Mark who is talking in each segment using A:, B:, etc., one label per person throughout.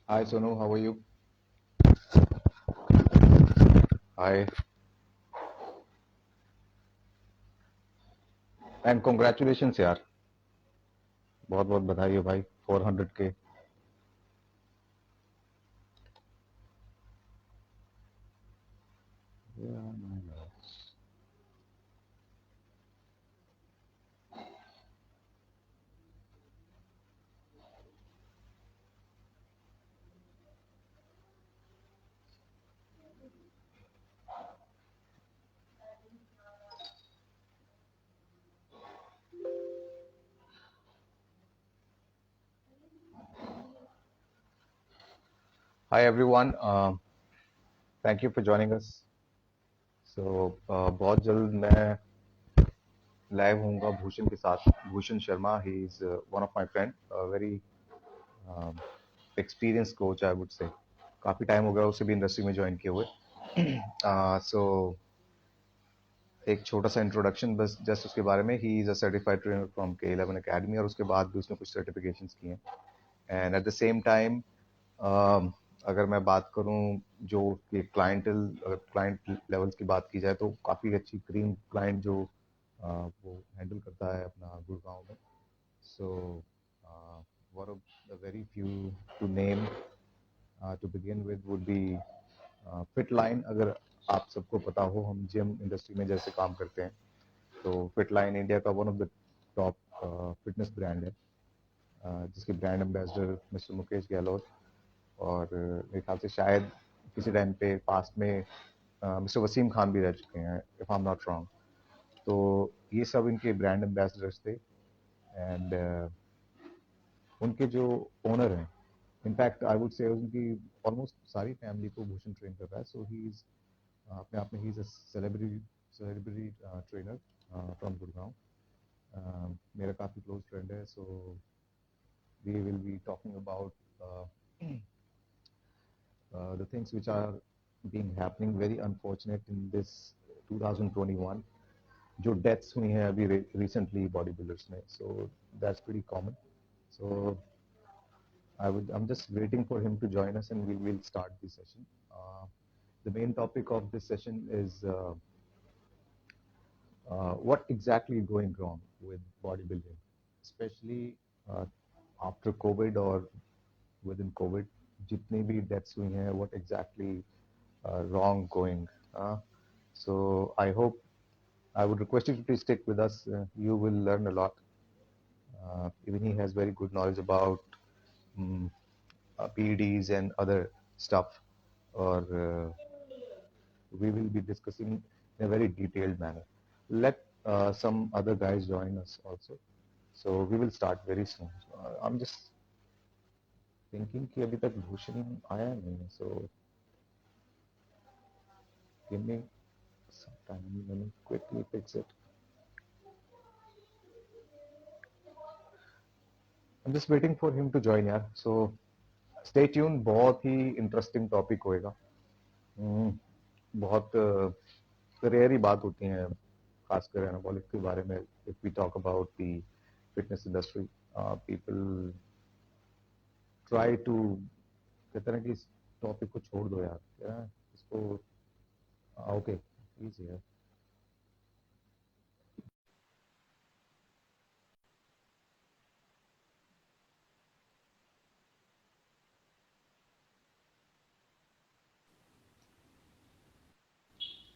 A: Hi Sonu, how are you? Hi, and congratulations यार, बहुत बहुत बधाई हो भाई, 400K. Yeah, my lord. Hi everyone, thank you for joining us. So बहुत जल्द मैं लाइव होऊंगा भूषण के साथ. Bhushan Sharma, he is one of my friend, a very experienced coach I would say. काफी टाइम हो गया उसे भी इंडस्ट्री में ज्वाइन किए हुए. So एक छोटा सा इंट्रोडक्शन बस जस्ट उसके बारे में. ही is a certified trainer from K11 academy और उसके बाद भी उसने कुछ सर्टिफिकेशंस किए हैं. And eight the same time अगर मैं बात करूं जो क्लाइंट लेवल्स की बात की जाए तो काफ़ी अच्छी क्रीम क्लाइंट जो वो हैंडल करता है अपना गुड़गांव में. So one of the very few to name to begin with would be fit line. अगर आप सबको पता हो, हम जिम इंडस्ट्री में जैसे काम करते हैं तो फिट लाइन इंडिया का one of the top fitness brand है, जिसके brand ambassador mister Mukesh Gehlot और मेरे ख्याल से शायद किसी टाइम पे पास्ट में मिस्टर वसीम खान भी रह चुके हैं, if I am not wrong. तो ये सब इनके ब्रांड एम्बेसडर्स थे. एंड उनके जो ओनर हैं, इनफैक्ट आई वुड से उनकी ऑलमोस्ट सारी फैमिली को भूषण ट्रेन कर रहा है. सो ही इज अपने आप में ही is a celebrity trainer from Gurgaon. मेरा काफ़ी क्लोज फ्रेंड है. So we will be talking about the things which are being happening very unfortunate in this 2021. जो deaths हुई हैं अभी recently bodybuilders में, so that's pretty common. So I'm just waiting for him to join us and we'll start the session. The main topic of this session is what exactly going wrong with bodybuilding, especially after COVID or within COVID. जितनी भी deaths हुई हैं, what exactly wrong going. So I hope, I would request you to please stick with us. You will learn a lot. Even he has very good knowledge about PEDs and other stuff. Or we will be discussing in a very detailed manner. Let some other guys join us also. So we will start very soon. I'm just thinking कि अभी तक भूषण आया नहीं है. So give me some time. Let me quickly fix it. I'm just waiting for him to join यार. So stay tuned. बहुत ही interesting topic होएगा. बहुत रेयर ही बात होती है खासकर एनाबॉलिक के बारे में. If we talk about the fitness industry, people try to कहते हैं कि इस टॉपिक को छोड़ दो यार, इसको. ओके, इजी है.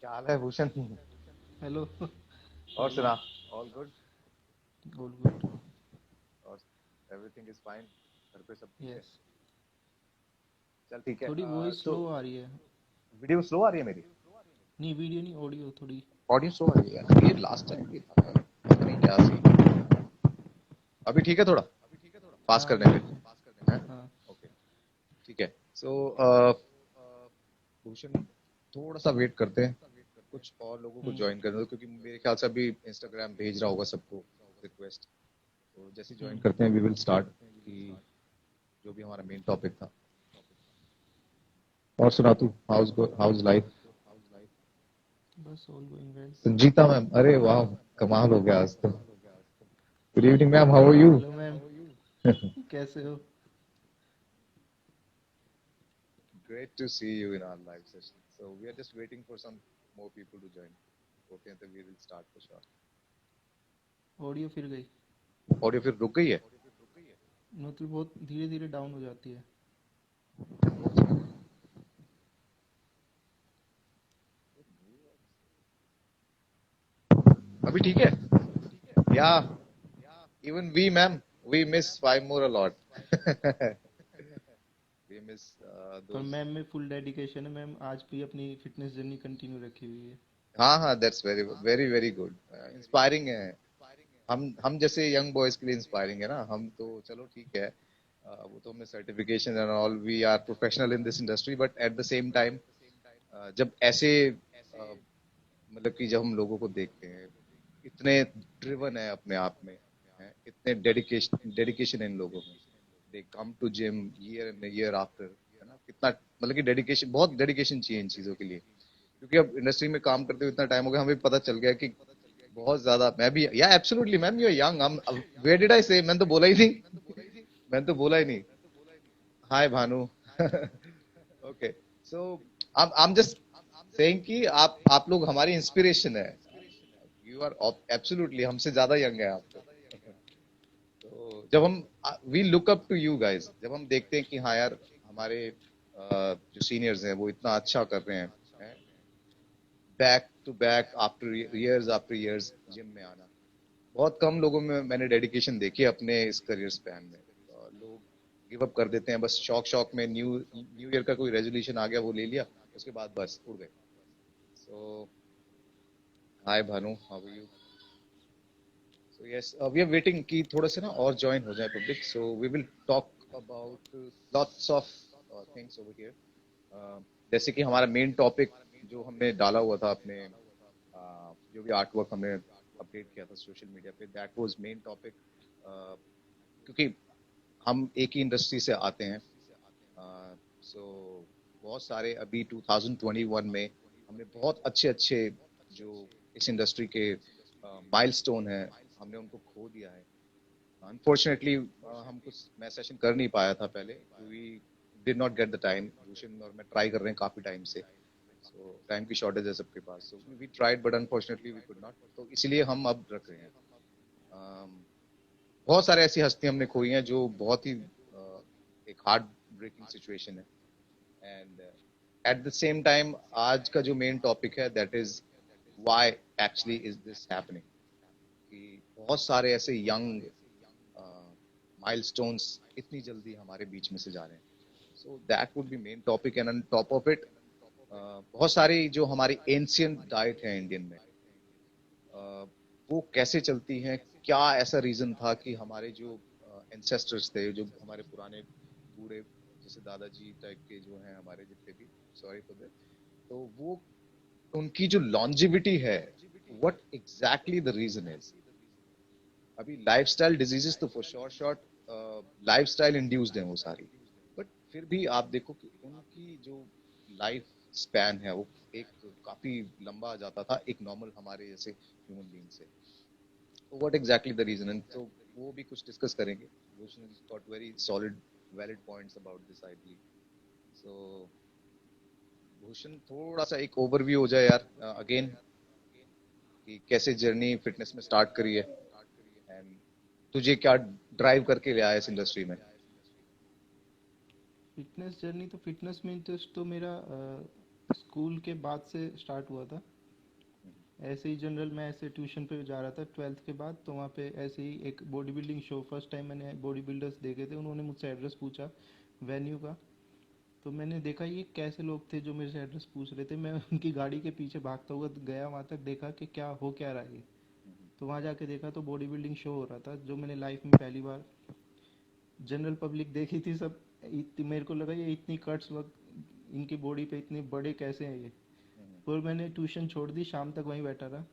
A: क्या हाल है भूषण?
B: हेलो.
A: और सुना? All good?
B: गुड.
A: और एवरीथिंग इज फाइन? घर पे सब ठीक है?
B: यस.
A: चल ठीक है.
B: थोड़ी वॉइस स्लो आ रही है.
A: वीडियो स्लो आ रही है मेरी?
B: नहीं, वीडियो नहीं, ऑडियो थोड़ी.
A: ऑडियो स्लो आ रही है. ये लास्ट टाइम भी था, पता नहीं क्या सी. अभी ठीक है थोड़ा? पास
B: हाँ
A: करने में हैं?
B: हाँ।
A: ओके, ठीक है। सो भूषण, थोड़ा सा वेट करते हैं, कुछ और लोगों को ज्वाइन करने दो, क्योंकि मेरे ख्याल से अभी इंस्टाग्राम भेज रहा होगा सबको रिक्वेस्ट। तो जैसे ज्वाइन
B: हम्म।
A: करते हैं वी विल स्टार्ट कि जो भी हमारा मेन टॉपिक था। और सुना तू, हाउस लाइफ?
B: बस all going well.
A: Sanjeeta ma'am, अरे वाह, कमाल हो गया आज तो। Good evening ma'am, how are you?
B: Hello ma'am, कैसे हो?
A: Great to see you in our live session. So we are just waiting for some more people to join. होते हैं तो we will start for sure.
B: Audio फिर गई?
A: Audio फिर रुक गई है?
B: मतलब बहुत धीरे धीरे डाउन हो जाती है।
A: अभी ठीक है? या even we ma'am, we miss five more a lot. We miss
B: पर
A: those.
B: मैम में फुल डेडिकेशन है, मैम आज भी अपनी फिटनेस जर्नी कंटिन्यू रखी हुई है।
A: हाँ हाँ, that's very very very good, inspiring है। हम जैसे यंग बॉयज के लिए इंस्पायरिंग है ना। हम तो चलो ठीक है, वो तो हमें certification and all, we are professional in this industry, but at the same time जब ऐसे मतलब कि जब हम लोगों को देखते हैं इतने ड्रिवन है अपने आप में, हैं, इतने डेडिकेशन है इन लोगों में। They come to gym year and year after, है ना, कितना मतलब कि डेडिकेशन, बहुत डेडिकेशन चाहिए इन चीजों के लिए। क्योंकि अब इंडस्ट्री में काम करते हुए इतना टाइम हो गया, हमें पता चल गया कि बहुत ज्यादा। मैं भी, या absolutely ma'am, you are young. Where did I say, मैंने तो बोला ही नहीं। मैंने तो बोला ही नहीं। Hi Bhanu. Okay, so I am just saying कि आप लोग हमारी इंस्पिरेशन है। यू आर एब्सोल्युटली हमसे ज्यादा यंग है आप तो। तो जब हम, we look up to you guys, जब हम देखते हैं कि हाँ यार हमारे जो सीनियर्स हैं वो इतना अच्छा कर रहे हैं, back to back after years gym में आना। बहुत कम लोगों में मैंने डेडिकेशन देखी है अपने इस करियर स्पैन में। लोग गिव अप कर देते हैं बस शौक शौक में। न्यू ईयर का कोई रेजोल्यूशन आ गया, वो ले लिया, उसके बाद बस उड़ गए। So hi Bhanu, how are you? So yes, we are waiting कि थोड़ा सा ना और ज्वाइन हो जाए public, so we will talk about lots of things over here. जैसे कि हमारा मेन टॉपिक जो हमने डाला हुआ था अपने जो भी आर्ट वर्क हमने अपडेट किया था सोशल मीडिया पे, दैट वाज मेन टॉपिक। क्योंकि हम एक ही इंडस्ट्री से आते हैं, सो बहुत सारे अभी 2021 में हमने बहुत अच्छे अच्छे जो इस इंडस्ट्री के माइलस्टोन हैं, हमने उनको खो दिया है। अनफॉर्चुनेटली हम कुछ, मैं सेशन कर नहीं पाया था पहले, we did not get the time. Bhushan और मैं ट्राई कर रहे हैं काफी टाइम से, सो टाइम की शॉर्टेज है सबके पास, so we tried but unfortunately we could not, तो इसलिए हम अब रख रहे हैं। बहुत सारे ऐसी हस्ती हमने खोई हैं जो बहुत ही एक हार्ट ब्रेकिंग सिचुएशन है। And eight the same time आज का जो मेन टॉपिक है that is why actually is this happening, कि बहुत सारे ऐसे यंग माइलस्टोन्स इतनी जल्दी हमारे बीच में से जा रहे हैं। So that would be main topic, and on top of it बहुत सारी जो हमारी एंशियंट डाइट है इंडियन में, वो कैसे चलती हैं, क्या ऐसा रीजन था कि हमारे जो एंसेस्टर्स थे, जो हमारे पुराने बूढ़े जैसे दादाजी टाइप के जो हैं हमारे जितने भी, सॉरी फॉर दैट, तो वो उनकी जो लॉन्जिविटी है, what exactly the reason is. अभी लाइफस्टाइल डिजीजेस तो for sure short lifestyle induced है वो सारी, बट फिर भी आप देखो कि उनकी जो लाइफ स्पैन है वो एक काफी लंबा आ जाता था एक नॉर्मल हमारे जैसे ह्यूमन बीइंग से। तो what exactly the reason, and तो वो भी कुछ डिस्कस करेंगे। Bhushan got very solid valid points about this I believe. So Bhushan, थोड़ा सा एक ओवरव्यू हो जाए यार अगेन, कि कैसे जर्नी फिटनेस में स्टार्ट करी है, एंड तुझे क्या ड्राइव करके ले आया इस इंडस्ट्री में?
B: फिटनेस जर्नी तो, फिटनेस में इंटरेस्ट तो मेरा स्कूल के बाद से स्टार्ट हुआ था। ऐसे ही जनरल मैं ऐसे ट्यूशन पे जा रहा था 12th के बाद, तो वहाँ पे ऐसे ही एक body building show, first time मैंने बॉडी बिल्डर्स देखे थे। उन्होंने मुझसे एड्रेस पूछा वेन्यू का, तो मैंने देखा ये कैसे लोग थे जो मेरे से एड्रेस पूछ रहे थे। मैं उनकी गाड़ी के पीछे भागता हुआ गया वहाँ तक, देखा कि क्या हो क्या रहा है ये। तो वहाँ जाके देखा तो बॉडी बिल्डिंग शो हो रहा था, जो मैंने लाइफ में पहली बार जनरल पब्लिक देखी थी सब, मेरे को लगा ये इतनी कट्स वक्त इनकी बॉडी पे इतने बड़े कैसे हैं ये। पर मैंने ट्यूशन छोड़ दी, शाम तक वहीं बैठा रहा,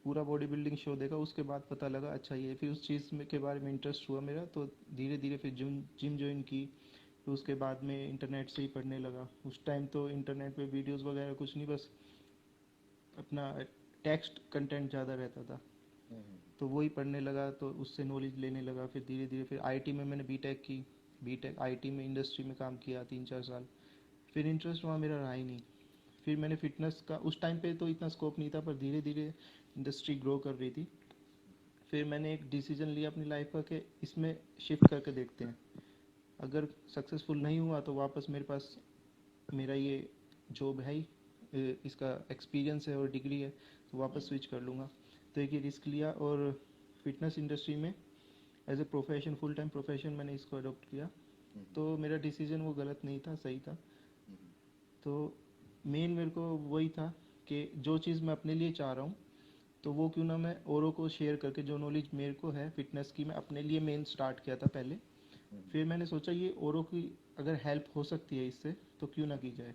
B: पूरा बॉडी बिल्डिंग शो देखा, उसके बाद पता लगा अच्छा ये, फिर उस चीज़ में के बारे में इंटरेस्ट हुआ मेरा, तो धीरे धीरे फिर जिम जिम ज्वाइन की। फिर उसके बाद में इंटरनेट से ही पढ़ने लगा। उस टाइम तो इंटरनेट पे वीडियोस वगैरह कुछ नहीं, बस अपना टेक्स्ट कंटेंट ज़्यादा रहता था, तो वही पढ़ने लगा, तो उससे नॉलेज लेने लगा। फिर धीरे धीरे फिर आईटी में मैंने बीटेक की, बीटेक आईटी में इंडस्ट्री में काम किया 3-4 साल। फिर इंटरेस्ट वहाँ मेरा रहा ही नहीं। फिर मैंने फिटनेस का, उस टाइम पे तो इतना स्कोप नहीं था, पर धीरे धीरे इंडस्ट्री ग्रो कर रही थी। फिर मैंने एक डिसीजन लिया अपनी लाइफ का कि इसमें शिफ्ट करके देखते हैं, अगर सक्सेसफुल नहीं हुआ तो वापस मेरे पास मेरा ये जॉब है ही, इसका एक्सपीरियंस है और डिग्री है, तो वापस स्विच कर लूँगा। तो एक ये रिस्क लिया, और फिटनेस इंडस्ट्री में as a profession, full time profession मैंने इसको अडॉप्ट किया। तो मेरा डिसीजन वो गलत नहीं था, सही था। तो मेन मेरे को वही था कि जो चीज़ मैं अपने लिए चाह रहा हूँ, तो वो क्यों ना मैं औरों को शेयर करके, जो नॉलेज मेरे को है फिटनेस की, मैं अपने लिए मेन स्टार्ट किया था पहले। फिर मैंने सोचा ये औरों की अगर हेल्प हो सकती है इससे, तो क्यों ना की जाए।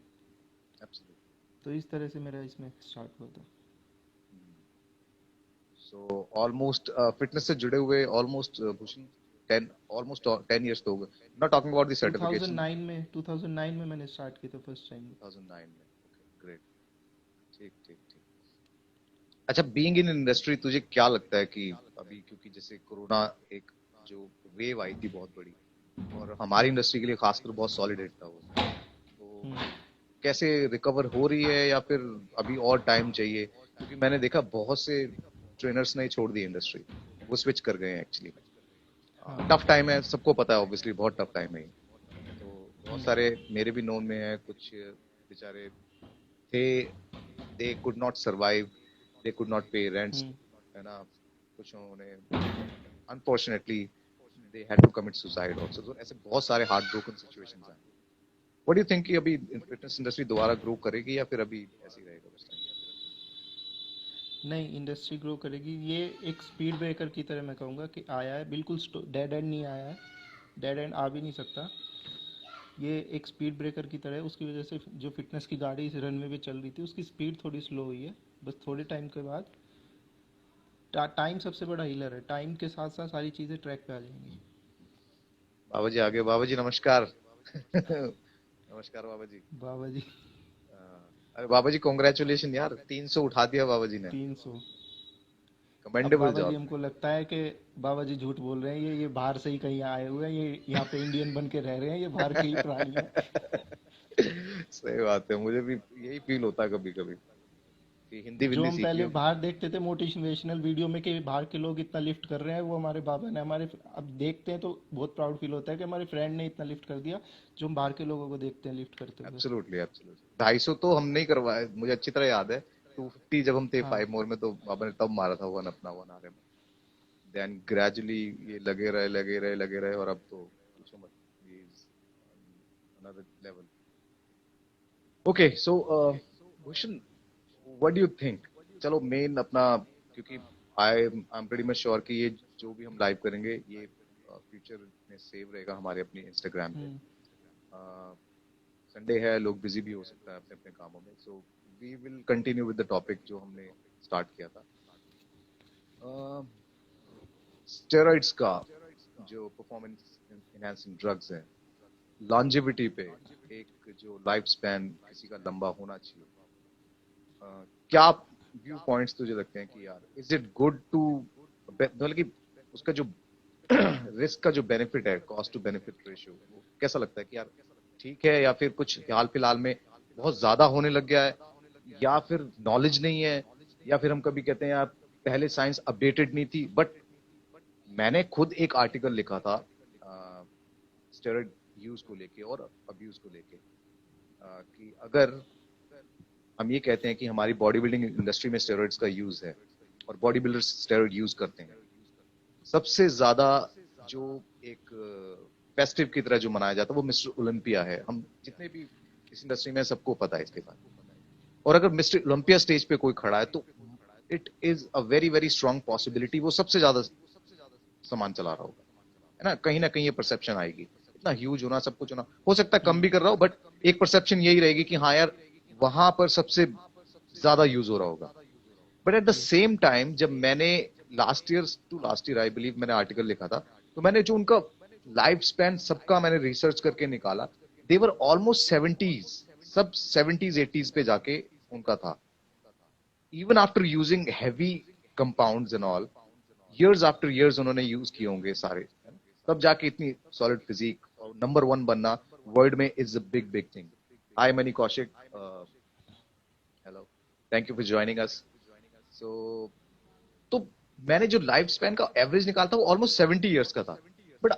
A: Absolutely.
B: तो इस तरह से मेरा इसमें स्टार्ट हुआ था।
A: So almost fitness से जुड़े हुए almost Bhushan 10 almost 10 years तो हो गए. Not talking about the certification.
B: 2009 में मैंने स्टार्ट किया था फर्स्ट टाइम।
A: 2009 में. Okay, great. ठीक ठीक ठीक. अच्छा, बीइंग इन इंडस्ट्री तुझे क्या लगता है कि अभी, क्योंकि जैसे कोरोना एक जो वेव आई थी बहुत बड़ी, और हमारी इंडस्ट्री के लिए खासकर बहुत सॉलिड हिट था वो, तो कैसे रिकवर हो रही है या फिर अभी और टाइम चाहिए? क्योंकि मैंने देखा बहुत से ट्रेनर्स ने छोड़ दी इंडस्ट्री, वो स्विच कर गए हैं एक्चुअली। टफ टाइम है, सबको पता है, ऑब्वियसली बहुत टफ टाइम है ये। तो बहुत सारे मेरे भी नोन में है, कुछ बेचारे थे, they could not survive, they could not pay rents, है ना, कुछ उन्होंने unfortunately they had to commit suicide also. तो ऐसे बहुत सारे हार्ट ब्रोकन सिचुएशंस हैं। व्हाट डू यू थिंक कि अभी फिटनेस इंडस्ट्री दोबारा ग्रो करेगी या फिर अभी ऐसे ही रहेगा बस?
B: नहीं, इंडस्ट्री ग्रो करेगी। ये एक स्पीड ब्रेकर की तरह मैं कहूँगा कि आया है, बिल्कुल डेड एंड नहीं आया है, डेड एंड आ भी नहीं सकता। ये एक स्पीड ब्रेकर की तरह है। उसकी वजह से जो फिटनेस की गाड़ी इस रनवे पे चल रही थी, उसकी स्पीड थोड़ी स्लो हुई है। बस थोड़े टाइम के बाद, टाइम सबसे बड़ा हीलर है, टाइम के साथ साथ सारी चीज़ें ट्रैक पे आ जाएंगी।
A: बाबा जी आगे, बाबा जी नमस्कार। नमस्कार बाबा जी।
B: बाबा जी।
A: अरे बाबा जी कॉन्ग्रेचुलेशन यार, 300 उठा दिया बाबा जी ने,
B: 300। अब
A: कमेंडेबल
B: बाबा जी
A: जॉब।
B: हमको लगता है कि बाबा जी झूठ बोल रहे हैं, ये बाहर से ही कहीं आए हुए हैं, ये यहाँ पे इंडियन बन के रह रहे हैं, ये बाहर के ही प्राणी हैं।
A: सही बात है, मुझे भी यही फील होता है कभी कभी कि हिंदी
B: जो
A: विंदी
B: हम
A: सीखी
B: पहले
A: होगी।
B: बाहर देखते थे मोटिवेशनल वीडियो में कि बाहर के लोग इतना लिफ्ट कर रहे हैं, वो हमारे बाबा ने हमारे, अब देखते हैं तो बहुत प्राउड फील होता है कि हमारे फ्रेंड ने इतना लिफ्ट कर दिया, जो हम बाहर के लोगों को देखते हैं लिफ्ट करते हुए।
A: Absolutely absolutely. 250 तो हम नहीं करवाए, मुझे अच्छी तरह याद है। 250 जब हम थे
B: हाँ।
A: 5 मोर में, तो बाबा ने तब मारा था वन अपना, वन आरएम। देन ग्रेजुअली ये लगे रहे लगे रहे लगे रहे, और अब तो पूछो मत, another level. Okay, so Bhushan, what do you think? चलो मेन अपना, क्योंकि I am pretty much sure कि ये जो भी हम लाइव करेंगे ये फ्यूचर में सेव रहेगा हमारे अपने इंस्टाग्राम पे। संडे है, लोग बिजी भी हो सकता है अपने अपने कामों में, so we will continue with the topic जो हमने स्टार्ट किया था, स्टेरॉइड्स का, जो परफॉर्मेंस एनहांसिंग ड्रग्स है, लॉन्जेविटी पे, एक जो लाइफ स्पैन किसी का लंबा होना चाहिए, क्या व्यू पॉइंट्स तुझे लगते हैं कि यार इज इट गुड टू, मतलब कि उसका जो रिस्क का जो बेनिफिट है, कॉस्ट टू बेनिफिट रेशियो, वो कैसा लगता है कि यार ठीक है, या फिर कुछ हाल फिलहाल में बहुत ज्यादा होने लग गया है, या फिर नॉलेज नहीं है, या फिर हम कभी कहते हैं यार पहले साइंस अपडेटेड नहीं थी। बट मैंने खुद एक आर्टिकल लिखा था स्टेरॉइड यूज को लेके और अब्यूज को लेके, कि अगर हम ये कहते हैं कि हमारी बॉडी बिल्डिंग इंडस्ट्री में स्टेरॉइड्स का यूज है और बॉडी बिल्डर्स स्टेरॉइड यूज करते हैं, सबसे ज्यादा जो एक फेस्टिव की तरह जो मनाया जाता है वो मिस्टर ओलंपिया है। हम जितने भी इस इंडस्ट्री में, सबको पता है इसके बारे में। और अगर मिस्टर ओलंपिया स्टेज पे कोई खड़ा है, तो it is a very very strong possibility वो सबसे ज्यादा सामान चला रहा होगा। है ना कहीं ये परसेप्शन आएगी। इतना ह्यूज होना, सब कुछ होना, हो सकता है कम भी कर रहा हो, बट एक परसेप्शन यही रहेगी कि हाँ यार वहां पर सबसे ज्यादा यूज हो रहा होगा। But at the
B: yes.
A: Same time जब मैंने लास्ट ईयर आई बिलीव मैंने आर्टिकल लिखा था, तो मैंने जो उनका लाइफ स्पैन सबका मैंने रिसर्च करके निकाला, देवर ऑलमोस्ट सेवेंटीज, सब सेवेंटीज एटीज पे जाके उनका था। Even after using heavy compounds and all, years after years उन्होंने यूज किए होंगे सारे, तब जाके इतनी सॉलिड फिजिक और नंबर वन बनना वर्ल्ड में is a big big thing. Hi Mani Kaushik, hello, thank you for joining us. So तो मैंने जो लाइफ स्पैन का एवरेज निकाला था वो ऑलमोस्ट 70 years का था। बट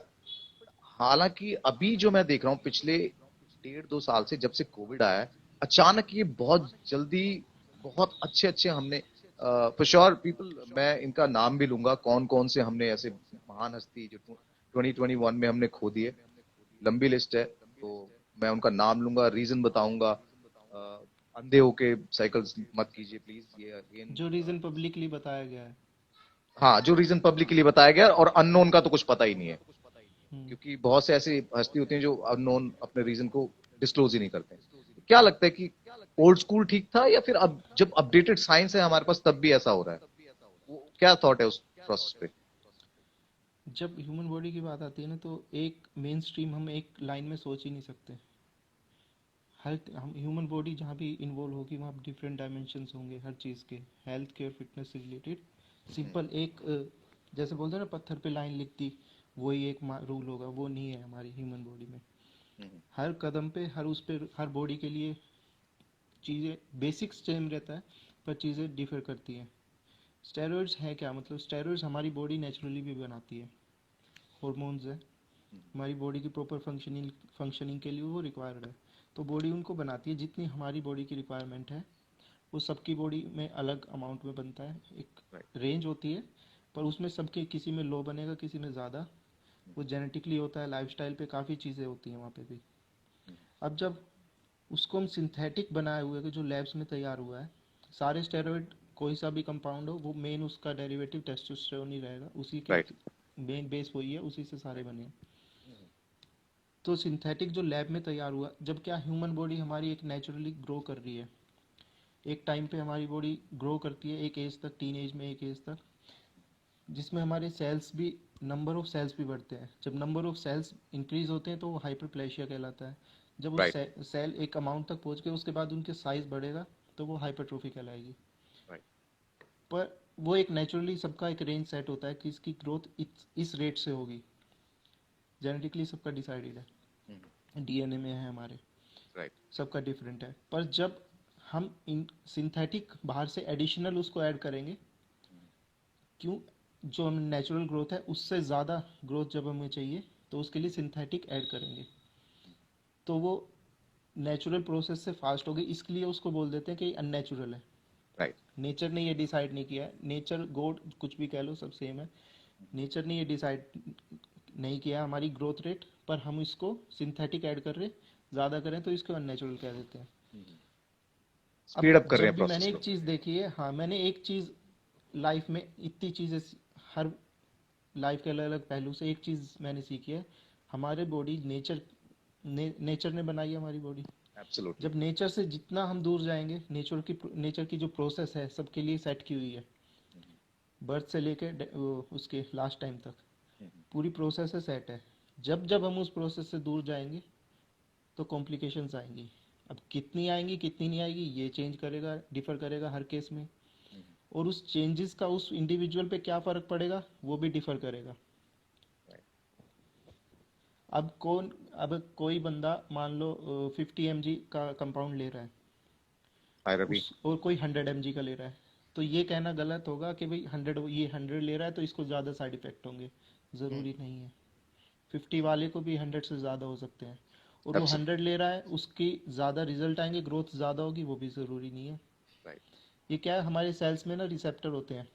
A: हालांकि अभी जो मैं देख रहा हूँ पिछले 1.5-2 साल से जब से कोविड आया है, अचानक ये बहुत जल्दी बहुत अच्छे अच्छे हमने फॉर श्योर पीपल, मैं इनका नाम भी लूंगा कौन कौन से हमने ऐसे महान हस्ती जो 2021 में हमने खो दिए, लंबी लिस्ट है, तो मैं उनका नाम लूंगा, रीजन बताऊंगा। अंधे होके साइकिल्स मत कीजिए प्लीज, ये अगेन।
B: जो रीजन पब्लिकली बताया गया है।
A: हाँ, जो रीजन पब्लिक के लिए बताया गया और अननोन का तो कुछ पता ही नहीं है,
B: हम्म।
A: क्योंकि बहुत से ऐसी हस्ती होती हैं जो अननोन अपने रीजन को डिस्क्लोज ही नहीं करते हैं। क्या लगता है कि ओल्ड स्कूल ठीक था या फिर अब जब अपडेटेड साइंस है हमारे पास तब भी ऐसा हो रहा है? वो क्या थॉट है उस प्रोसेस पे?
B: जब ह्यूमन बॉडी की बात आती है ना, तो एक मेन स्ट्रीम हम एक लाइन में सोच ही नहीं सकते। हर हम ह्यूमन बॉडी जहाँ भी इन्वॉल्व होगी वहाँ डिफरेंट डायमेंशंस होंगे हर चीज़ के, हेल्थ केयर फिटनेस से रिलेटेड। सिंपल एक जैसे बोलते हैं ना, पत्थर पे लाइन लिख दी, वही एक रूल होगा, वो नहीं है हमारी ह्यूमन बॉडी में। हर कदम पे, हर उस पे, हर बॉडी के लिए चीज़ें बेसिक्स सेम रहता है, पर चीज़ें डिफर करती हैं। स्टेरॉइड्स है क्या, मतलब स्टेरॉइड्स हमारी बॉडी नेचुरली भी बनाती है, हॉर्मोन्स है, हमारी बॉडी की प्रॉपर फंक्शनिंग के लिए वो रिक्वायर्ड है। तो बॉडी उनको बनाती है जितनी हमारी बॉडी की रिक्वायरमेंट है। वो सबकी बॉडी में अलग अमाउंट में बनता है, एक रेंज होती है, पर उसमें सबके किसी में लो बनेगा, किसी में ज़्यादा। वो जेनेटिकली होता है, लाइफस्टाइल पे काफ़ी चीज़ें होती हैं वहाँ पे भी। अब जब उसको हम सिंथेटिक बनाए हुए जो लैब्स में तैयार हुआ है, सारे स्टेरॉइड कोई सा भी कंपाउंड हो, वो मेन उसका डेरिवेटिव टेस्टोस्टेरोन ही रहेगा, उसी के
A: राइट।
B: मेन बेस वही है, उसी से सारे बने हैं। तो सिंथेटिक जो लैब में तैयार हुआ, जब क्या ह्यूमन बॉडी हमारी एक नेचुरली ग्रो कर रही है, एक टाइम पे हमारी बॉडी ग्रो करती है, एक एज तक, टीन एज में एक एज तक, जिसमें हमारे सेल्स भी, नंबर ऑफ सेल्स भी बढ़ते हैं। जब नंबर ऑफ सेल्स इंक्रीज होते हैं तो वो हाइपरप्लेशिया कहलाता है। जब वो
A: राइट।
B: सेल एक अमाउंट तक पहुंच गए, उसके बाद उनके साइज बढ़ेगा, तो वो हाइपरट्रोफी कहलाएगी।
A: राइट।
B: पर वो एक नेचुरली सबका एक रेंज सेट होता है कि इसकी ग्रोथ इस रेट से होगी, जेनेटिकली सबका डिसाइडेड है, डीएनए में है हमारे,
A: राइट।
B: सबका डिफरेंट है। पर जब हम इन सिंथेटिक बाहर से एडिशनल उसको ऐड करेंगे, क्यों, जो नेचुरल ग्रोथ है उससे ज़्यादा ग्रोथ जब हमें चाहिए, तो उसके लिए सिंथेटिक ऐड करेंगे, तो वो नेचुरल प्रोसेस से फास्ट होगी, इसलिए उसको बोल देते हैं कि अननेचुरल है।
A: राइट।
B: नेचर ने ये डिसाइड नहीं किया है, नेचर गॉड कुछ भी कह लो, सब सेम है। नेचर ने ये डिसाइड नहीं किया हमारी ग्रोथ रेट, पर हम इसको सिंथेटिक ऐड कर रहे, ज़्यादा करें तो इसको अननेचुरल कह देते हैं।
A: स्पीड
B: अब
A: अप कर रहे
B: जब
A: हैं
B: भी
A: प्रोसेस
B: मैंने एक
A: को।
B: चीज़ देखी है, हाँ, मैंने एक चीज़ लाइफ में इतनी चीज़ें, हर लाइफ के अलग अलग पहलू से एक चीज़ मैंने सीखी है, हमारे बॉडी नेचर ने बनाई है हमारी बॉडी।
A: एब्सोल्युटली।
B: जब नेचर से जितना हम दूर जाएंगे, नेचर की जो प्रोसेस है सबके लिए सेट की हुई है, बर्थ से लेके उसके लास्ट टाइम तक पूरी प्रोसेस है, सेट है। जब जब हम उस प्रोसेस से दूर जाएंगे तो कॉम्प्लिकेशंस आएंगी। अब कितनी आएंगी कितनी नहीं आएगी ये चेंज करेगा, डिफर करेगा हर केस में, और उस चेंजेस का उस इंडिविजुअल पे क्या फ़र्क पड़ेगा वो भी डिफर करेगा। अब कोई बंदा मान लो 50 mg का कंपाउंड ले रहा है,
A: हाय रवि।
B: उस और कोई 100 mg का ले रहा है, तो ये कहना गलत होगा कि भाई 100 ले रहा है तो इसको ज़्यादा साइड इफेक्ट होंगे। ज़रूरी नहीं है, 50 वाले को भी 100 से ज़्यादा हो सकते हैं। और वो
A: एब्सोल्युटली।
B: 100 ले रहा है, उसकी ज़्यादा रिजल्ट आएंगे, ग्रोथ ज़्यादा होगी, वो भी ज़रूरी नहीं है।
A: राइट।
B: ये क्या है, हमारे सेल्स में ना रिसेप्टर होते हैं,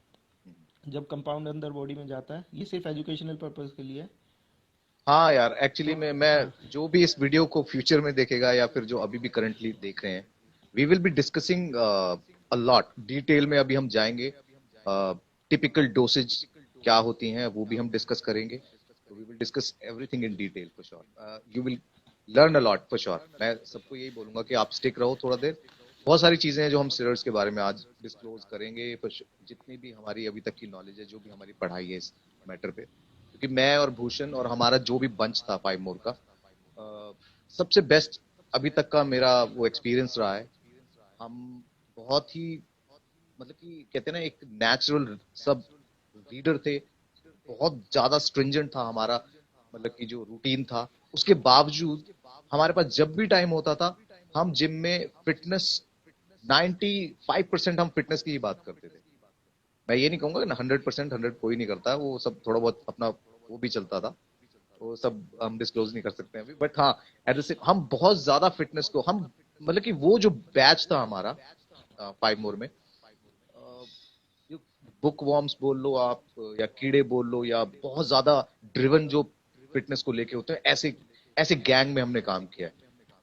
B: जब कंपाउंड अंदर बॉडी में जाता है, ये सिर्फ एजुकेशनल पर्पज़ के लिए है।
A: हाँ यार, एक्चुअली
B: तो
A: मैं
B: हाँ,
A: जो भी इस वीडियो को फ्यूचर में देखेगा या फिर जो अभी भी करंटली देख रहे हैं, we will be discussing a lot detail में। अभी हम जाएंगे, टिपिकल डोसेज क्या होती हैं वो भी हम डिस्कस करेंगे,
C: So we will discuss everything in detail for sure. You will learn a lot for sure. मैं सबको यही बोलूंगा कि आप स्टिक रहो थोड़ा देर. बहुत सारी चीजें हैं जो हम स्टेरॉइड्स के बारे में आज डिस्क्लोज करेंगे. जितनी भी हमारी अभी तक की नॉलेज है, जो भी हमारी पढ़ाई है इस मैटर पे, क्योंकि मैं और भूषण और हमारा जो भी बंच था 5 मोर का, सबसे बेस्ट अभी तक का मेरा वो एक्सपीरियंस रहा है. हम बहुत ही, मतलब कि कहते हैं ना, एक नेचुरल सब रीडर थे. बहुत ज्यादा स्ट्रिंजेंट था हमारा, मतलब कि जो रूटीन था. उसके बावजूद हमारे पास जब भी टाइम होता था, हम जिम में फिटनेस 95% हम फिटनेस की ही बात करते थे. मैं ये नहीं कहूंगा कि 100%, 100 कोई नहीं करता, वो सब थोड़ा बहुत अपना वो भी चलता था, वो सब हम डिस्क्लोज नहीं कर सकते हैं अभी. बट हाँ, एट द सेम हम बहुत ज्यादा फिटनेस को हम, मतलब कि वो जो बैच था हमारा 5 मोर में, बुक वॉर्म्स बोल लो आप, या कीड़े बोल लो, या बहुत ज्यादा ड्रिवन जो फिटनेस को लेके होते हैं, ऐसे ऐसे गैंग में हमने काम किया है.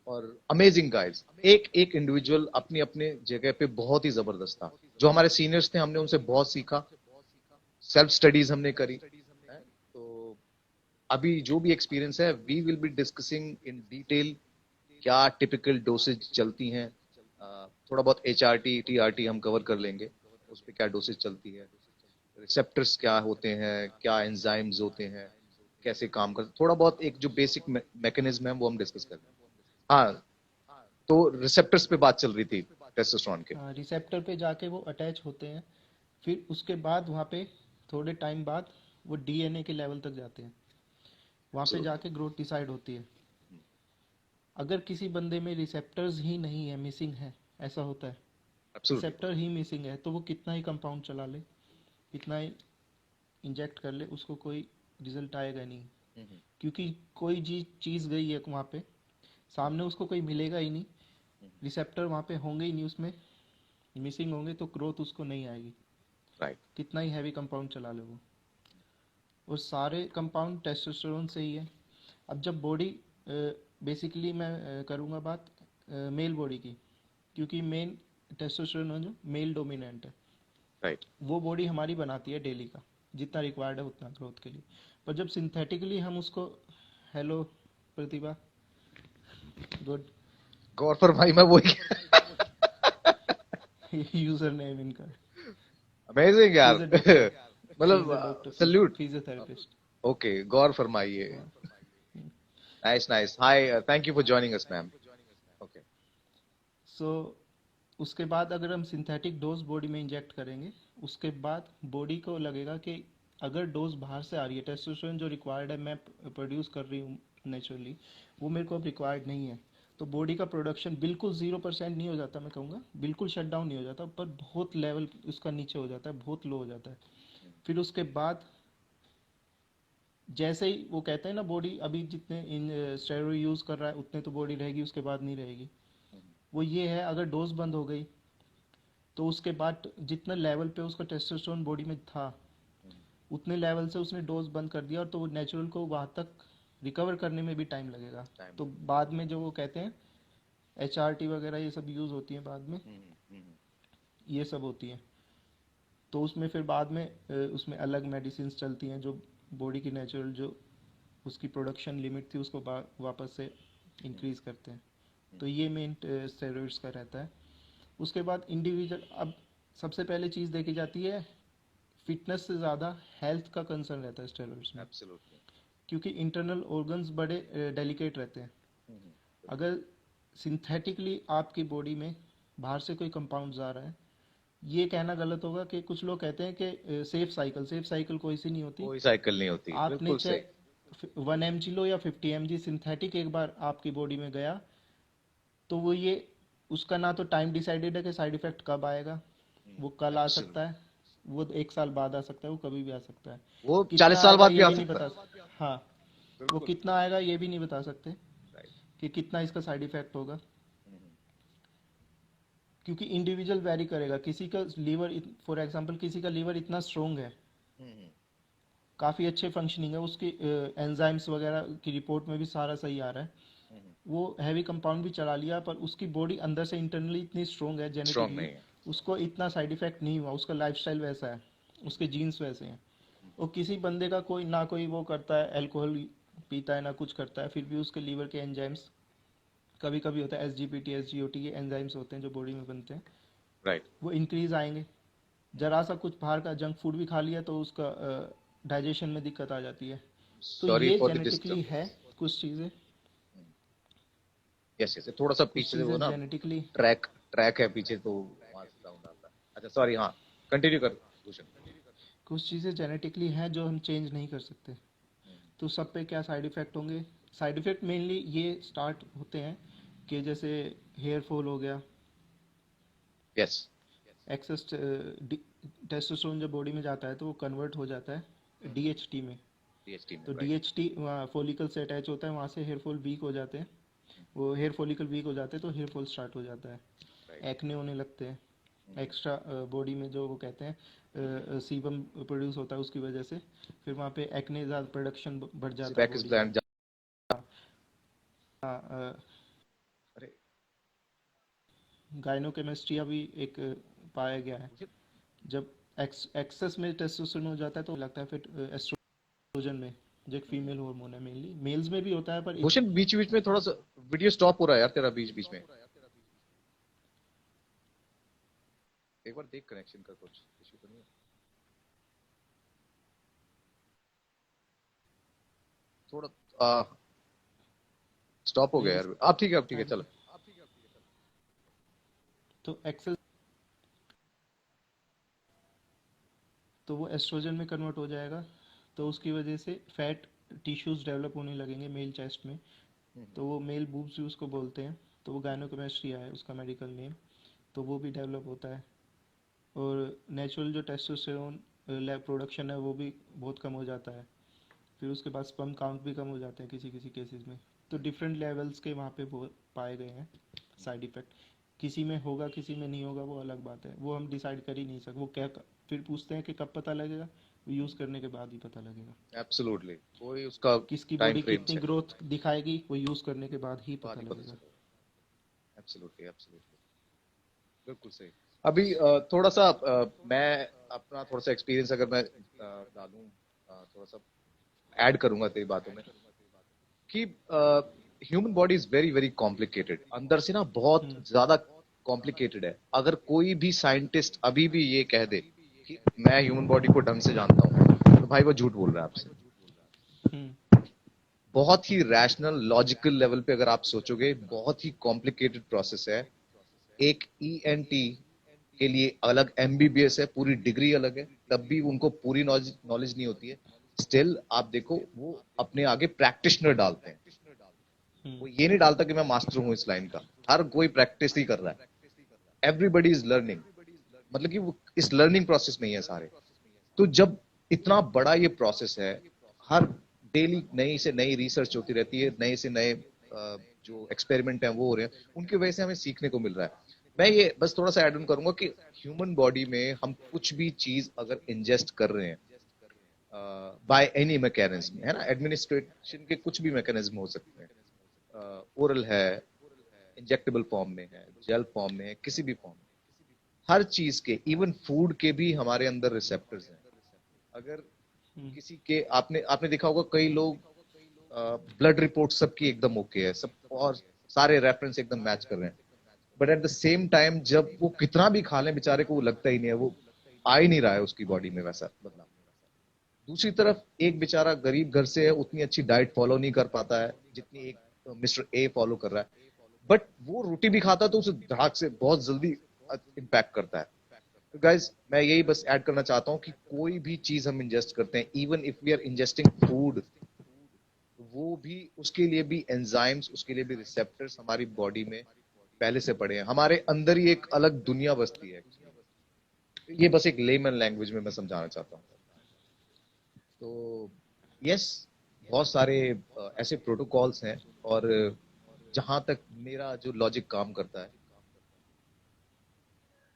C: और अमेजिंग गाइस, एक एक इंडिविजुअल अपनी अपने जगह पे बहुत ही जबरदस्त था. जो हमारे सीनियर्स थे, हमने उनसे बहुत सीखा, सेल्फ स्टडीज हमने करी. तो अभी जो भी एक्सपीरियंस है, we will be discussing in detail क्या टिपिकल डोसेज चलती हैं. थोड़ा बहुत HRT TRT हम कवर कर लेंगे, उस पर क्या डोसेज चलती है, रिसेप्टर्स क्या होते हैं, क्या एंजाइम्स होते हैं, कैसे काम करते, थोड़ा बहुत एक जो बेसिक मैकेनिज्म है वो हम डिस्कस करें. हाँ, तो रिसेप्टर्स पे बात चल रही थी टेस्टोस्टेरोन के.
B: हाँ, रिसेप्टर पे जाके वो अटैच होते हैं, फिर उसके बाद वहाँ पे थोड़े टाइम बाद वो डीएनए के लेवल तक जाते हैं, वहाँ पे जाके ग्रोथ डिसाइड होती है. अगर किसी बंदे में रिसेप्टर्स ही नहीं है, मिसिंग है, ऐसा होता है,
C: एब्सोल्युटली.
B: रिसेप्टर ही मिसिंग है, तो वो कितना ही कंपाउंड चला ले, कितना ही इंजेक्ट कर ले, उसको कोई रिजल्ट आएगा नहीं. क्योंकि कोई चीज़ गई है वहाँ पे, सामने उसको कोई मिलेगा ही नहीं, रिसेप्टर वहाँ पे होंगे ही नहीं, उसमें मिसिंग होंगे, तो ग्रोथ उसको नहीं आएगी,
C: राइट.
B: कितना ही हैवी कंपाउंड चला ले वो. और सारे कंपाउंड टेस्टोस्टेरोन से ही है. अब जब बॉडी, बेसिकली मैं करूँगा बात मेल बॉडी की, क्योंकि मेन टेस्टोस्टेरोन जो मेल डोमिनेंट है,
C: राइट.
B: वो बॉडी हमारी बनाती है डेली का, जितना रिक्वायर्ड है उतना ग्रोथ के लिए. पर जब सिंथेटिकली हम उसको, हेलो प्रतिभा, गुड,
C: गौर फरमाई. मैं वही
B: यूजर नेम इनका,
C: अमेजिंग
B: ही
C: यार.
B: Is a doctor, he is a
C: मतलब
B: डॉक्टर,
C: सल्यूट.
B: फिजियोथेरेपिस्ट.
C: ओके, गौर फरमाइए. Nice nice. Hi, thank you for joining us ma'am. Okay.
B: So उसके बाद अगर हम सिंथेटिक डोज बॉडी में इंजेक्ट करेंगे, उसके बाद बॉडी को लगेगा कि अगर डोज बाहर से आ रही है, टेस्टोस्टेरोन जो रिक्वायर्ड है मैं प्रोड्यूस कर रही हूँ नेचुरली, वो मेरे को अब रिक्वायर्ड नहीं है, तो बॉडी का प्रोडक्शन बिल्कुल 0% नहीं हो जाता, मैं कहूँगा बिल्कुल शट डाउन नहीं हो जाता, पर बहुत लेवल उसका नीचे हो जाता है, बहुत लो हो जाता है. फिर उसके बाद जैसे ही वो कहते हैं ना, बॉडी अभी जितने इन स्टेरॉइड यूज़ कर रहा है उतने तो बॉडी रहेगी, उसके बाद नहीं रहेगी. वो ये है, अगर डोज बंद हो गई तो उसके बाद जितना लेवल पे उसका टेस्टोस्टेरोन बॉडी में था, उतने लेवल से उसने डोज बंद कर दिया, और तो वो नेचुरल को वहाँ तक रिकवर करने में भी टाइम लगेगा. तो बाद में जो वो कहते हैं HRT वगैरह ये सब यूज़ होती है बाद में, ये सब होती है, तो उसमें फिर बाद में उसमें अलग मेडिसिन चलती हैं जो बॉडी की नेचुरल जो उसकी प्रोडक्शन लिमिट थी उसको वापस से इंक्रीज करते हैं. तो ये मेन स्टेरॉइड्स का रहता है. उसके बाद इंडिविजुअल, अब सबसे पहले चीज़ देखी जाती है, फिटनेस से ज़्यादा हेल्थ का कंसर्न रहता है स्टेरॉइड्स में,
C: एब्सोल्युटली.
B: क्योंकि इंटरनल ऑर्गन्स बड़े डेलिकेट रहते हैं. अगर सिंथेटिकली आपकी बॉडी में बाहर से कोई कंपाउंड आ रहा है, ये कहना गलत होगा कि कुछ लोग कहते हैं कि सेफ साइकिल कोई सी नहीं होती.
C: कोई साइकिल नहीं होती.
B: आपने
C: बिल्कुल सही.
B: चाहे 1 mg लो या 50 mg सिंथेटिक एक बार आपकी बॉडी में गया, तो वो ये, उसका ना तो टाइम डिसाइडेड है कि साइड इफेक्ट कब आएगा, वो कल आ सकता है, वो 1 साल बाद आ सकता है, वो कभी भी आ सकता है,
C: वो
B: कितना
C: 40 साल
B: आएगा
C: बाद भी
B: ये
C: आ
B: भी नहीं
C: सकता
B: बता.
C: है.
B: हाँ, वो
C: बिल्कुल.
B: कितना आएगा ये भी नहीं बता सकते
C: राइट.
B: कि कितना इसका साइड इफेक्ट होगा, क्योंकि इंडिविजुअल वेरी करेगा. किसी का लीवर, फॉर एग्जांपल किसी का लीवर इतना स्ट्रोंग है, काफ़ी अच्छे फंक्शनिंग है उसकी, एंजाइम्स वगैरह की रिपोर्ट में भी सारा सही आ रहा है, वो हैवी कंपाउंड भी चला लिया, पर उसकी बॉडी अंदर से इंटरनली इतनी स्ट्रोंग है
C: स्ट्रांग
B: जेनेटिकली,
C: नहीं है.
B: उसको इतना साइड इफेक्ट नहीं हुआ, उसका लाइफस्टाइल वैसा है, उसके जीन्स वैसे हैं. वो किसी बंदे का कोई ना कोई वो करता है, अल्कोहल पीता है ना कुछ करता है, फिर भी उसके लीवर के एंजाइम्स कभी कभी होता है, SGPT SGOT के एंजाइम्स होते हैं जो बॉडी में बनते हैं,
C: राइट।
B: वो इंक्रीज आएंगे। जरा सा कुछ बाहर का जंक फूड भी खा लिया तो उसका डाइजेशन में दिक्कत आ जाती है। तो
C: सॉरी
B: ये
C: फॉर द
B: जेनेटिकली
C: डिस्टर्ब।
B: है कुछ चीज़ें,
C: यस यस, थोड़ा सा
B: कुछ
C: पीछे से वो
B: चीज़ें
C: ना
B: जेनेटिकली
C: ट्रैक ट्रैक है पीछे, तो वहां से साउंड आता है। अच्छा सॉरी, हाँ, कंटिन्यू कर भूषण।
B: कुछ चीज़ें जेनेटिकली हैं जो हम चेंज नहीं कर सकते। तो सब पे क्या साइड इफ़ेक्ट होंगे? साइड इफ़ेक्ट मेनली ये स्टार्ट होते हैं कि जैसे हेयर फॉल हो गया,
C: यस।
B: एक्सेस टेस्टोस्टेरोन जब बॉडी में जाता है तो वो कन्वर्ट हो जाता है DHT में।
C: DHT में,
B: तो
C: राइट।
B: DHT वहाँ फॉलिकल से अटैच होता है, वहाँ से हेयर फॉल वीक हो जाते हैं। वो हेयर फॉलिकल वीक हो जाते हैं तो हेयर फॉल स्टार्ट हो जाता है,
C: राइट।
B: एक्ने होने लगते हैं, एक्स्ट्रा बॉडी में जो वो कहते हैं सीबम प्रोड्यूस होता है उसकी वजह से, फिर वहाँ पे एक्ने ज़्यादा प्रोडक्शन बढ़ जाता है
C: सेबैकस
B: बॉडी का।
C: ग्लैंड।
B: हाँ,
C: अरे
B: गाइनोकेमेस्ट्रिया भी एक पाया गया है।
C: भूषण,
B: जब एक्सेस में टेस्टोस्टेरोन हो जाता है तो लगता है फिर एस्ट्रोजन में, जो एक फीमेल हार्मोन है, मेनली मेल्स में भी होता है पर
C: भूषण बीच बीच में थोड़ा सा वीडियो स्टॉप हो रहा है यार तेरा, बीच बीच में। एक बार देख कनेक्शन का कुछ इशू तो नहीं है। थोड़ा स्टॉप हो गया
B: मेरे
C: यार, अब ठीक है, अब ठीक है,
B: टाइम
C: चलो।
B: पे तो एक्सेस, तो वो एस्ट्रोजन में कन्वर्ट हो जाएगा, तो उसकी वजह से फैट टिश्यूज डेवलप होने लगेंगे मेल चेस्ट में। तो वो मेल बूब्स भी उसको बोलते हैं, तो वो गायनोकोमेस्ट्रिया है उसका मेडिकल नेम। तो वो भी डेवलप होता है, और नेचुरल जो टेस्टोस्टेरोन प्रोडक्शन है वो भी बहुत कम हो जाता है। फिर उसके बाद स्पर्म काउंट भी कम हो जाते हैं किसी किसी केसेस में। तो डिफरेंट लेवल्स के वहाँ पे वो पाए गए हैं साइड इफ़ेक्ट। किसी में होगा किसी में नहीं होगा वो अलग बात है, वो हम डिसाइड कर ही नहीं सकते। वो क्या फिर पूछते हैं कि कब पता लगेगा, वो यूज़ करने के बाद ही पता लगेगा।
C: एब्सोल्युटली, कोई उसका
B: किसकी
C: टाइम
B: बॉडी
C: फ्रेम्स
B: कितनी
C: है,
B: ग्रोथ दिखाएगी वो यूज़ करने के बाद ही
C: बाद
B: पता
C: ही पता
B: लगेगा।
C: चलेगा। एब्सोल्युटली एब्सोल्युटली, बिल्कुल सही। अभी थोड़ा सा मैं अपना थोड़ा सा एक्सपीरियंस अगर मैं डालूं, थोड़ा सा ऐड करूंगा तेरी बातों में, कि human body is very very complicated, अंदर से ना बहुत
B: हम्म।
C: ज्यादा कॉम्प्लिकेटेड है। अगर कोई भी साइंटिस्ट अभी भी ये कह दे कि मैं ह्यूमन बॉडी को ढंग से जानता हूँ, तो भाई वो झूठ बोल रहा है आपसे।
B: हम्म।
C: बहुत ही रैशनल लॉजिकल लेवल पे अगर आप सोचोगे, बहुत ही कॉम्प्लिकेटेड प्रोसेस है। एक ENT के लिए अलग MBBS है, पूरी डिग्री अलग है, तब भी उनको पूरी नॉलेज नहीं होती है। स्टिल आप देखो, वो अपने आगे प्रैक्टिशनर डालते हैं।
B: हम्म।
C: वो ये नहीं डालता कि मैं मास्टर हूं इस लाइन का, हर कोई प्रैक्टिस ही कर रहा है। एवरीबडी इज लर्निंग, मतलब कि वो इस लर्निंग प्रोसेस में ही है सारे। तो जब इतना बड़ा ये प्रोसेस है, हर डेली नई से नई रिसर्च होती रहती है, नए से नए जो एक्सपेरिमेंट हैं वो हो रहे हैं, उनकी वजह से हमें सीखने को मिल रहा है। मैं ये बस थोड़ा सा ऐड ऑन करूंगा कि ह्यूमन बॉडी में हम कुछ भी चीज अगर इंजेस्ट कर रहे हैं बाय एनी मैकेनिज्म, है ना, एडमिनिस्ट्रेशन के कुछ भी मैकेनिज्म हो सकते हैं, ओरल है, इंजेक्टेबल फॉर्म में है, जेल फॉर्म में है, किसी भी फॉर्म में, हर चीज के, इवन फूड के भी हमारे अंदर रिसेप्टर्स हैं। अगर
B: हम्म।
C: किसी के, आपने आपने देखा होगा, कई लोग ब्लड रिपोर्ट सबकी एकदम ओके है, सब और सारे रेफरेंस एकदम मैच कर रहे हैं, but at the same time जब वो कितना भी खा लें, बेचारे को वो लगता ही नहीं है, वो आ ही नहीं रहा है उसकी बॉडी में वैसा बदलाव। दूसरी तरफ एक बेचारा गरीब घर से है, उतनी अच्छी डाइट फॉलो नहीं कर पाता है जितनी एक मिस्टर A फॉलो कर रहा है, बट वो रोटी भी खाता है तो उसे धड़ाक से बहुत जल्दी इम्पैक्ट करता है। तो गाइज, मैं यही बस ऐड करना चाहता हूँ कि कोई भी चीज हम इंजेस्ट करते हैं, even if we are ingesting food, वो भी, उसके लिए भी एंजाइम्स, उसके लिए भी रिसेप्टर्स हमारी बॉडी में पहले से पड़े हैं। हमारे अंदर ही एक अलग दुनिया बसती है। ये बस एक लेमन लैंग्वेज में मैं समझाना चाहता हूँ। तो यस, बहुत सारे ऐसे प्रोटोकॉल्स हैं, और जहां तक मेरा जो लॉजिक काम करता है,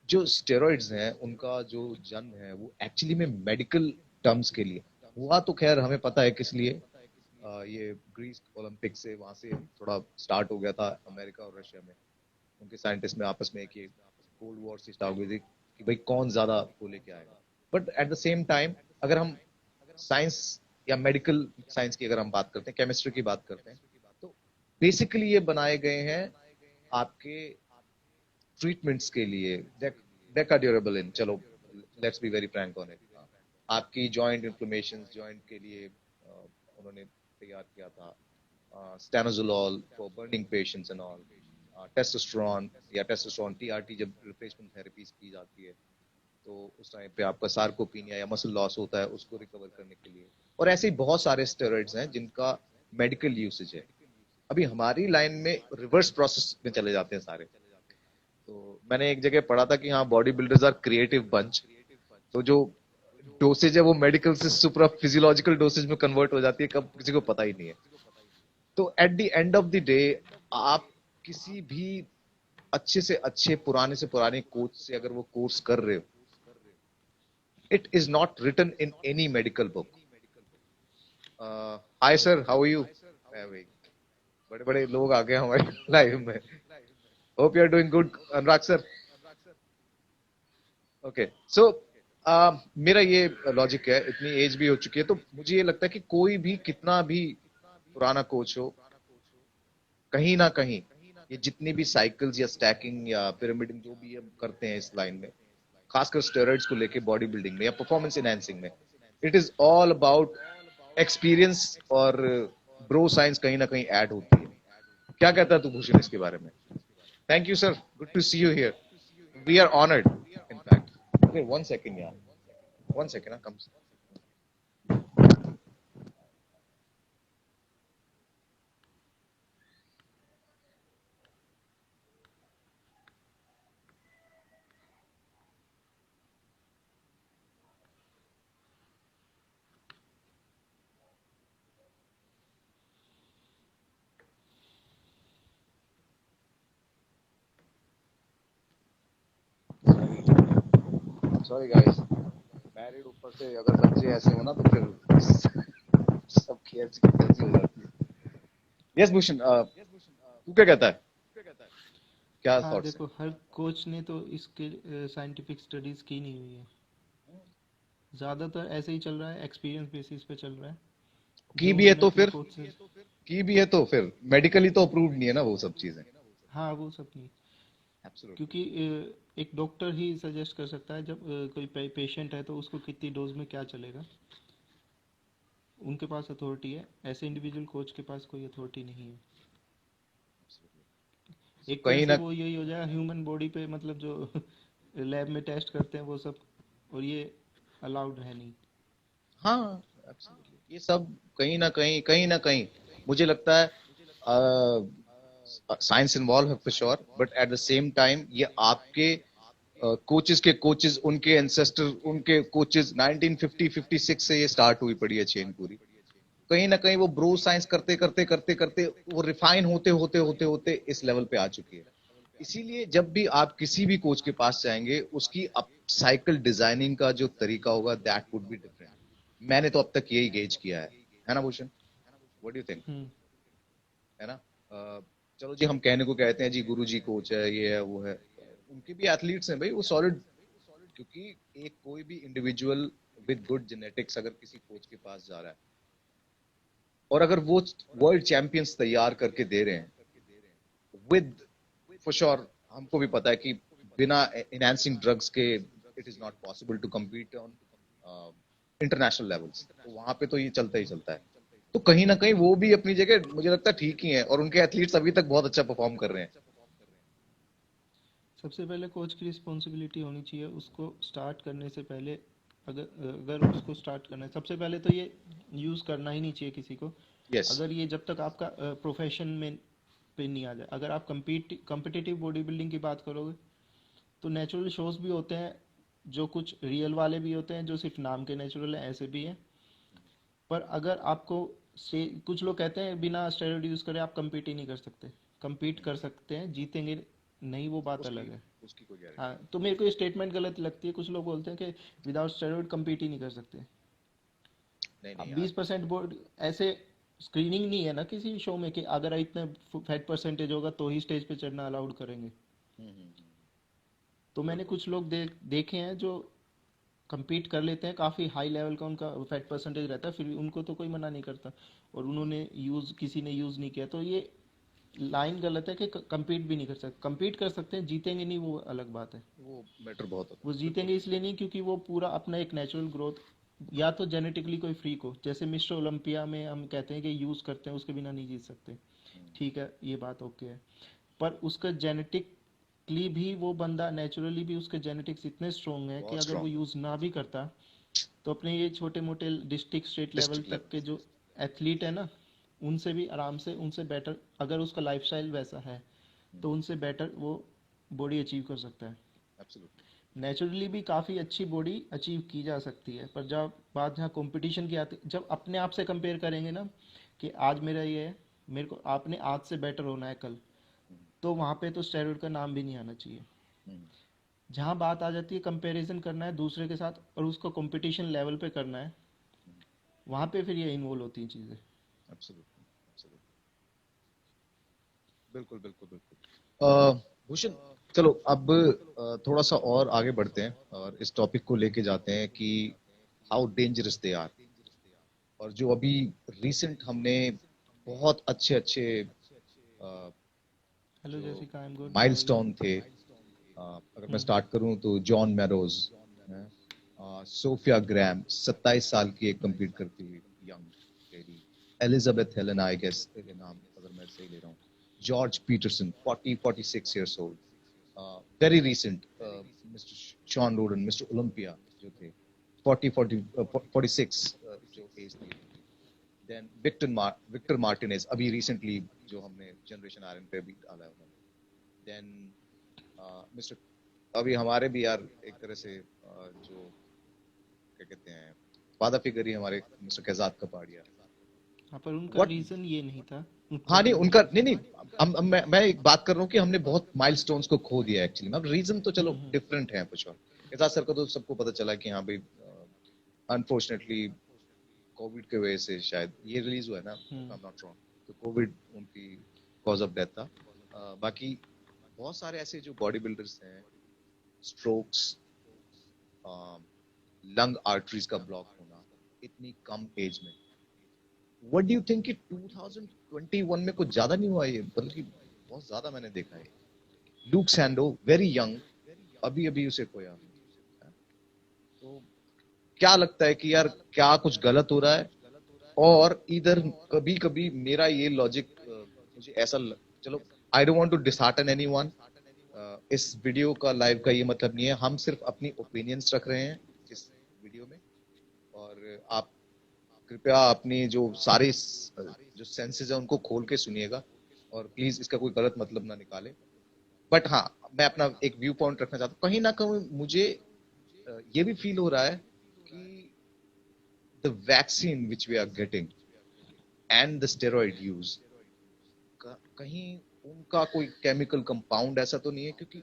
C: जो स्टेरॉइड्स हैं उनका जो जन्म है वो एक्चुअली में मेडिकल टर्म्स के लिए हुआ। तो खैर हमें पता है किस लिए, ये ग्रीस ओलंपिक से, वहां से थोड़ा स्टार्ट हो गया था, अमेरिका और रशिया में उनके साइंटिस्ट में आपस में, एक ये कोल्ड वॉर से स्टार्ट हुई थी कि भाई कौन ज्यादा वो लेके आएगा। But at the same time अगर हम साइंस या मेडिकल साइंस की अगर हम बात करते हैं, केमिस्ट्री की बात करते हैं, तो बेसिकली ये बनाए गए हैं आपके ट्रीटमेंट्स के लिए. They are ड्यूरेबल इन, चलो let's be very frank on it. आपकी जॉइंट इन्फ्लेमेशन, जॉइंट के लिए उन्होंने तैयार किया था stanozolol for burning patients and all. Testosterone या टेस्टोस्टेरोन टीआरटी जब रिप्लेसमेंट थेरेपीज की जाती है, तो उस टाइम पे आपका सार्कोपीनिया या मसल लॉस होता है, उसको रिकवर करने के लिए. और ऐसे ही बहुत सारे स्टेरॉइड्स हैं जिनका मेडिकल यूसेज है. अभी हमारी लाइन में रिवर्स प्रोसेस में चले जाते हैं सारे. तो मैंने एक जगह पढ़ा था कि हाँ, body builders are creative bunch. तो जो डोसेज है वो मेडिकल से सुपर फिजियोलॉजिकल डोसेज में कन्वर्ट हो जाती है, कब किसी को पता ही नहीं है. तो at the end of the day आप किसी भी अच्छे से अच्छे, पुराने से पुराने कोच से अगर वो कोर्स कर रहे हो, it is not written in any medical book. Hi sir, how are you? बड़े बड़े लोग आ गए हमारे लाइव में. Hope you are doing good, Anurag sir. Okay, so मेरा ये लॉजिक है, इतनी एज भी हो चुकी है, तो मुझे ये लगता है कि कोई भी कितना भी पुराना कोच हो, कहीं ना कहीं ये जितनी भी साइकिल्स या स्टैकिंग या पिरामिडिंग जो भी हम करते हैं इस लाइन में, खासकर स्टेरॉइड्स को लेके बॉडी बिल्डिंग में या परफॉर्मेंस एनहांसिंग में, it is all about experience. और ब्रो साइंस कहीं ना कहीं ऐड होती है. क्या कहता है तू भूषण इसके बारे में? Thank you sir, good to see you here. We are honoured in fact. Okay, one second यार, one second. Come. Sorry guys, married ऊपर से अगर बच्चे ऐसे हो ना तो फिर सब खेल हो जाती है. यस भूषण, तू क्या कहता है? क्या
B: हाँ
C: थॉट्स
B: देखो, हर कोच ने तो इसके साइंटिफिक स्टडीज की नहीं हुई है. ज़्यादातर ऐसे ही चल रहा है, एक्सपीरियंस बेसिस पे चल रहा है.
C: की
B: जो
C: भी है
B: उन्होंने
C: तो
B: अपने
C: फिर
B: कोच से,
C: की भी है तो फिर मेडिकली तो अप्रूव्ड नहीं है ना वो सब चीजें.
B: हाँ वो सब नहीं.
C: एब्सोल्युटली.
B: क्योंकि एक डॉक्टर ही सजेस्ट कर सकता है, जब कोई पेशेंट है तो उसको कितनी डोज में क्या चलेगा, उनके पास अथॉरिटी है. ऐसे इंडिविजुअल कोच के पास कोई अथॉरिटी नहीं है. एक तरह
C: कहीं
B: से
C: ना,
B: वो यही हो जाएगा ह्यूमन बॉडी पे, मतलब जो लैब में टेस्ट करते हैं वो सब, और ये अलाउड है नहीं.
C: हाँ एब्सोल्युटली, ये सब कहीं ना कहीं मुझे लगता है साइंस इन्वॉल्व है for sure, but at the same time ये आपके कोचेस के कोचेस, उनके एंसेस्टर, उनके कोचेस 1950-56 से ये स्टार्ट हुई पड़ी है चेन पूरी. कहीं ना कहीं वो ब्रो साइंस करते करते करते करते वो रिफाइन होते होते होते होते इस लेवल पे आ चुकी है. इसीलिए जब भी आप किसी भी कोच के पास जाएंगे, उसकी साइकिल डिजाइनिंग का जो तरीका होगा दैट वुड बी डिफरेंट. मैंने तो अब तक यही गेज किया है ना Bhushan? What do you think?
B: Hmm.
C: है ना? चलो जी, हम कहने को कहते हैं जी गुरु जी कोच है, ये है वो है, उनके भी एथलीट्स हैं भाई वो सॉलिड. क्योंकि एक कोई भी इंडिविजुअल विद गुड जेनेटिक्स अगर किसी कोच के पास जा रहा है, और अगर वो वर्ल्ड चैंपियंस तैयार करके दे रहे हैं विद, फॉर श्योर हमको भी पता है कि बिना एनहांसिंग ड्रग्स के it is not possible to compete on international levels. तो वहां पे तो ये चलता ही चलता है. तो कहीं ना कहीं वो भी अपनी जगह मुझे लगता है ठीक ही है, और उनके एथलीट्स अभी तक बहुत अच्छा परफॉर्म कर रहे हैं.
B: सबसे पहले कोच की रिस्पॉन्सिबिलिटी होनी चाहिए उसको स्टार्ट करने से पहले. अगर उसको स्टार्ट करना है, सबसे पहले तो ये यूज़ करना ही नहीं चाहिए किसी को.
C: यस.
B: अगर ये जब तक आपका प्रोफेशन में पे नहीं आ जाए. अगर आप कम्पिटिटिव बॉडी बिल्डिंग की बात करोगे तो नेचुरल शोज भी होते हैं, जो कुछ रियल वाले भी होते हैं, जो सिर्फ नाम के नेचुरल हैं, ऐसे भी हैं. पर अगर आपको कुछ लोग कहते हैं बिना स्टेरॉइड यूज़ करे आप compete ही नहीं कर सकते. compete कर सकते हैं, जीतेंगे नहीं वो बात
C: उसकी
B: अलग है.
C: उसकी कोई गारंटी
B: हाँ, तो मेरे को ये स्टेटमेंट गलत लगती है. कुछ लोग बोलते हैं कि विदाउट स्टेरॉइड compete ही नहीं कर सकते.
C: नहीं.
B: अब
C: नहीं यार,
B: 20% बोर्ड ऐसे स्क्रीनिंग नहीं है ना किसी शो में कि अगर इतने फैट परसेंटेज होगा तो ही स्टेज पे चढ़ना अलाउड करेंगे. तो मैंने कुछ लोग देखे हैं जो compete कर लेते हैं, काफ़ी हाई लेवल का उनका फैट परसेंटेज रहता है, फिर भी उनको तो कोई मना नहीं करता, और उन्होंने यूज़, किसी ने यूज़ नहीं किया, तो ये लाइन गलत है कि compete भी नहीं कर सकते। compete कर सकते हैं, जीतेंगे नहीं वो अलग बात है।
C: वो मैटर बहुत होता
B: वो
C: है, बिल्कुल।
B: जीतेंगे इसलिए नहीं क्योंकि वो पूरा अपना एक नेचुरल ग्रोथ, या तो जेनेटिकली कोई फ्रीक हो, जैसे मिस्टर ओलंपिया में हम कहते हैं कि यूज़ करते हैं, उसके बिना नहीं जीत सकते, ठीक है, ये बात ओके है। पर उसका जेनेटिकली भी वो बंदा, नेचुरली भी उसके जेनेटिक्स इतने स्ट्रोंग है कि
C: बहुत
B: अगर वो
C: स्ट्रांग।
B: यूज़ ना भी करता, तो अपने ये छोटे मोटे डिस्ट्रिक्ट स्टेट लेवल
C: डिस्ट्रिक्ट
B: तक
C: लेवल।
B: के जो एथलीट है ना, उनसे भी आराम से, उनसे बेटर, अगर उसका लाइफस्टाइल वैसा है, तो उनसे बेटर वो बॉडी अचीव कर सकता है।
C: एब्सोल्युटली।
B: नेचुरली भी काफ़ी अच्छी बॉडी अचीव की जा सकती है, पर जब बात जहाँ कंपटीशन की आती, जब अपने आप से कंपेयर करेंगे ना, कि आज मेरा ये है, मेरे को आपने आज से बेटर होना है कल, तो वहाँ पे तो स्टेरॉइड का नाम भी नहीं आना चाहिए। जहाँ बात आ जाती है कंपैरिजन करना है दूसरे के साथ और उसको कंपटीशन लेवल पे करना है, वहाँ पे फिर ये इन्वॉल्व होती हैं चीज़ें।
C: एब्सोल्युटली। एब्सोल्युटली। बिल्कुल, बिल्कुल, बिल्कुल। भूषण, चलो अब थोड़ा सा और आगे बढ़ते हैं और इस टॉपिक को लेके जाते हैं कि हाउ डेंजरस दे आर। और जो अभी रिसेंट हमने बहुत अच्छे अच्छे
B: हेलो
C: जो
B: Jessica, I am good, how are you?
C: Milestone थे, अगर मैं स्टार्ट करूं तो जॉन मैरोज, सोफिया ग्राम 27 साल की एक कम्पीट करती हुई young lady, Elizabeth Helen, I guess ये नाम अगर मैं सही ले रहा हूँ, George Peterson 46 years old, very recent mister Shawn Rhoden, mister Olympia जो थे 46 जो एज थी उनकी। देन विक्टर मार्टिनेज अभी रिसेंटली जो हमने जनरेशन आरएन पे भी डाला है उन्होंने। देन मिस्टर, अभी हमारे भी यार एक तरह से जो क्या कहते हैं फादर फिगर ही हमारे मिस्टर कैजाद कपाड़िया।
B: हाँ, पर उनका
C: व्हाट,
B: रीज़न ये नहीं था उनको
C: हाँ नहीं
B: गिरने
C: उनका
B: का।
C: नहीं नहीं, मैं एक बात कर रहा हूँ कि हमने बहुत माइलस्टोन्स को खो दिया एक्चुअली। अब रीजन तो चलो डिफरेंट है कुछ और। कैजाद सर का तो सबको पता चला कि हाँ भाई अनफॉर्चुनेटली कोविड के वजह से शायद ये रिलीज हुआ है ना, if I am not wrong, तो कोविड उनकी कॉज ऑफ डेथ था। बाकी बहुत सारे ऐसे जो बॉडी बिल्डर्स हैं, स्ट्रोक्स, लंग आर्टरीज का ब्लॉक होना इतनी कम एज में, व्हाट डू यू थिंक कि 2021 में कुछ ज्यादा नहीं हुआ ये, बल्कि बहुत ज्यादा मैंने देखा है। लूक सैंडो वेरी यंग, अभी अभी उसे खोया हमने। तो क्या लगता है कि यार क्या कुछ गलत हो रहा है? और इधर कभी कभी मेरा ये लॉजिक मुझे ऐसा चलो, I don't want to dishearten anyone, इस वीडियो का लाइव का ये मतलब नहीं है, हम सिर्फ अपनी ओपिनियंस रख रहे हैं इस वीडियो में। और आप कृपया अपनी जो सारे जो सेंसेस है उनको खोल के सुनिएगा, और प्लीज इसका कोई गलत मतलब ना निकाले। बट हाँ, मैं अपना एक व्यू पॉइंट रखना चाहता हूँ। कहीं ना कहीं मुझे ये भी फील हो रहा है कि the vaccine which we are getting and the steroid use, कहीं उनका कोई केमिकल कंपाउंड ऐसा तो नहीं है? क्योंकि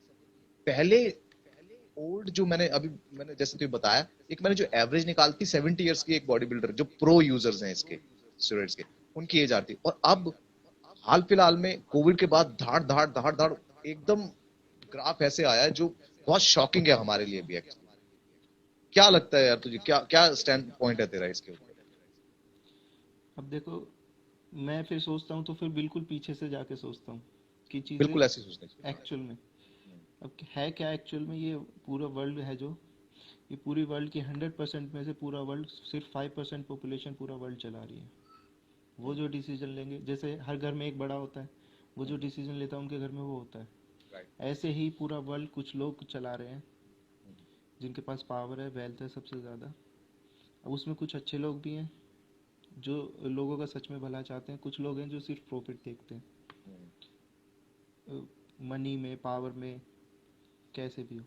C: पहले ओल्ड जो मैंने जैसे तुम्हें बताया, एक मैंने जो एवरेज निकालती 70 इयर्स की एक बॉडी बिल्डर जो प्रो यूजर्स हैं इसके स्टेरॉइड्स के, उनकी एज आती, और अब हाल फिलहाल में कोविड के बाद धाड़ धाड़ धाड़ धाड़ एकदम ग्राफ ऐसे आया है जो बहुत शॉकिंग है हमारे लिए भी एक्चुअली। क्या लगता है यार तुझे, क्या क्या स्टैंड पॉइंट है तेरा इसके ऊपर?
B: अब देखो, मैं फिर सोचता हूँ तो फिर बिल्कुल पीछे से जाके सोचता हूँ कि चीज़ें
C: बिल्कुल ऐसे सोचना चाहिए।
B: एक्चुअल में, अब है क्या एक्चुअल में, ये पूरा वर्ल्ड है जो, ये पूरी वर्ल्ड की 100% में से पूरा वर्ल्ड सिर्फ 5% पॉपुलेशन पूरा वर्ल्ड चला रही है। वो जो डिसीजन लेंगे, जैसे हर घर में एक बड़ा होता है, वो जो डिसीजन लेता है उनके घर में वो होता है,
C: राइट।
B: ऐसे ही पूरा वर्ल्ड कुछ लोग चला रहे हैं जिनके पास पावर है, वेल्थ है सबसे ज़्यादा। अब उसमें कुछ अच्छे लोग भी हैं जो लोगों का सच में भला चाहते हैं, कुछ लोग हैं जो सिर्फ प्रॉफिट देखते हैं, मनी में, पावर में, कैसे भी हो।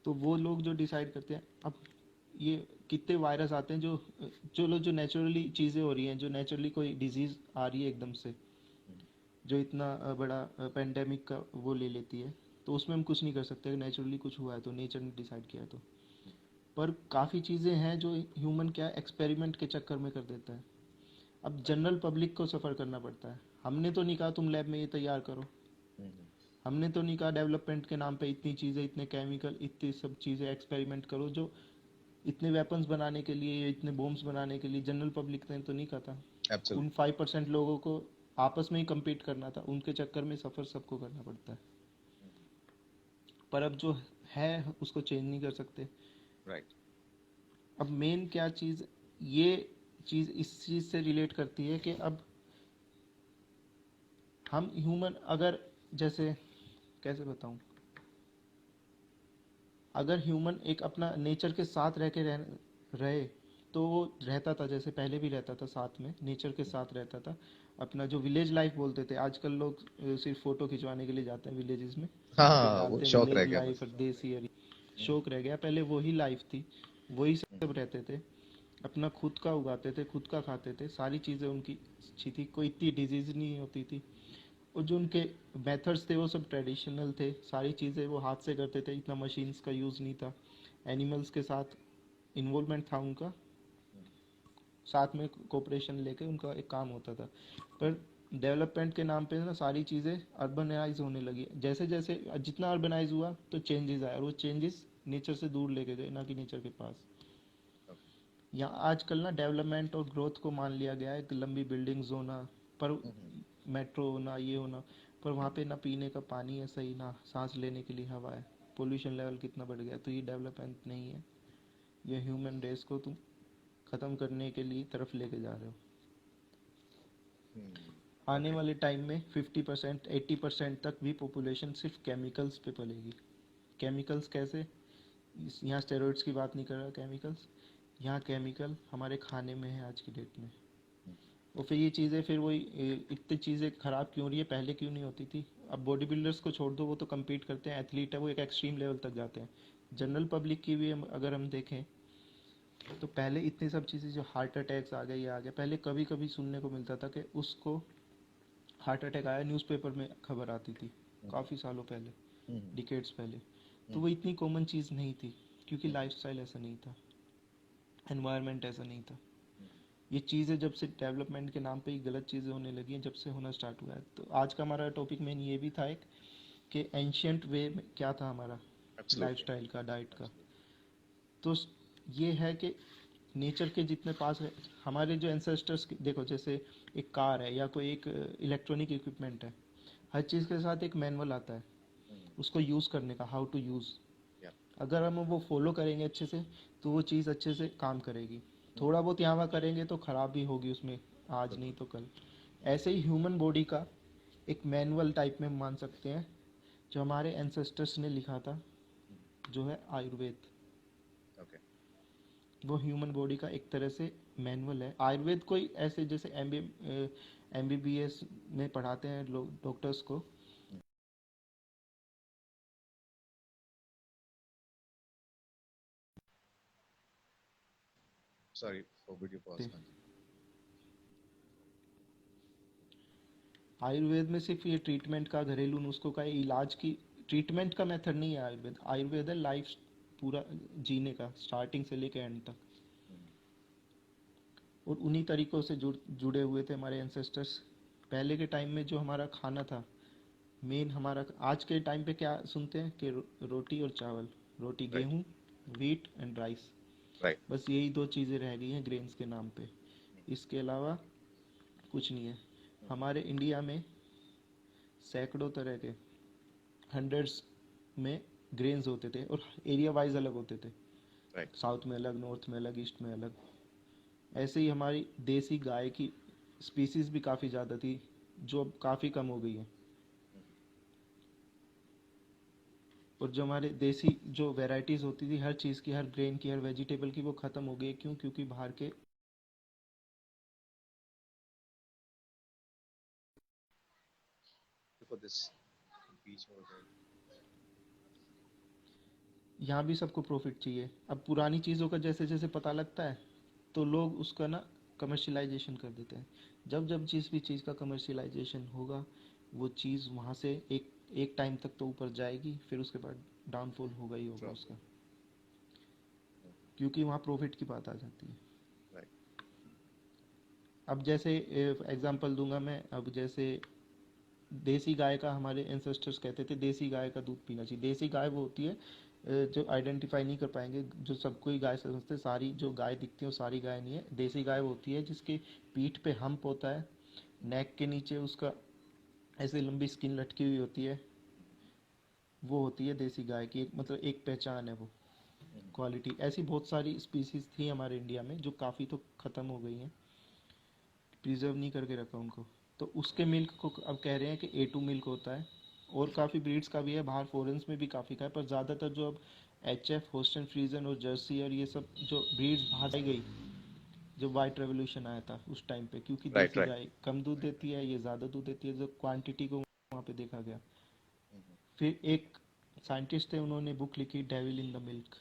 B: तो वो लोग जो डिसाइड करते हैं, अब ये कितने वायरस आते हैं जो जो नेचुरली चीज़ें हो रही हैं, जो नेचुरली कोई डिजीज़ आ रही है एकदम से, जो इतना बड़ा पेंडेमिक का वो ले लेती है, तो उसमें हम कुछ नहीं कर सकते। नेचुरली कुछ हुआ है तो, नेचर ने डिसाइड किया है तो। पर काफ़ी चीज़ें हैं जो ह्यूमन क्या एक्सपेरिमेंट के चक्कर में कर देता है। अब जनरल पब्लिक को सफ़र करना पड़ता है। हमने तो नहीं कहा तुम लैब में ये तैयार करो, हमने तो नहीं कहा डेवलपमेंट के नाम पे इतनी चीज़ें, इतने केमिकल, इतनी सब चीज़ें एक्सपेरिमेंट करो जो इतने वेपन्स बनाने के लिए या इतने बॉम्ब्स बनाने के लिए जनरल पब्लिक ने तो नहीं कहा था।
C: एब्सोल्युटली।
B: उन 5% लोगों को आपस में ही compete करना था, उनके चक्कर में सफ़र सबको करना पड़ता है। पर अब जो है उसको चेंज नहीं कर सकते।
C: राइट।
B: अब मेन क्या चीज़, ये चीज़ इस चीज़ से रिलेट करती है कि अब हम ह्यूमन अगर, जैसे कैसे बताऊं, अगर ह्यूमन एक अपना नेचर के साथ रहे तो वो रहता था, जैसे पहले भी रहता था, साथ में नेचर के साथ रहता था। अपना जो विलेज लाइफ बोलते थे, आजकल लोग सिर्फ फोटो खिंचवाने के लिए जाते हैं विलेजेस में, उस पे
C: हाँ, वो
B: डालते हैं
C: शौक रह
B: विलेज
C: गया
B: लाइफ
C: बस।
B: और देसी और शौक रह गया। पहले वही लाइफ थी, वही सब रहते थे, अपना खुद का उगाते थे, खुद का खाते थे, सारी चीज़ें उनकी अच्छी थी, कोई इतनी डिजीज नहीं होती थी। और जो उनके मेथड्स थे वो सब ट्रेडिशनल थे, सारी चीज़ें वो हाथ से करते थे, इतना मशीन्स का यूज़ नहीं था। एनिमल्स के साथ इन्वॉल्वमेंट था उनका, साथ में कोऑपरेशन लेके उनका एक काम होता था। पर डेवलपमेंट के नाम पे ना सारी चीज़ें अर्बनाइज होने लगी, जैसे जैसे जितना अर्बनाइज हुआ तो चेंजेस आए, और वो चेंजेस नेचर से दूर लेके गए, ना कि नेचर के पास। यहाँ आजकल ना डेवलपमेंट और ग्रोथ को मान लिया गया है कि लंबी बिल्डिंग्स होना, पर मेट्रो होना, ये होना, पर वहाँ पे ना पीने का पानी है सही, ना सांस लेने के लिए हवा है। पोल्यूशन लेवल कितना बढ़ गया, तो ये डेवलपमेंट नहीं है, ये ह्यूमन रेस को तुम ख़त्म करने के लिए तरफ लेके जा रहे हो। आने
C: ओके।
B: वाले टाइम में 50% 80% तक भी पॉपुलेशन सिर्फ केमिकल्स पे पलेगी। केमिकल्स कैसे, यहाँ स्टेरॉइड्स की बात नहीं कर रहा, केमिकल्स, यहाँ केमिकल हमारे खाने में है आज की डेट में। और फिर ये चीज़ें, फिर वही इतनी चीज़ें ख़राब क्यों हो रही है, पहले क्यों नहीं होती थी। अब बॉडी बिल्डर्स को छोड़ दो, वो तो compete करते हैं, एथलीट है, वो एक एक्सट्रीम लेवल तक जाते हैं। जनरल पब्लिक की भी अगर हम देखें तो पहले इतनी सब चीज़ें, जो हार्ट अटैक्स आ गए, ये आ गए, पहले कभी कभी सुनने को मिलता था कि उसको हार्ट अटैक आया, न्यूज़पेपर में खबर आती थी, काफ़ी सालों पहले, डिकेड्स पहले। तो वो इतनी कॉमन चीज़ नहीं थी, क्योंकि लाइफस्टाइल ऐसा नहीं था, एनवायरनमेंट ऐसा नहीं था। ये चीज़ें जब से डेवलपमेंट के नाम पे ही गलत चीज़ें होने लगी हैं, जब से होना स्टार्ट हुआ है। तो आज का हमारा टॉपिक मेन ये भी था एक, कि एंशियंट वे में क्या था हमारा
C: एब्सोल्युटली।
B: लाइफस्टाइल का, डाइट का। तो ये है कि नेचर के जितने पास है, हमारे जो एंसेस्टर्स, देखो जैसे एक कार है या कोई एक इलेक्ट्रॉनिक इक्विपमेंट है, हर चीज़ के साथ एक मैनुअल आता है उसको यूज़ करने का, हाउ टू यूज़। अगर हम वो फॉलो करेंगे अच्छे से तो वो चीज़ अच्छे से काम करेगी। थोड़ा बहुत यहाँ वहाँ करेंगे तो ख़राब भी होगी उसमें, आज नहीं तो कल। ऐसे ही ह्यूमन बॉडी का एक मैनुअल टाइप में मान सकते हैं, जो हमारे एंसेस्टर्स ने लिखा था, जो है आयुर्वेद।
C: ओके।
B: वो ह्यूमन बॉडी का एक तरह से मैनुअल है। आयुर्वेद कोई ऐसे जैसे MBBS में पढ़ाते हैं लोग, डॉक्टर्स को।
C: Sorry for video pause.
B: Ayurveda में सिर्फ ये ट्रीटमेंट का, घरेलू नुस्खों का, इलाज की ट्रीटमेंट का मेथड नहीं है आयुर्वेद। आयुर्वेद है लाइफ पूरा जीने का, स्टार्टिंग से लेकर एंड तक। और उन्हीं तरीकों से जुड़े हुए थे हमारे एंसेस्टर्स। पहले के टाइम में जो हमारा खाना था मेन, हमारा आज के टाइम पे क्या सुनते हैं कि रोटी और चावल, रोटी
C: राइट।
B: गेहूँ, व्हीट एंड राइस,
C: राइट।
B: बस यही दो चीज़ें रह गई हैं ग्रेन्स के नाम पे, इसके अलावा कुछ नहीं है। हमारे इंडिया में सैकड़ों तरह के, हंड्रेड्स में ग्रेन्स होते थे, और एरिया वाइज अलग होते थे,
C: राइट।
B: साउथ में अलग, नॉर्थ में अलग, ईस्ट में अलग। ऐसे ही हमारी देसी गाय की स्पीसीज भी काफ़ी ज़्यादा थी, जो अब काफ़ी कम हो गई है। और जो हमारे देसी जो वैरायटीज़ होती थी हर चीज़ की, हर ग्रेन की, हर वेजिटेबल की, वो ख़त्म हो गई है। क्यों? क्योंकि बाहर के,
C: फॉर दिस बीच में हो जाएगा।
B: यहाँ भी सबको प्रॉफिट चाहिए। अब पुरानी चीज़ों का जैसे जैसे पता लगता है तो लोग उसका ना कमर्शियलाइजेशन कर देते हैं। जब जब जिस भी चीज़ का कमर्शियलाइजेशन होगा, वो चीज़ वहाँ से एक एक टाइम तक तो ऊपर जाएगी, फिर उसके बाद डाउनफॉल होगा ही होगा उसका, क्योंकि वहाँ प्रॉफिट की बात आ जाती है।
C: राइट।
B: अब जैसे एग्जांपल दूंगा मैं, अब जैसे देसी गाय का, हमारे एंसेस्टर्स कहते थे देसी गाय का दूध पीना चाहिए। देसी गाय वो होती है जो आइडेंटिफाई नहीं कर पाएंगे, जो सबको ही गाय समझते, सारी जो गाय दिखती है वो सारी गाय नहीं है। देसी गाय वो होती है जिसके पीठ पे हम्प होता है, नेक के नीचे उसका ऐसे लंबी स्किन लटकी हुई होती है, वो होती है देसी गाय की एक मतलब एक पहचान है वो, क्वालिटी। ऐसी बहुत सारी स्पीसीज थी हमारे इंडिया में जो काफ़ी तो ख़त्म हो गई हैं, प्रिजर्व नहीं करके रखा उनको। तो उसके मिल्क को अब कह रहे हैं कि A2 मिल्क होता है, और काफ़ी ब्रीड्स का भी है, बाहर फॉरेंस में भी काफ़ी का है, पर ज़्यादातर जो अब HF, होस्टन फ्रीजन और जर्सी और ये सब जो ब्रीड्स बाहर आई गई जब वाइट रेवोल्यूशन आया था उस टाइम पे, क्योंकि
C: राइट
B: देसी
C: राइट।
B: गाय कम दूध देती है, ये ज़्यादा दूध देती है, जो क्वांटिटी को वहाँ पे देखा गया। फिर एक साइंटिस्ट थे, उन्होंने बुक लिखी डेविल इन द मिल्क।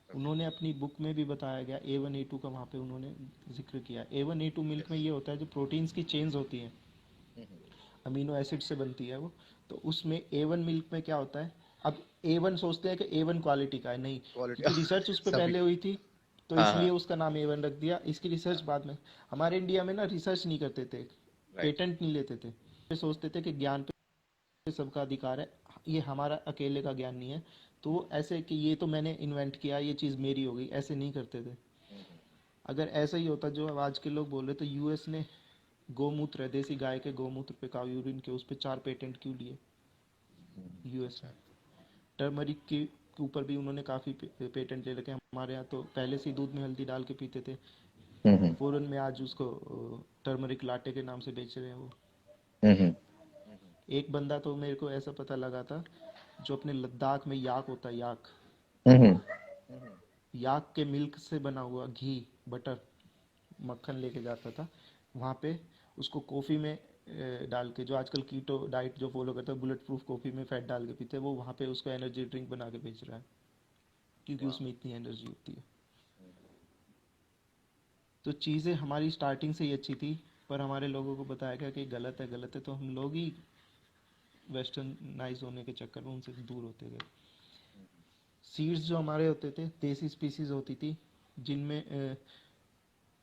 B: उन्होंने अपनी बुक में भी बताया गया A1 A2 का, वहाँ पे उन्होंने जिक्र किया। A1 A2 मिल्क में ये होता है जो प्रोटीन्स की चेन्स होती हैं, अमीनो एसिड से बनती है वो। तो उसमें A1 मिल्क में क्या होता है, अब A1 सोचते हैं कि A1 क्वालिटी का है, नहीं,
C: क्वालिटी
B: क्योंकि रिसर्च उस पर
C: सभी।
B: पहले हुई थी तो
C: हाँ
B: इसलिए
C: हाँ।
B: उसका नाम A1 रख दिया। इसकी रिसर्च बाद में, हमारे इंडिया में ना रिसर्च नहीं करते थे,
C: राइट।
B: पेटेंट नहीं लेते थे, ये सोचते थे कि ज्ञान पे सबका अधिकार है, ये हमारा अकेले का ज्ञान नहीं है। तो वो ऐसे कि ये तो मैंने इन्वेंट किया, ये चीज़ मेरी हो गई, ऐसे नहीं करते थे। अगर ऐसा ही होता जो अब आज के लोग बोल रहे, तो यूएस ने गोमूत्र है, देसी गाय के गोमूत्र पे, काव यूरिन के, उस पे 4 पेटेंट क्यों लिए यूएस
C: अच्छा।
B: ने। टर्मरिक के ऊपर भी उन्होंने काफ़ी पेटेंट ले रखे हैं। हमारे यहाँ तो पहले से ही दूध में हल्दी डाल के पीते थे,
C: हम्म
B: फ़ौरन में आज उसको टर्मरिक लाटे के नाम से बेच रहे हैं वो।
C: हम्म
B: एक बंदा तो मेरे को ऐसा पता लगा था, जो अपने लद्दाख में याक होता है, याक,
C: हम्म
B: याक के मिल्क से बना हुआ घी, बटर, मक्खन लेके जाता था वहाँ पे, उसको कॉफ़ी में डाल के, जो आजकल कीटो डाइट जो फॉलो करता है, बुलेट प्रूफ कॉफ़ी में फैट डाल के पीते हैं, वो वहाँ पे उसको एनर्जी ड्रिंक बना के बेच रहा है, क्योंकि
C: वाह।
B: उसमें इतनी एनर्जी होती है। तो चीज़ें हमारी स्टार्टिंग से ही अच्छी थी, पर हमारे लोगों को बताया गया कि गलत है, गलत है, तो हम लोग ही वेस्टर्नाइज होने के चक्कर में उनसे दूर होते गए। सीड्स जो हमारे होते थे, देसी स्पीसीज होती थी, जिनमें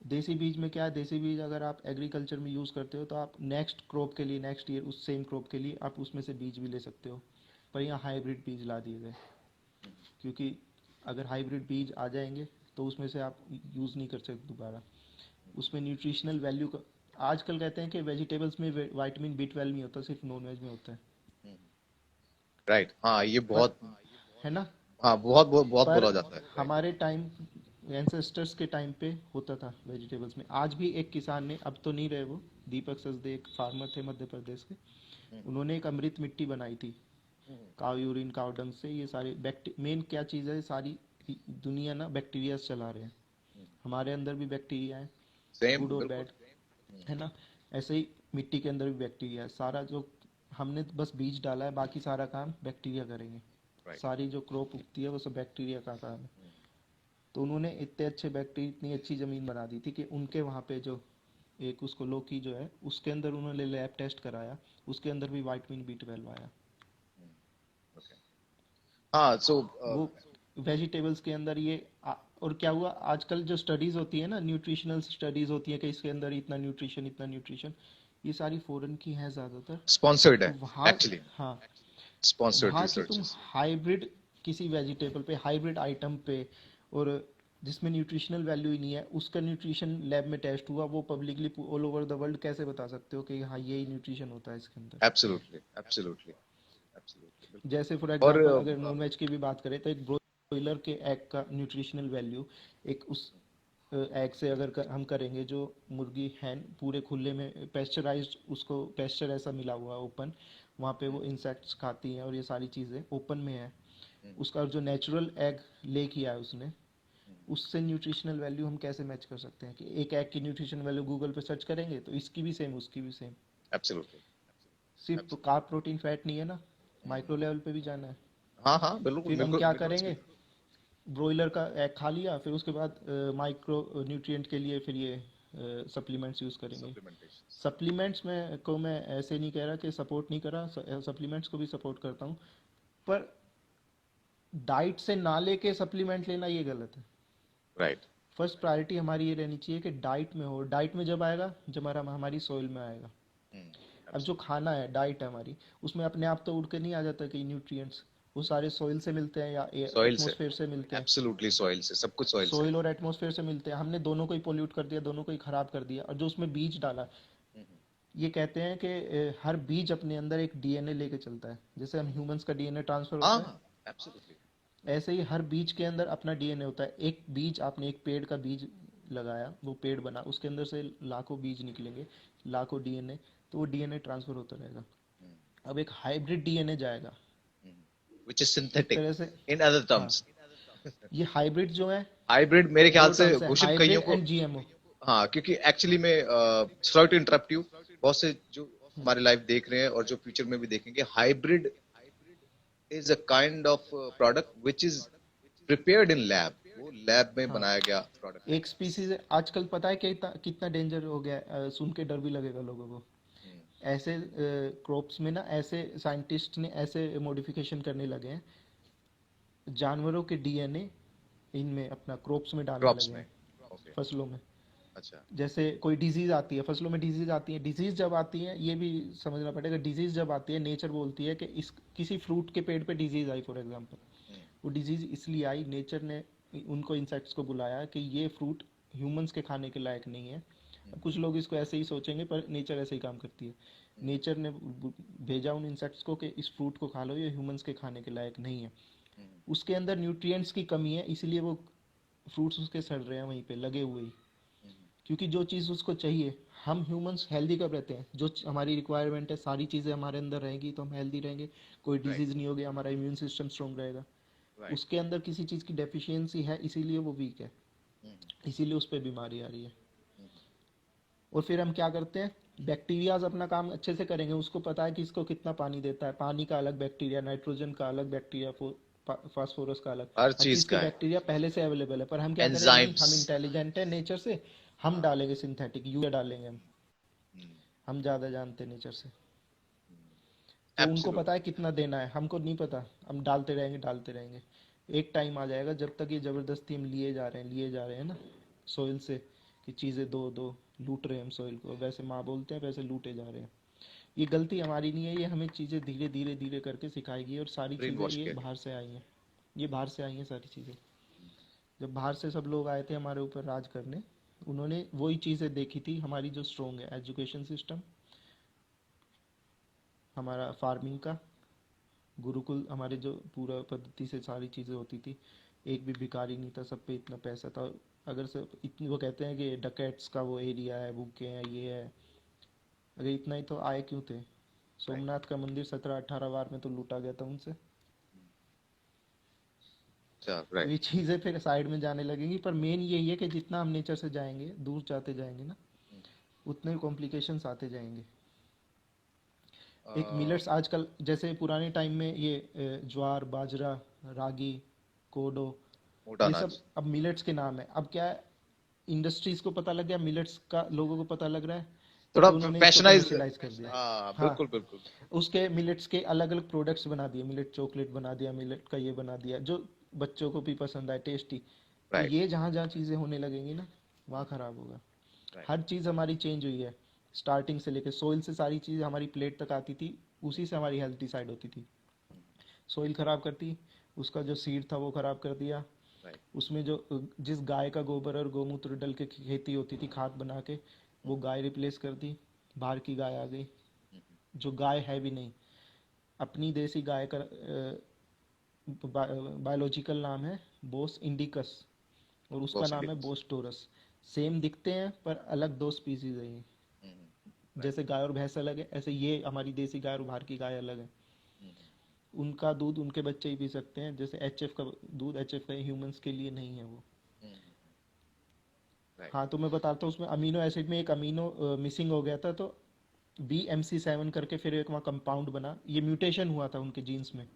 B: देसी बीज में क्या है, देसी बीज अगर आप एग्रीकल्चर में यूज़ करते हो तो आप नेक्स्ट क्रॉप के लिए, नेक्स्ट ईयर उस सेम क्रॉप के लिए आप उसमें से बीज भी ले सकते हो। पर यहाँ हाइब्रिड बीज ला दिए गए, क्योंकि अगर हाइब्रिड बीज आ जाएंगे तो उसमें से आप यूज़ नहीं कर सकते दोबारा। उसमें न्यूट्रिशनल वैल्यू का, आजकल कहते हैं कि वेजिटेबल्स में विटामिन B12 नहीं होता, सिर्फ नॉन वेज में होता है।
C: राइट। हाँ ये
B: पर
C: बहुत।
B: है ना,
C: हाँ बहुत बहुत बहुत
B: पर
C: बोला जाता है। राइट।
B: हमारे टाइम, एंसेस्टर्स के टाइम पे होता था वेजिटेबल्स में। आज भी एक किसान ने, अब तो नहीं रहे वो, दीपक सचदे एक फार्मर थे मध्य प्रदेश के, उन्होंने एक अमृत मिट्टी बनाई थी काव यूरिन, काव डंग से। ये सारी मेन क्या चीज़ है, सारी दुनिया ना बैक्टीरिया से चला रहे हैं, हमारे अंदर भी बैक्टीरिया है,
C: सेम
B: गुड और
C: बिल्कुल।
B: बैड, है ना। ऐसे ही मिट्टी के अंदर भी बैक्टीरिया है, सारा जो हमने बस बीज डाला है, बाकी सारा काम बैक्टीरिया करेंगे।
C: राइट।
B: सारी जो क्रॉप उगती है वो सब बैक्टीरिया का काम है। तो उन्होंने इतने अच्छे बैक्टीरिया, इतनी अच्छी ज़मीन बना दी थी कि उनके वहाँ पे जो एक उसको लौकी जो है, उसके अंदर उन्होंने लैब टेस्ट कराया, उसके अंदर भी विटामिन B12 आया।
C: ओके। हाँ सो
B: वो वेजिटेबल्स के अंदर ये और क्या हुआ, आजकल जो स्टडीज़ होती है ना, न्यूट्रिशनल स्टडीज़ होती है कि इसके अंदर इतना न्यूट्रिशन, इतना न्यूट्रिशन, ये सारी फॉरेन की हैं ज़्यादातर।
C: स्पॉन्सर्ड
B: तो
C: है
B: वहाँ,
C: एक्चुअली।
B: हाँ,
C: स्पॉन्सर्ड
B: वहाँ की तुम
C: रिसर्चेस।
B: हाइब्रिड किसी वेजिटेबल पे, हाइब्रिड आइटम पे, और जिसमें न्यूट्रिशनल वैल्यू ही नहीं है, उसका न्यूट्रिशन लैब में टेस्ट हुआ, वो publicly all over the world कैसे बता सकते हो कि हाँ यही न्यूट्रिशन होता है इसके अंदर।
C: एब्सोल्युटली एब्सोल्युटली एब्सोल्युटली बिल्कुल।
B: जैसे फॉर
C: और
B: एग्जांपल अगर नॉन वेज की भी बात करें, तो एक ब्रोइलर के एग का न्यूट्रिशनल वैल्यू, एक उस एग से अगर हम करेंगे, जो मुर्गी हैन पूरे खुले में पेस्चराइज्ड, उसको पेस्चर ऐसा मिला हुआ है ओपन, वहाँ पे वो इंसेक्ट्स खाती हैं और ये सारी चीज़ें ओपन में है, उसका जो नेचुरल एग ले किया है उसने, उससे न्यूट्रिशनल वैल्यू हम कैसे मैच कर सकते हैं कि एक एग की न्यूट्रिशन वैल्यू गूगल पे सर्च करेंगे तो इसकी भी सेम, उसकी भी सेम।
C: एब्सोल्युटली
B: सिर्फ
C: एब्सोल्युटली।
B: कार्ब प्रोटीन फैट नहीं है ना, माइक्रो लेवल पे भी जाना है।
C: हाँ हाँ बिल्कुल
B: फिर हम
C: बिल्कुल
B: क्या
C: बिल्कुल सही।
B: करेंगे, ब्रोइलर का एग खा लिया, फिर उसके बाद माइक्रो न्यूट्रिएंट के लिए फिर ये सप्लीमेंट्स यूज़ करेंगे।
C: सप्लीमेंटेशन।
B: सप्लीमेंट्स में को मैं ऐसे नहीं कह रहा कि सपोर्ट नहीं कर रहा, सप्लीमेंट्स को भी सपोर्ट करता हूँ, पर डाइट से ना लेके सप्लीमेंट लेना ये गलत है।
C: राइट।
B: फर्स्ट प्रायोरिटी हमारी ये रहनी चाहिए कि डाइट में हो, डाइट में जब आएगा जब हमारी सॉइल में आएगा। अब जो
C: एब्सोल्युटली।
B: खाना है, डाइट है हमारी, उसमें अपने आप तो उड़ के नहीं आ जाता कि न्यूट्रिएंट्स, वो सारे सॉइल से मिलते हैं या
C: सॉइल से,
B: एटमॉस्फेयर से मिलते हैं?
C: एब्सोल्युटली सॉइल से, सब कुछ सॉइल से।
B: सॉइल और एटमॉस्फेयर से मिलते हैं। हमने दोनों को ही पोल्यूट कर दिया, दोनों को ही खराब कर दिया, और जो उसमें बीज डाला, ये कहते हैं कि हर बीज अपने अंदर एक डीएनए लेके चलता है। जैसे हम ह्यूमंस का डीएनए ट्रांसफर होता है,
C: हाँ, एब्सोल्युटली।
B: ऐसे ही हर बीज के अंदर अपना डीएनए होता है। एक बीज, आपने एक पेड़ का बीज लगाया, वो पेड़ बना, उसके अंदर से लाखों बीज निकलेंगे, लाखों डीएनए, तो वो डीएनए ट्रांसफर होता रहेगा। अब एक हाइब्रिड डीएनए जाएगा,
C: विच इज
B: एक
C: सिंथेटिक
B: तरह से।
C: इन अदर
B: हाँ,
C: टर्म्स।
B: ये हाइब्रिड जो है,
C: हाइब्रिड मेरे ख्याल
B: दो
C: से
B: टर्म्स है,
C: भूषण कईयों
B: हाइब्रिड
C: को,
B: एंड जीएमओ।
C: हाँ, क्योंकि एक्चुअली में सॉरी टू इंटरप्ट यू, बहुत से जो हमारे लाइव देख रहे हैं और जो फ्यूचर में भी देखेंगे, hybrid is a kind of product which is prepared in lab, वो लैब में
B: हाँ,
C: बनाया गया प्रोडक्ट है।
B: एक स्पीसीज है आजकल, पता है कितना कितना डेंजर हो गया है, सुन के डर भी लगेगा लोगों को। ऐसे क्रॉप्स में ना, ऐसे साइंटिस्ट ने ऐसे मॉडिफिकेशन करने लगे हैं, जानवरों के डीएनए इनमें अपना क्रॉप्स में डालने
C: क्रॉप्स
B: लगे
C: में।
B: हैं,
C: ओके,
B: फसलों में।
C: अच्छा।
B: जैसे कोई डिजीज आती है, फसलों में डिजीज आती है, डिजीज जब आती है, ये भी समझना पड़ेगा, डिजीज जब आती है, नेचर बोलती है कि इस किसी फ्रूट के पेड़ पे डिजीज आई फॉर एग्जांपल, वो डिजीज इसलिए आई, नेचर ने उनको, इंसेक्ट्स को बुलाया कि ये फ्रूट ह्यूमंस के खाने के लायक नहीं है। अब कुछ लोग इसको ऐसे ही सोचेंगे, पर नेचर ऐसे ही काम करती है। नेचर ने भेजा उन इंसेक्ट्स को कि इस फ्रूट को खा लो, ये ह्यूमंस के खाने के लायक नहीं है। उसके अंदर न्यूट्रिएंट्स की कमी है, इसलिए वो फ्रूट्स उसके सड़ रहे हैं वहीं पे लगे हुए ही। क्योंकि जो चीज़ उसको चाहिए, हम ह्यूमंस हेल्दी कब रहते हैं, जो हमारी रिक्वायरमेंट है, सारी चीज़ें हमारे अंदर रहेंगी तो हम हेल्दी रहेंगे, कोई
C: राइट,
B: डिजीज़ नहीं होगी, हमारा इम्यून सिस्टम स्ट्रॉन्ग रहेगा।
C: राइट।
B: उसके अंदर किसी चीज़ की डेफिशिएंसी है, इसीलिए वो वीक है, इसीलिए उस पर बीमारी आ रही है। और फिर हम क्या करते हैं, बैक्टीरियाज अपना काम अच्छे से करेंगे, उसको पता है कि इसको कितना पानी देता है, पानी का अलग बैक्टीरिया, नाइट्रोजन का अलग बैक्टीरिया, फास्फोरस का अलग,
C: हर
B: हर
C: चीज
B: चीज़ के
C: का है।
B: बैक्टीरिया पहले से अवेलेबल है। पर हम क्या करें, नहीं,
C: एंजाइम्स।
B: हम इंटेलिजेंट है नेचर से, हम डालेंगे सिंथेटिक, यूरिया डालेंगे हम ज़्यादा जानते हैं नेचर से। तो उनको
C: एब्सोल्युटली।
B: पता है कितना देना है, हमको नहीं पता, हम डालते रहेंगे डालते रहेंगे। एक टाइम आ जाएगा, जब तक ये ज़बरदस्ती हम लिए जा रहे हैं ना सोइल से, कि चीज़ें दो दो, लूट रहे हैं हम सोइल को, वैसे माँ बोलते हैं वैसे लूटे जा रहे हैं। ये गलती हमारी नहीं है, ये हमें चीज़ें धीरे धीरे धीरे करके सिखाएगी, और सारी
C: ब्रेन
B: चीज़ें
C: वॉश
B: ये
C: किया
B: बाहर से आई हैं, ये बाहर से आई हैं सारी चीज़ें। जब बाहर से सब लोग आए थे हमारे ऊपर राज करने, उन्होंने वही चीज़ें देखी थी, हमारी जो स्ट्रॉन्ग है, एजुकेशन सिस्टम हमारा, फार्मिंग का गुरुकुल, हमारे जो पूरा पद्धति से सारी चीज़ें होती थी, एक भी भिखारी नहीं था, सब पे इतना पैसा था। अगर सब इतनी, वो कहते हैं कि डकैट्स का वो एरिया है, भूखे हैं, ये है, अगर इतना ही तो आए क्यों थे?
C: राइट,
B: सोमनाथ का मंदिर 17-18 बार में तो लूटा गया था उनसे।
C: अच्छा,
B: तो ये
C: राइट।
B: चीज़ें फिर साइड में जाने लगेंगी, पर मेन यही है कि जितना हम नेचर से जाएंगे, दूर जाते जाएंगे ना, उतने कॉम्प्लिकेशंस आते जाएंगे। एक मिलेट्स आजकल, जैसे पुराने टाइम में ये ज्वार, बाजरा, रागी, कोडो,
C: मोटा
B: ये सब
C: अनाज।
B: अब मिलेट्स के नाम है। अब क्या है, इंडस्ट्रीज को पता लग गया, मिलेट्स का लोगों को पता लग रहा है,
C: थोड़ा
B: तो उन्होंने इसको
C: फैशनाइज।
B: कमर्शियलाइज कर दिया।
C: हाँ,
B: हाँ,
C: बिल्कुल बिल्कुल।
B: उसके मिलेट्स के अलग अलग प्रोडक्ट्स बना दिए, मिलेट चॉकलेट बना दिया, मिलेट का ये बना दिया, जो बच्चों को भी पसंद आए, टेस्टी। तो
C: राइट,
B: ये जहाँ जहाँ चीज़ें होने लगेंगी ना, वहाँ ख़राब होगा।
C: राइट।
B: हर चीज़ हमारी चेंज हुई है, स्टार्टिंग से लेकर सोइल से सारी चीज़ हमारी प्लेट तक आती थी, उसी से हमारी हेल्थ डिसाइड होती थी। सोइल ख़राब करती, उसका जो सीड था वो ख़राब कर दिया,
C: राइट,
B: उसमें जो जिस गाय का गोबर और गोमूत्र डल के खेती होती थी खाद बना के, वो गाय रिप्लेस कर दी, बाहर की गाय आ गई, जो गाय है भी नहीं। अपनी देसी गाय का बायोलॉजिकल नाम है बोस इंडिकस, और उसका
C: बहुत
B: नाम है
C: इंडियंस।
B: Bos taurus. सेम दिखते हैं पर अलग दो स्पीसीज है ये। जैसे गाय और भैंस अलग है, ऐसे ये हमारी देसी गाय और बाहर की गाय अलग है। उनका दूध उनके बच्चे ही पी सकते हैं, जैसे एचएफ का दूध, एचएफ का ह्यूमंस के लिए नहीं है वो।
C: राइट,
B: हाँ, तो मैं बताता हूँ, उसमें अमीनो एसिड में एक अमीनो मिसिंग हो गया था, तो BMC7 करके फिर एक वहाँ कंपाउंड बना, ये म्यूटेशन हुआ था उनके जीन्स में।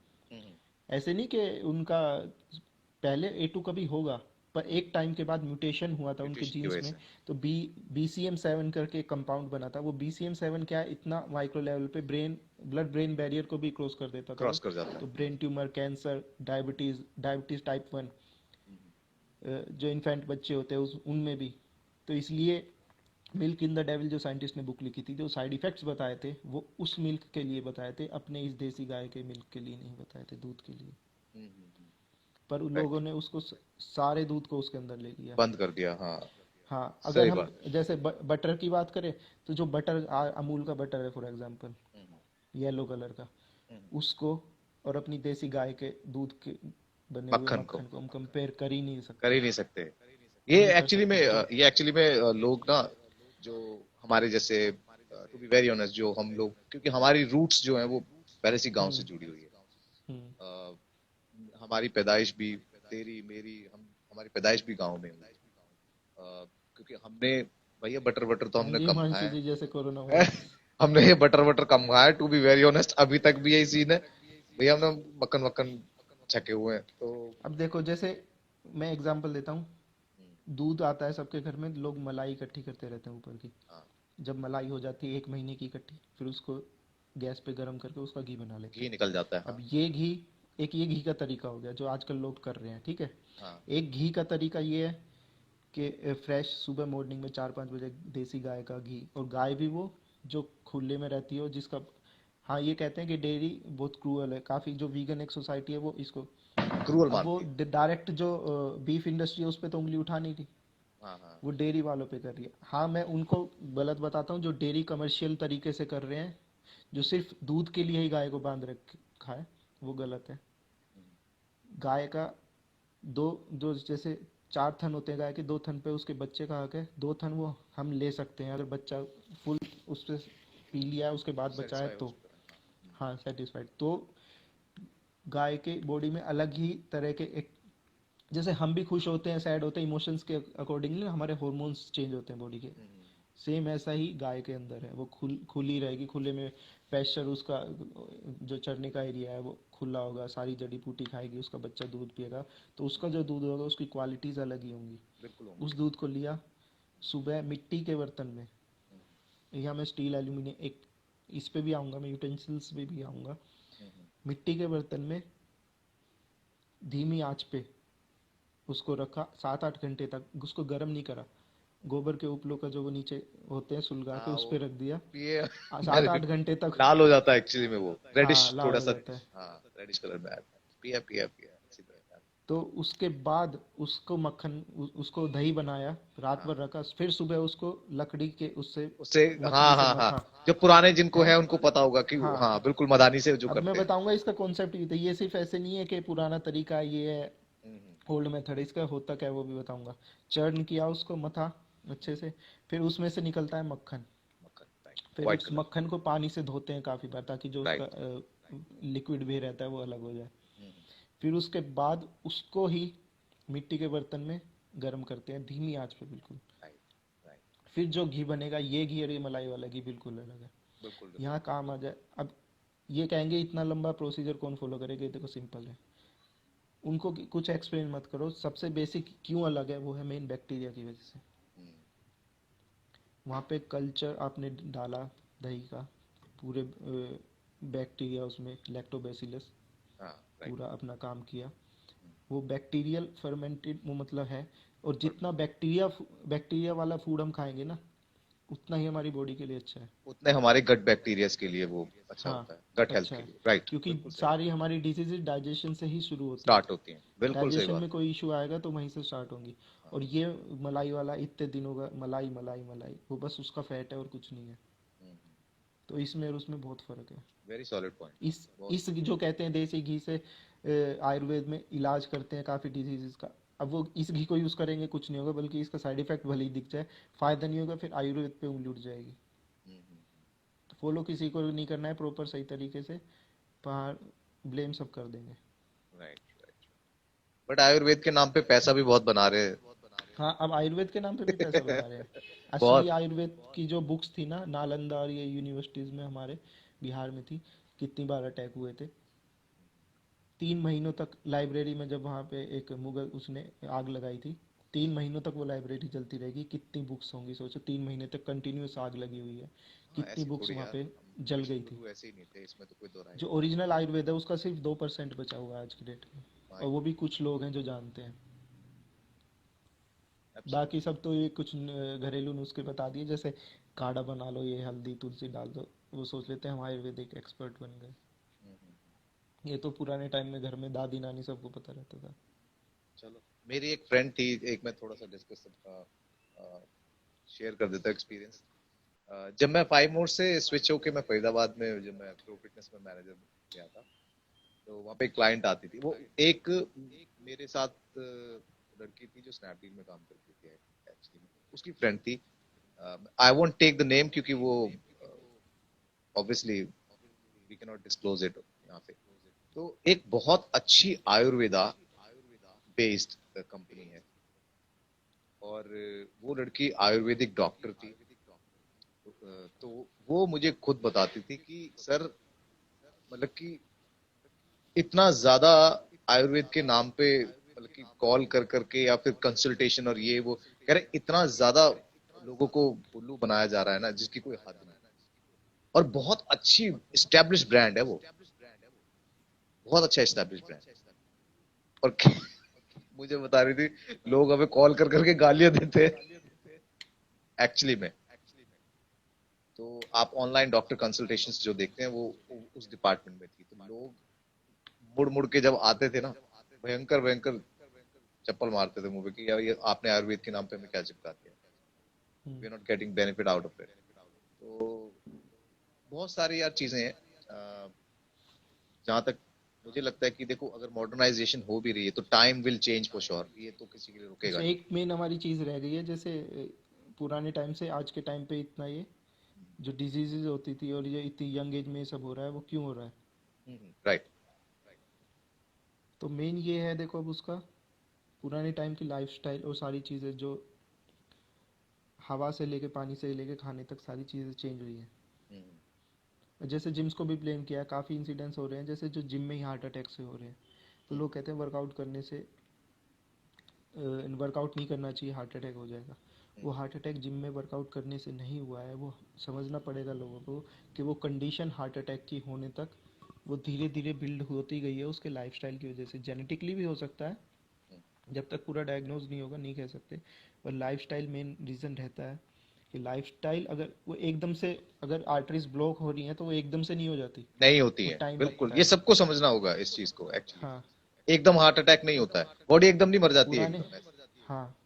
B: ऐसे नहीं कि उनका पहले A2 कभी होगा, पर एक टाइम के बाद म्यूटेशन हुआ था उनके
C: म्यूटेशन की
B: जीन्स
C: वजह
B: में।
C: से।
B: तो BCM7 करके एक कंपाउंड बना था, वो BCM7 क्या है, इतना माइक्रो लेवल पे ब्लड ब्रेन बैरियर को भी क्रॉस कर देता था वो।
C: क्रॉस कर जाता
B: तो
C: है।
B: Brain tumour, cancer, diabetes type 1, जो इन्फेंट बच्चे होते हैं उनमें भी। तो इसलिए मिल्क इन द डेविल जो साइंटिस्ट ने बुक लिखी थी, जो साइड इफेक्ट्स बताए थे वो उस मिल्क के लिए बताए थे, अपने इस देसी गाय के मिल्क के लिए नहीं बताए थे, दूध के लिए। पर उन
C: राइट।
B: लोगों ने उसको सारे दूध को उसके अंदर ले लिया।
C: बंद कर दिया, हाँ।
B: हाँ, अगर
C: सही
B: हम
C: बात।
B: जैसे बटर की बात करें, तो जो बटर अमूल का बटर है फॉर एग्जांपल, येलो कलर का, उसको और अपनी देसी गाय के दूध के बने हुए
C: मक्खन को
B: मक्खन को हम कंपेयर कर ही नहीं
C: कर
B: सकते।
C: ही नहीं सकते।
B: नहीं कर सकते तो
C: ये एक्चुअली में लोग ना, जो हमारे जैसे, टू बी वेरी ऑनेस्ट, जो हम लोग, क्योंकि हमारी रूट्स जो है वो पहले से गांव से
B: हम्म
C: जुड़ी हुई है।
B: हम्म
C: अ, हमारी पैदाइश भी, तेरी मेरी, हम हमारी पैदाइश भी गांव में हुई है। क्योंकि हमने, भैया बटर बटर तो
B: हाँ
C: हमने
B: जी
C: कम
B: हिमांशु
C: खाया
B: जी, जैसे कोरोना
C: है।
B: वायरस।
C: हमने ये बटर बटर कम खाया, टू बी वेरी ऑनेस्ट, अभी तक भी यही सीन है। भैया हमने मक्खन वक्खन छके हुए हैं तो।
B: अब देखो, जैसे मैं एग्जांपल देता हूँ, दूध आता है सबके घर में, लोग मलाई इकट्ठी करते रहते हैं ऊपर की।
C: हाँ,
B: जब मलाई हो जाती है 1 महीने की इकट्ठी, फिर उसको गैस पे गर्म करके उसका घी बना लेते
C: घी
B: हैं।
C: निकल जाता है,
B: अब
C: हाँ।
B: ये घी, एक ये घी का तरीका हो गया जो आजकल लोग कर रहे हैं, ठीक है।
C: हाँ,
B: एक घी का तरीका ये है कि फ्रेश सुबह मॉर्निंग में 4-5 बजे देसी गाय का घी, और गाय भी वो जो खुले में रहती हो, जिसका, हाँ ये कहते हैं कि डेयरी बहुत क्रूअल है, काफ़ी जो वीगन एक सोसाइटी है वो इसको,
C: क्रूअल
B: अब वो
C: मानती है।
B: डायरेक्ट जो बीफ इंडस्ट्री है उस पर तो उंगली उठा नहीं रही,
C: हाँ, हाँ।
B: वो डेयरी वालों पे कर रही है। हाँ, मैं उनको गलत बताता हूँ जो डेयरी कमर्शियल तरीके से कर रहे हैं, जो सिर्फ दूध के लिए ही गाय को बांध रखा है, वो गलत है। गाय का दो दो जैसे 4 थन होते हैं गाय के, 2 थन पे उसके बच्चे का हक है, 2 थन वो हम ले सकते हैं अगर बच्चा फुल उस पर पी लिया है उसके बाद बचा है
C: सेटिस्फाई हो
B: तो।
C: चुका है, हाँ।
B: हाँ, सेटिस्फाइड तो। गाय के बॉडी में अलग ही तरह के एक, जैसे हम भी खुश होते हैं सैड होते हैं इमोशंस के अकॉर्डिंगली, हमारे हॉर्मोन्स चेंज होते हैं बॉडी के, सेम ऐसा ही गाय के अंदर है, वो खुली रहेगी, खुले में पैस्चर, उसका जो चरने का एरिया है वो खुला होगा, सारी जड़ी बूटी खाएगी, उसका बच्चा दूध पिएगा, तो उसका जो दूध होगा उसकी क्वालिटीज़ अलग ही होंगी।
C: बिल्कुल होंगे।
B: उस दूध को लिया सुबह मिट्टी के बर्तन में, यहाँ मैं स्टील एल्यूमिनियम एक, इस पे भी आऊँगा मैं, यूटेंसिल्स पे भी आऊँगा। मिट्टी के बर्तन में धीमी आंच पे उसको रखा 7-8 घंटे तक, उसको गर्म नहीं करा, गोबर के उपलों का जो वो नीचे होते हैं सुलगा के
C: हाँ,
B: उस
C: वो
B: पे रख दिया,
C: ये
B: सात
C: मैंने
B: आठ घंटे तक।
C: लाल हो जाता है एक्चुअली में, वो रेडिश
B: हाँ, लाल
C: थोड़ा
B: हो
C: सा।
B: जाता है।
C: हाँ, रेडिश कलर में आता है। पिया पिया पिया, अच्छी तरह यार।
B: तो उसके बाद उसको मक्खन उसको दही बनाया, रात
C: हाँ,
B: भर रखा, फिर सुबह उसको लकड़ी के उससे
C: उससे,
B: मथनी
C: हाँ
B: से
C: हाँ हाँ,
B: मथा
C: जो पुराने जिनको
B: है।
C: है उनको पता होगा कि
B: हाँ,
C: हाँ बिल्कुल मदानी से जो
B: अब मैं
C: करते हैं।
B: बताऊंगा इसका कॉन्सेप्ट भी था, ये सिर्फ ऐसे नहीं है कि पुराना तरीका ये है
C: हम्म,
B: ओल्ड मेथड, इसका होता क्या है वो भी बताऊंगा। चर्न किया उसको, मथा अच्छे से, फिर उसमें से निकलता है मक्खन।
C: मक्खन, राइट,
B: फिर
C: व्हाइट
B: उस
C: कलर।
B: मक्खन को पानी से धोते हैं काफ़ी बार, ताकि जो उसका
C: राइट।
B: लिक्विड भी रहता है वो अलग हो जाए। फिर उसके बाद उसको ही मिट्टी के बर्तन में गर्म करते हैं धीमी आंच पे बिल्कुल।
C: Right, right.
B: फिर जो घी बनेगा, ये घी और ये मलाई वाला घी बिल्कुल अलग है।
C: बिल्कुल
B: यहाँ
C: डिफरेंट।
B: काम आ जाए, अब ये कहेंगे इतना लंबा प्रोसीजर कौन फॉलो करेगा, ये देखो सिंपल है। उनको कुछ एक्सप्लेन मत करो, सबसे बेसिक क्यों अलग है वो है मेन बैक्टीरिया की वजह से। वहाँ पे कल्चर आपने डाला दही का, पूरे बैक्टीरिया उसमें लैक्टोबैसिलस
C: हाँ, राइट।
B: पूरा अपना काम किया, वो बैक्टीरियल फर्मेंटेड वो मतलब है। और जितना बैक्टीरिया बैक्टीरिया वाला फूड हम खाएंगे ना, उतना ही हमारी बॉडी के लिए अच्छा है।
C: उतने हमारे गट बैक्टीरियाज के लिए वो अच्छा
B: हाँ,
C: होता है, गट हेल्थ
B: अच्छा
C: के
B: है,
C: लिए, राइट,
B: क्योंकि
C: बिल्कुल सही।
B: सारी हमारी डिजीजेज डाइजेशन से ही शुरू होती हैं।
C: स्टार्ट होती हैं, बिल्कुल सही
B: डाइजेशन
C: बात।
B: में कोई इशू आएगा तो वहीं से स्टार्ट होंगी। और ये मलाई वाला इतने दिनों का मलाई मलाई मलाई, वो बस उसका फैट है और कुछ नहीं है। तो इसमें और उसमें बहुत फ़र्क है।
C: Very solid point.
B: इस जो कहते हैं देसी घी से आयुर्वेद में इलाज करते हैं काफ़ी डिजीज़ का, अब वो इस घी को यूज़ करेंगे कुछ नहीं होगा, बल्कि इसका साइड इफेक्ट भले ही दिख जाए, फ़ायदा नहीं होगा, फिर आयुर्वेद पे उंगली उठ जाएगी। तो फॉलो किसी को नहीं करना है प्रॉपर सही तरीके से, बाहर ब्लेम सब कर देंगे।
C: Right, right. बट आयुर्वेद के नाम पे पैसा भी बहुत बना रहे हैं।
B: हाँ, अब आयुर्वेद के नाम पे भी पैसा बना रहे हैं। असली
C: बहुत।
B: आयुर्वेद की जो बुक्स थी ना, नालंदा और ये यूनिवर्सिटीज़ में हमारे बिहार में थी, कितनी बार अटैक हुए थे। 3 महीनों तक लाइब्रेरी में, जब वहाँ पे एक मुगल उसने आग लगाई थी, 3 महीनों तक वो लाइब्रेरी जलती रहेगी। कितनी बुक्स होंगी सोचो, 3 महीने तक कंटिन्यूस आग लगी हुई है,
C: हाँ,
B: कितनी
C: ऐसी
B: बुक्स
C: थोड़ी
B: वहाँ
C: यार,
B: पे
C: हम
B: जल
C: ऋषि
B: गई थी।
C: गुरु ऐसे ही नहीं थे, इसमें तो कोई दो राय
B: जो
C: नहीं।
B: ओरिजिनल आयुर्वेद है उसका सिर्फ 2% बचा हुआ है आज की डेट में,
C: हाँ,
B: और वो भी कुछ लोग हैं जो जानते हैं। बाकी सब तो ये कुछ घरेलू नुस्खे बता दिए, जैसे काढ़ा बना लो, ये हल्दी तुलसी डाल दो, वो सोच लेते हैं हम आयुर्वेदिक एक्सपर्ट बन गए। ये तो पुराने टाइम में घर में दादी नानी सबको पता रहता था।
C: चलो, मेरी एक फ्रेंड थी, एक मैं थोड़ा सा डिस्कस शेयर कर देता हूँ एक्सपीरियंस। जब मैं 5 मोर से स्विच होके मैं फरीदाबाद में, जब मैं प्रो फिटनेस में मैनेजर गया था, तो वहाँ पे एक क्लाइंट आती थी। वो एक मेरे साथ लड़की थी जो स्नैपडील में काम करती थी एक्चुअली, उसकी फ्रेंड थी। I won't take the name क्योंकि वो obviously we can not disclose it यहाँ पे। तो एक बहुत अच्छी आयुर्वेदा बेस्ड कंपनी है, और वो लड़की आयुर्वेदिक डॉक्टर थी। तो वो मुझे खुद बताती थी कि सर, मतलब कि इतना ज्यादा आयुर्वेद के नाम पे, मतलब कि कॉल कर करके या फिर कंसल्टेशन और ये वो, कह रहे इतना ज्यादा लोगों को उल्लू बनाया जा रहा है ना, जिसकी कोई हद नहीं। और बहुत अच्छी एस्टेब्लिश ब्रांड है वो, बहुत अच्छा एस्टेब्लिश ब्रांड। और मुझे बता रही थी लोग हमें कॉल कर करके गालियां देते हैं एक्चुअली में। तो आप ऑनलाइन डॉक्टर कंसल्टेशंस जो देखते हैं वो उस डिपार्टमेंट में थी। तो लोग मुड़ मुड़ के जब आते थे ना, भयंकर भयंकर चप्पल मारते थे मुंह पे कि यार ये आपने आयुर्वेद के नाम पे हमें क्या चिपका दिया, we are not getting benefit out of it. तो बहुत सारी यार चीजें हैं। जहां तक मुझे लगता है कि देखो, अगर मॉडर्नाइजेशन हो भी रही है तो time will change for sure, ये तो किसी के लिए रुकेगा
B: अच्छा,
C: नहीं।
B: एक मेन हमारी चीज़ रह गई है, जैसे पुराने टाइम से आज के टाइम पे इतना ये जो डिजीजेज होती थी और ये इतनी यंग एज में ये सब हो रहा है, वो क्यों हो रहा है?
C: राइट।
B: तो मेन ये है, देखो अब उसका पुराने टाइम की लाइफस्टाइल और सारी चीज़ें, जो हवा से लेके पानी से लेके खाने तक सारी चीज़ें चेंज हुई हैं। जैसे जिम्स को भी ब्लेम किया, काफ़ी इंसिडेंट्स हो रहे हैं जैसे जो जिम में ही हार्ट अटैक से हो रहे हैं। तो लोग कहते हैं वर्कआउट करने से, वर्कआउट नहीं करना चाहिए, हार्ट अटैक हो जाएगा। वो हार्ट अटैक जिम में वर्कआउट करने से नहीं हुआ है। वो समझना पड़ेगा लोगों को कि वो कंडीशन हार्ट अटैक की होने तक वो धीरे धीरे बिल्ड होती गई है उसके लाइफस्टाइल की वजह से। जेनेटिकली भी हो सकता है, जब तक पूरा डायग्नोज नहीं होगा नहीं कह सकते, पर लाइफस्टाइल मेन रीज़न रहता है। कि लाइफस्टाइल अगर वो एकदम से, अगर आर्टरीज ब्लॉक हो रही हैं तो वो एकदम से नहीं हो जाती,
C: नहीं होती
B: वो
C: है,
B: टाइम
C: बिल्कुल,
B: लगता
C: ये
B: है।
C: सबको समझना होगा इस चीज को एक्चुअली।
B: हाँ।
C: एकदम हार्ट अटैक नहीं होता है, बॉडी एकदम नहीं मर जाती है
B: पुराने,
C: एकदम ऐसे।
B: हाँ,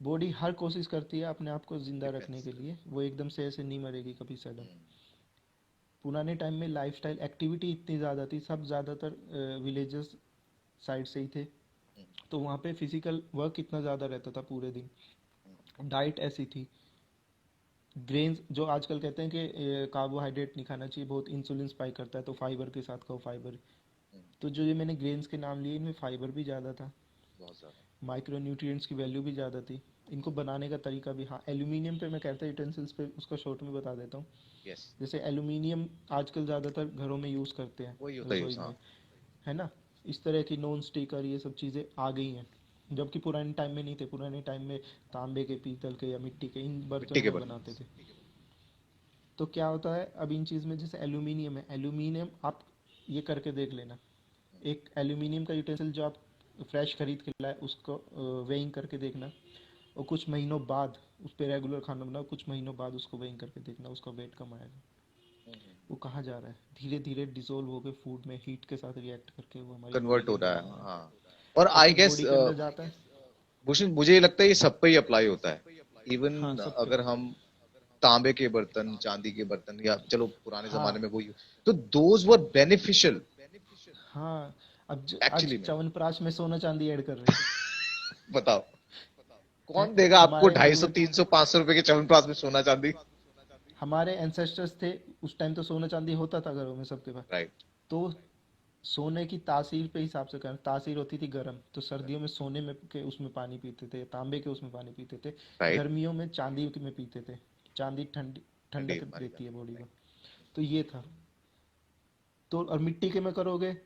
B: बॉडी हर कोशिश करती है अपने आप को ज़िंदा रखने
C: डिफेंस।
B: के लिए, वो एकदम से ऐसे नहीं मरेगी कभी सडन। पुराने टाइम में लाइफस्टाइल एक्टिविटी इतनी ज़्यादा थी, सब ज़्यादातर विलेजेस साइड से ही थे, तो वहाँ पे फिजिकल वर्क इतना ज़्यादा रहता था पूरे दिन। डाइट ऐसी थी, ग्रेन्स जो आजकल कहते हैं कि कार्बोहाइड्रेट नहीं खाना चाहिए, बहुत इंसुलिन स्पाइक करता है, तो फाइबर के साथ खाओ फाइबर। तो जो ये मैंने ग्रेन्स के नाम लिए, इनमें फाइबर भी ज़्यादा था,
C: बहुत ज्यादा।
B: माइक्रो न्यूट्रिएंट्स की वैल्यू भी ज़्यादा थी। इनको बनाने का तरीका भी, हाँ, एल्यूमिनियम पे मैं कहता यूटेंसिल्स पे उसका शॉर्ट में बता देता हूँ।
C: यस।
B: जैसे एल्यूमिनियम आजकल ज़्यादातर घरों में यूज़ करते हैं,
C: वही होता है
B: रसोई
C: हाँ।
B: में, है ना। इस तरह की नॉन स्टिकर ये सब चीज़ें आ गई हैं, जबकि पुराने टाइम में नहीं थे। पुराने टाइम में तांबे के, पीतल के या मिट्टी के इन
C: मिट्टी
B: बर्तनों
C: के
B: में
C: बर्तन।
B: बनाते थे। तो क्या होता है अब इन चीज़ में, जैसे एल्यूमिनियम है, एल्यूमिनियम आप ये करके देख लेना, एक एल्यूमिनियम का यूटेंसिल जो आप फ्रेश खरीद के लाए उसको वेइंग करके देखना, और कुछ महीनों बाद उस पर रेगुलर खाना बनाओ, कुछ महीनों बाद उसको वेइंग करके देखना, उसका वेट कम आएगा। वो कहाँ जा रहा है? धीरे धीरे डिसोल्व होकर फूड में हीट के साथ रिएक्ट करके वो हमारी बॉडी
C: कन्वर्ट
B: के
C: हो
B: अंदर
C: रहा
B: जा
C: है
B: रहा है।
C: हाँ। और
B: और
C: आई
B: जब
C: गेस
B: बॉडी के अंदर जाता है,
C: भूषण, मुझे ये लगता है ये सब पे ही अप्लाई होता है।
B: हाँ
C: इवन
B: सब पे।
C: अगर हम तांबे के बर्तन, चांदी के बर्तन, या चलो पुराने जमाने
B: हाँ
C: में वही, तो दोज वर बेनिफिशियल
B: हाँ। आज
C: एक्चुअली में।
B: च्यवनप्राश में सोना चांदी ऐड कर रहे हैं।
C: बताओ,
B: हैं?
C: कौन देगा आपको
B: हमारे
C: 250,
B: पूर्वज,
C: 300, 500 रुपए के च्यवनप्राश में सोना चांदी?
B: हमारे एंसेस्टर्स थे, उस टाइम तो सोना चांदी होता था घरों में सबके पास।
C: राइट।
B: तो सोने की तासीर पे हिसाब से करना, तासीर होती थी गर्म, तो सर्दियों में सोने में के उसमें पानी पीते थे, तांबे के उसमें पानी पीते थे।
C: राइट।
B: गर्मियों में चांदी में पीते थे, चांदी ठंडी,
C: ठंडी
B: ठंडक
C: हमारी
B: देती है
C: जान।
B: बॉडी को। तो ये था। तो और मिट्टी के में करोगे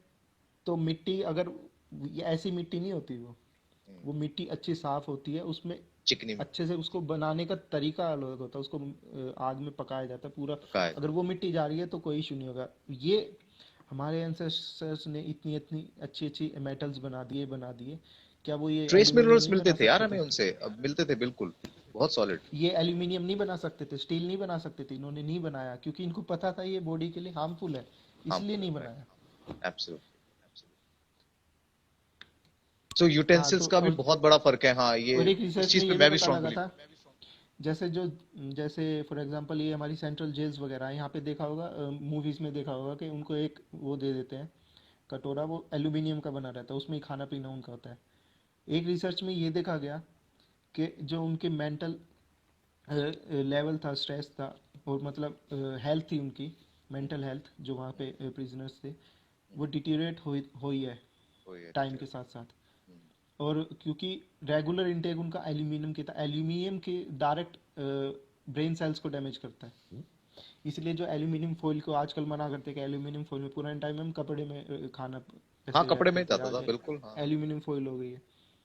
B: तो मिट्टी अगर, ये ऐसी मिट्टी नहीं होती, वो मिट्टी अच्छी साफ होती है, उसमें
C: चिकनी मिट्टी।
B: अच्छे से उसको बनाने का तरीका अलग होता है, उसको आग में पकाया जाता है पूरा।
C: पक्का है।
B: अगर वो मिट्टी जा रही है तो कोई इशू नहीं होगा। ये हमारे एंसेस्टर्स ने इतनी इतनी अच्छी अच्छी मेटल्स बना दिए क्या वो ये
C: ट्रेस
B: एल्यूमिनियम
C: मिनरल्स
B: नहीं
C: मिलते
B: बना
C: थे यार
B: सकते
C: हमें
B: थे?
C: उनसे, अब मिलते थे बिल्कुल, बहुत सॉलिड।
B: ये एल्यूमिनियम नहीं बना सकते थे, स्टील नहीं बना सकते थे, इन्होंने नहीं बनाया क्योंकि इनको पता था ये बॉडी के लिए हार्मफुल है, इसलिए
C: हार्मफुल है,
B: नहीं बनाया।
C: Right, absolutely. सो
B: हाँ
C: यूटेंसिल्स
B: तो
C: का भी बहुत बड़ा फर्क है, हाँ, ये
B: और एक
C: इस
B: रिसर्च में
C: चीज पे
B: ये भी
C: मैं भी
B: पता
C: स्ट्रांग
B: लगा
C: बिलीव।
B: था, जैसे जो जैसे फॉर एग्जांपल ये हमारी सेंट्रल जेल्स वगैरह हैं, यहाँ पे देखा होगा, मूवीज में देखा होगा कि उनको एक वो दे देते हैं कटोरा, वो एल्यूमिनियम का बना रहता है, उसमें ही खाना पीना उनका होता है। एक रिसर्च में ये देखा गया कि जो उनके मेंटल लेवल था, स्ट्रेस था, और मतलब हेल्थ थी उनकी, मेंटल हेल्थ जो वहाँ पे प्रिजनर्स थे, वो डिटीरियरेट हुई है टाइम के साथ साथ। और क्योंकि रेगुलर इंटेक उनका एल्यूमिनियम की था, एल्यूमिनियम के डायरेक्ट ब्रेन सेल्स को डैमेज करता है, इसलिए जो एल्यूमिनियम फॉइल को आजकल मना करते हैं कि एल्यूमिनियम फॉइल में, पुराने टाइम में हम कपड़े में खाना
C: हाँ,
B: ऐसे
C: कपड़े
B: रैप
C: में ही
B: करते थे,
C: जाता था
B: आज
C: बिल्कुल, हाँ।
B: एल्यूमिनियम फॉइल हो गई है।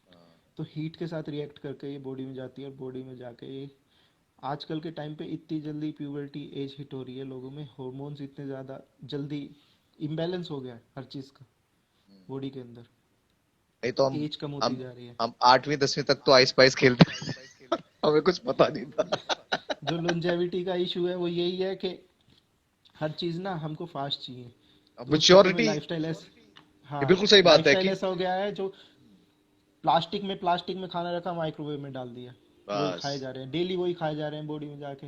C: हाँ,
B: तो हीट के साथ रिएक्ट करके ये बॉडी में जाती है, और बॉडी में जाके ये आजकल के टाइम पे इतनी जल्दी प्यूबर्टी एज हिट हो रही है लोगों में, हार्मोन्स इतने ज़्यादा जल्दी इम्बैलेंस हो गया है हर चीज़ का बॉडी के अंदर,
C: नहीं तो हम
B: एज कम होती
C: हम
B: जा रही है।
C: हम 8वीं 10वीं तक तो आइस पाइस खेलते थे। हमें कुछ पता नहीं था।
B: जो लोंजेविटी का इशू है वो यही है कि हर चीज़ ना हमको फास्ट चाहिए, तो उस चक्कर में
C: मेच्योरिटी,
B: लाइफस्टाइल ऐस हाँ,
C: ये बिल्कुल सही बात है
B: लाइफस्टाइल
C: कि
B: ऐसा हो गया है जो प्लास्टिक में खाना रखा, माइक्रोवेव में डाल दिया, वही खाए
C: बस,
B: जा रहे हैं, डेली वही खाए जा रहे हैं बॉडी में जाके।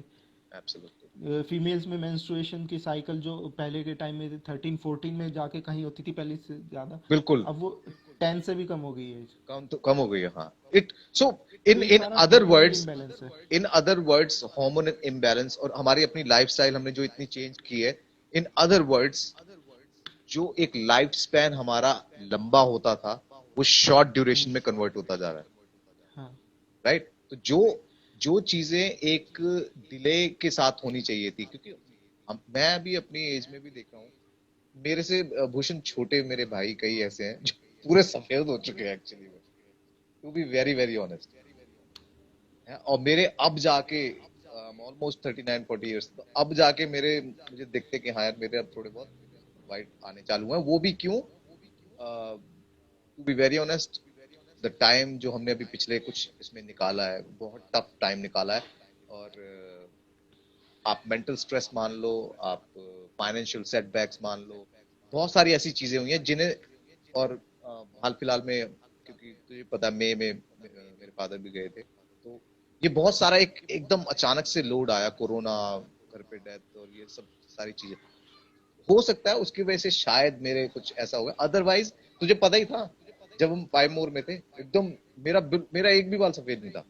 C: एब्सोल्युटली,
B: फीमेल्स में मेंस्ट्रुएशन की साइकिल जो पहले के टाइम में 13-14 में जाके कहीं होती थी पहले से ज़्यादा,
C: बिल्कुल
B: अब वो 10 से भी कम हो गई है।
C: कम हो गई है, हाँ। इट सो
B: तो
C: इन
B: ये
C: इन
B: सारा
C: अदर
B: हार्मोनल
C: वर्ड्स,
B: इम्बैलेंस है।
C: हार्मोन इम्बैलेंस और हमारी अपनी लाइफस्टाइल हमने जो इतनी चेंज की है, इन अदर वर्ड्स, जो एक लाइफ स्पैन हमारा लंबा होता था, वो शॉर्ट ड्यूरेशन
B: हम्म,
C: में कन्वर्ट होता जा रहा है,
B: हाँ
C: राइट। तो जो जो चीजें एक डिले के साथ होनी चाहिए थी, क्योंकि मैं भी अपनी एज में भी देख रहा हूँ, मेरे से भूषण छोटे मेरे भाई कई ऐसे हैं जो पूरे सफेद हो चुके हैं actually, to be very very honest. और मेरे अब जाके ऑलमोस्ट 39-40 ईयर्स, तो अब जाके मेरे मुझे दिखते कि हाँ यार, मेरे अब थोड़े बहुत वाइट आने चालू हैं। वो भी क्यों, to be very honest, the time जो हमने अभी पिछले कुछ इसमें निकाला है, बहुत टफ टाइम निकाला है। और आप मेंटल स्ट्रेस मान लो, आप फाइनेंशियल सेटबैक्स मान लो, बहुत सारी ऐसी चीजें हुई हैं जिन्हें, और हाल फिलहाल में, क्योंकि तुझे पता है, मई में मेरे फादर भी गए थे, तो ये बहुत सारा एकदम अचानक से लोड आया, कोरोना, घर पे डेथ, और ये सब सारी चीजें। हो सकता है उसकी वजह से शायद मेरे कुछ ऐसा हुआ, अदरवाइज तुझे पता ही था, जब हम 5 मोर में थे, एकदम मेरा एक भी बाल सफेद नहीं था। और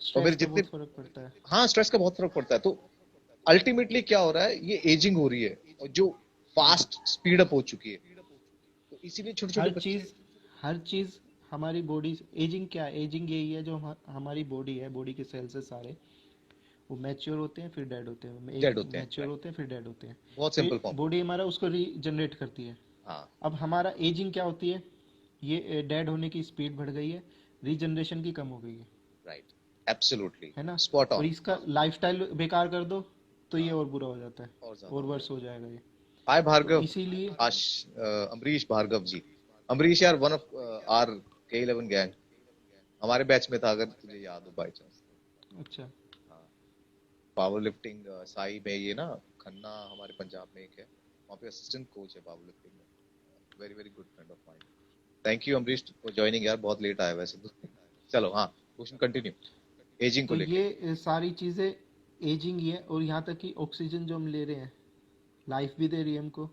B: स्ट्रेस
C: मेरे
B: का
C: जितने,
B: बहुत फर्क पड़ता है।
C: हाँ, स्ट्रेस का बहुत फर्क पड़ता है। तो अल्टीमेटली क्या हो रहा है, ये एजिंग हो रही है, और जो
B: हम्म,
C: फास्ट स्पीड अप हो चुकी है, तो इसीलिए छोटे छोटे
B: हर
C: बच्चे।
B: चीज़ हर चीज़ हमारी बॉडी, एजिंग क्या है, एजिंग यही है जो हमारी बॉडी है, बॉडी के सेल्स है सारे, वो मैच्योर होते हैं फिर डेड होते हैं, एक
C: डेड होते हैं,
B: मैच्योर होते हैं फिर डेड होते हैं,
C: बहुत सिंपल
B: फिर
C: फॉर्म।
B: बॉडी हमारा उसको रीजनरेट करती है।
C: हाँ,
B: अब हमारा एजिंग क्या होती है, ये डेड होने की स्पीड बढ़ गई है, रीजनरेशन की कम हो गई
C: राइट, एब्सोल्युटली,
B: है ना।
C: स्पॉट
B: और
C: ऑन।
B: इसका लाइफस्टाइल बेकार कर दो तो ये
C: हाँ,
B: और बुरा हो जाता है,
C: और ज्यादा
B: और
C: हो
B: वर्स
C: जाएगा।
B: हो जाएगा ये।
C: हाय
B: तो
C: भार्गव,
B: इसीलिए
C: आश अमरीश भार्गव जी। अमरीश यार, one of our K11 gang, हमारे बैच में था, अगर तुझे याद हो बाई चांस।
B: अच्छा,
C: हाँ, पावर लिफ्टिंग, साई में, ये ना, खन्ना हमारे पंजाब में एक है, वहाँ पे असिस्टेंट कोच है पावर लिफ्टिंग में, very very good friend of mind. Thank you Amrish for joining यार, बहुत लेट आया वैसे तो। चलो, हाँ, क्वेश्चन कंटिन्यू, एजिंग को
B: तो
C: लेके।
B: ये सारी चीज़ें एजिंग ही है, और यहाँ तक कि ऑक्सीजन जो हम ले रहे हैं, लाइफ भी दे रही है हमको,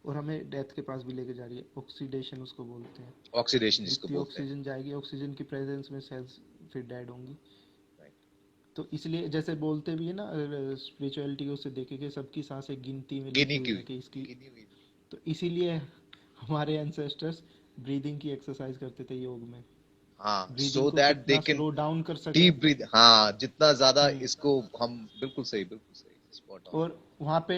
B: और हमें डेथ के पास भी लेके जा रही है, ऑक्सीडेशन उसको बोलते हैं।
C: ऑक्सीडेशन जिसको
B: जितनी
C: बोलते हैं,
B: ऑक्सीजन जाएगी, ऑक्सीजन की प्रेजेंस में सेल्स फिर डेड होंगी।
C: राइट।
B: तो इसलिए जैसे बोलते भी है ना, स्पिरिचुअलिटी से देखे कि सबकी सांसें गिनती में लिखी
C: गिनी
B: हुई
C: की
B: है कि इसकी,
C: गिनी हुई।
B: तो इसीलिए हमारे एंसेस्टर्स ब्रीदिंग की एक्सरसाइज करते थे योग में,
C: हाँ,
B: ब्रीदिंग
C: सो
B: को
C: दैट दे
B: कितना
C: कैन
B: स्लो डाउन कर सकें।
C: डीप ब्रीथ, हाँ, जितना ज्यादा
B: हम्म,
C: इसको हम, बिल्कुल सही, बिल्कुल सही, स्पॉट ऑन।
B: और वहाँ पे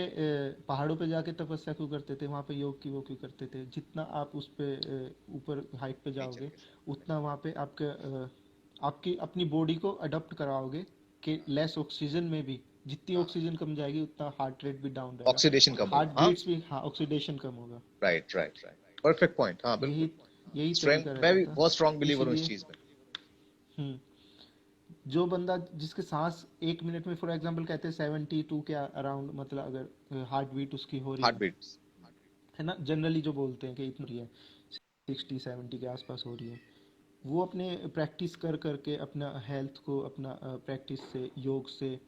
B: पहाड़ों पे जाके तपस्या क्यों करते थे, वहाँ पे योग की वो क्यों करते थे, जितना आप उस पे ऊपर हाइट पे
C: नेचर
B: जाओगे
C: के साथ,
B: उतना वहाँ पे आपकी अपनी बॉडी को अडॉप्ट कराओगे कि लेस ऑक्सीजन में भी, जितनी
C: हाँ,
B: ऑक्सीजन कम जाएगी उतना हार्ट रेट भी डाउन रहेगा,
C: ऑक्सीडेशन
B: और
C: कम
B: हार्ट
C: होगा, हाँ,
B: बीट्स भी, हाँ, ऑक्सीडेशन कम होगा।
C: Right right right, perfect point, हाँ
B: यही
C: बिल्कुल।
B: यही
C: स्ट्रेंथ,
B: तरीका
C: मैं
B: रहता
C: भी
B: था।
C: बहुत स्ट्रांग बिलीवर हूँ इस
B: इसीलिए
C: चीज में।
B: हम्म जो बंदा जिसके सांस 1 मिनट में फॉर एग्जांपल कहते हैं 72 के अराउंड, मतलब अगर हार्ट बीट उसकी हो रही
C: हार्ट बीट्स।
B: है ना, जनरली जो बोलते हैं कि इतनी हो रही है, 60-70 के आसपास हो रही है, वो अपने प्रैक्टिस कर करके अपना हेल्थ को अपना प्रैक्टिस से, योग से,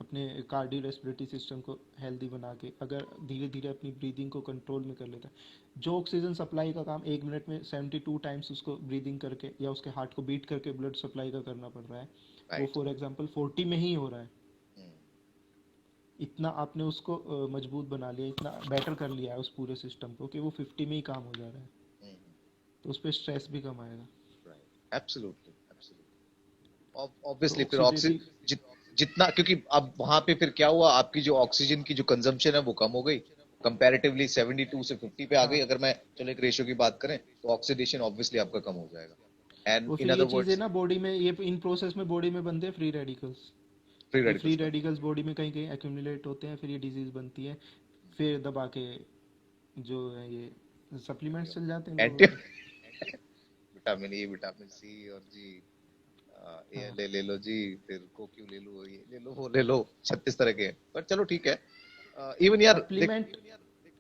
B: अपने कार्डियो रेस्पिरेटरी सिस्टम को हेल्दी बना के अगर धीरे धीरे अपनी ब्रीदिंग को कंट्रोल में कर लेता है, जो ऑक्सीजन सप्लाई का काम 1 मिनट में 72 टाइम्स उसको ब्रीदिंग करके या उसके हार्ट को बीट करके ब्लड सप्लाई का करना पड़ रहा है, वो
C: राइट।
B: फॉर एग्जांपल 40 में ही हो रहा है। इतना आपने उसको मजबूत बना लिया, इतना बेटर कर लिया है उस पूरे सिस्टम को कि वो 50 में ही काम हो जा रहा है, तो उस पर स्ट्रेस भी कम आएगा।
C: Right, absolutely, obviously.
B: तो
C: फिर
B: ऑक्सीडेटिव
C: जितना, क्योंकि अब वहां पे फिर क्या हुआ, आपकी जो ऑक्सीजन की जो कंजम्पशन है वो कम हो गई कंपैरेटिवली, 72 से 50 पे आ गई।
B: हाँ,
C: अगर मैं चलो एक रेशियो की बात करें तो ऑक्सीडेशन ऑब्वियसली आपका कम हो जाएगा। एंड
B: वो
C: इन
B: फिर ये
C: अदर
B: चीज़ें
C: वर्ड्स,
B: ना बॉडी में, ये इन प्रोसेस में बॉडी में बनते हैं फ्री रेडिकल्स।
C: फ्री
B: ये फ्री
C: रेडिकल्स बनते
B: रेडिकल्स बॉडी में कहीं कहीं एक्यूमुलेट होते हैं, फिर ये डिजीज बनती है, फिर दबा के जो है ये सप्लीमेंट्स चल जाते हैं
C: हैं
B: लोगों
C: एंटी
B: के।
C: विटामिन ए, विटामिन सी और जी,
B: हाँ,
C: ALA ले लो जी, फिर कोक्यू ले लो, ये ले लो, वो ले लो, 36 तरह के हैं। पर चलो ठीक है। इवन यार देख,
B: सप्लीमेंट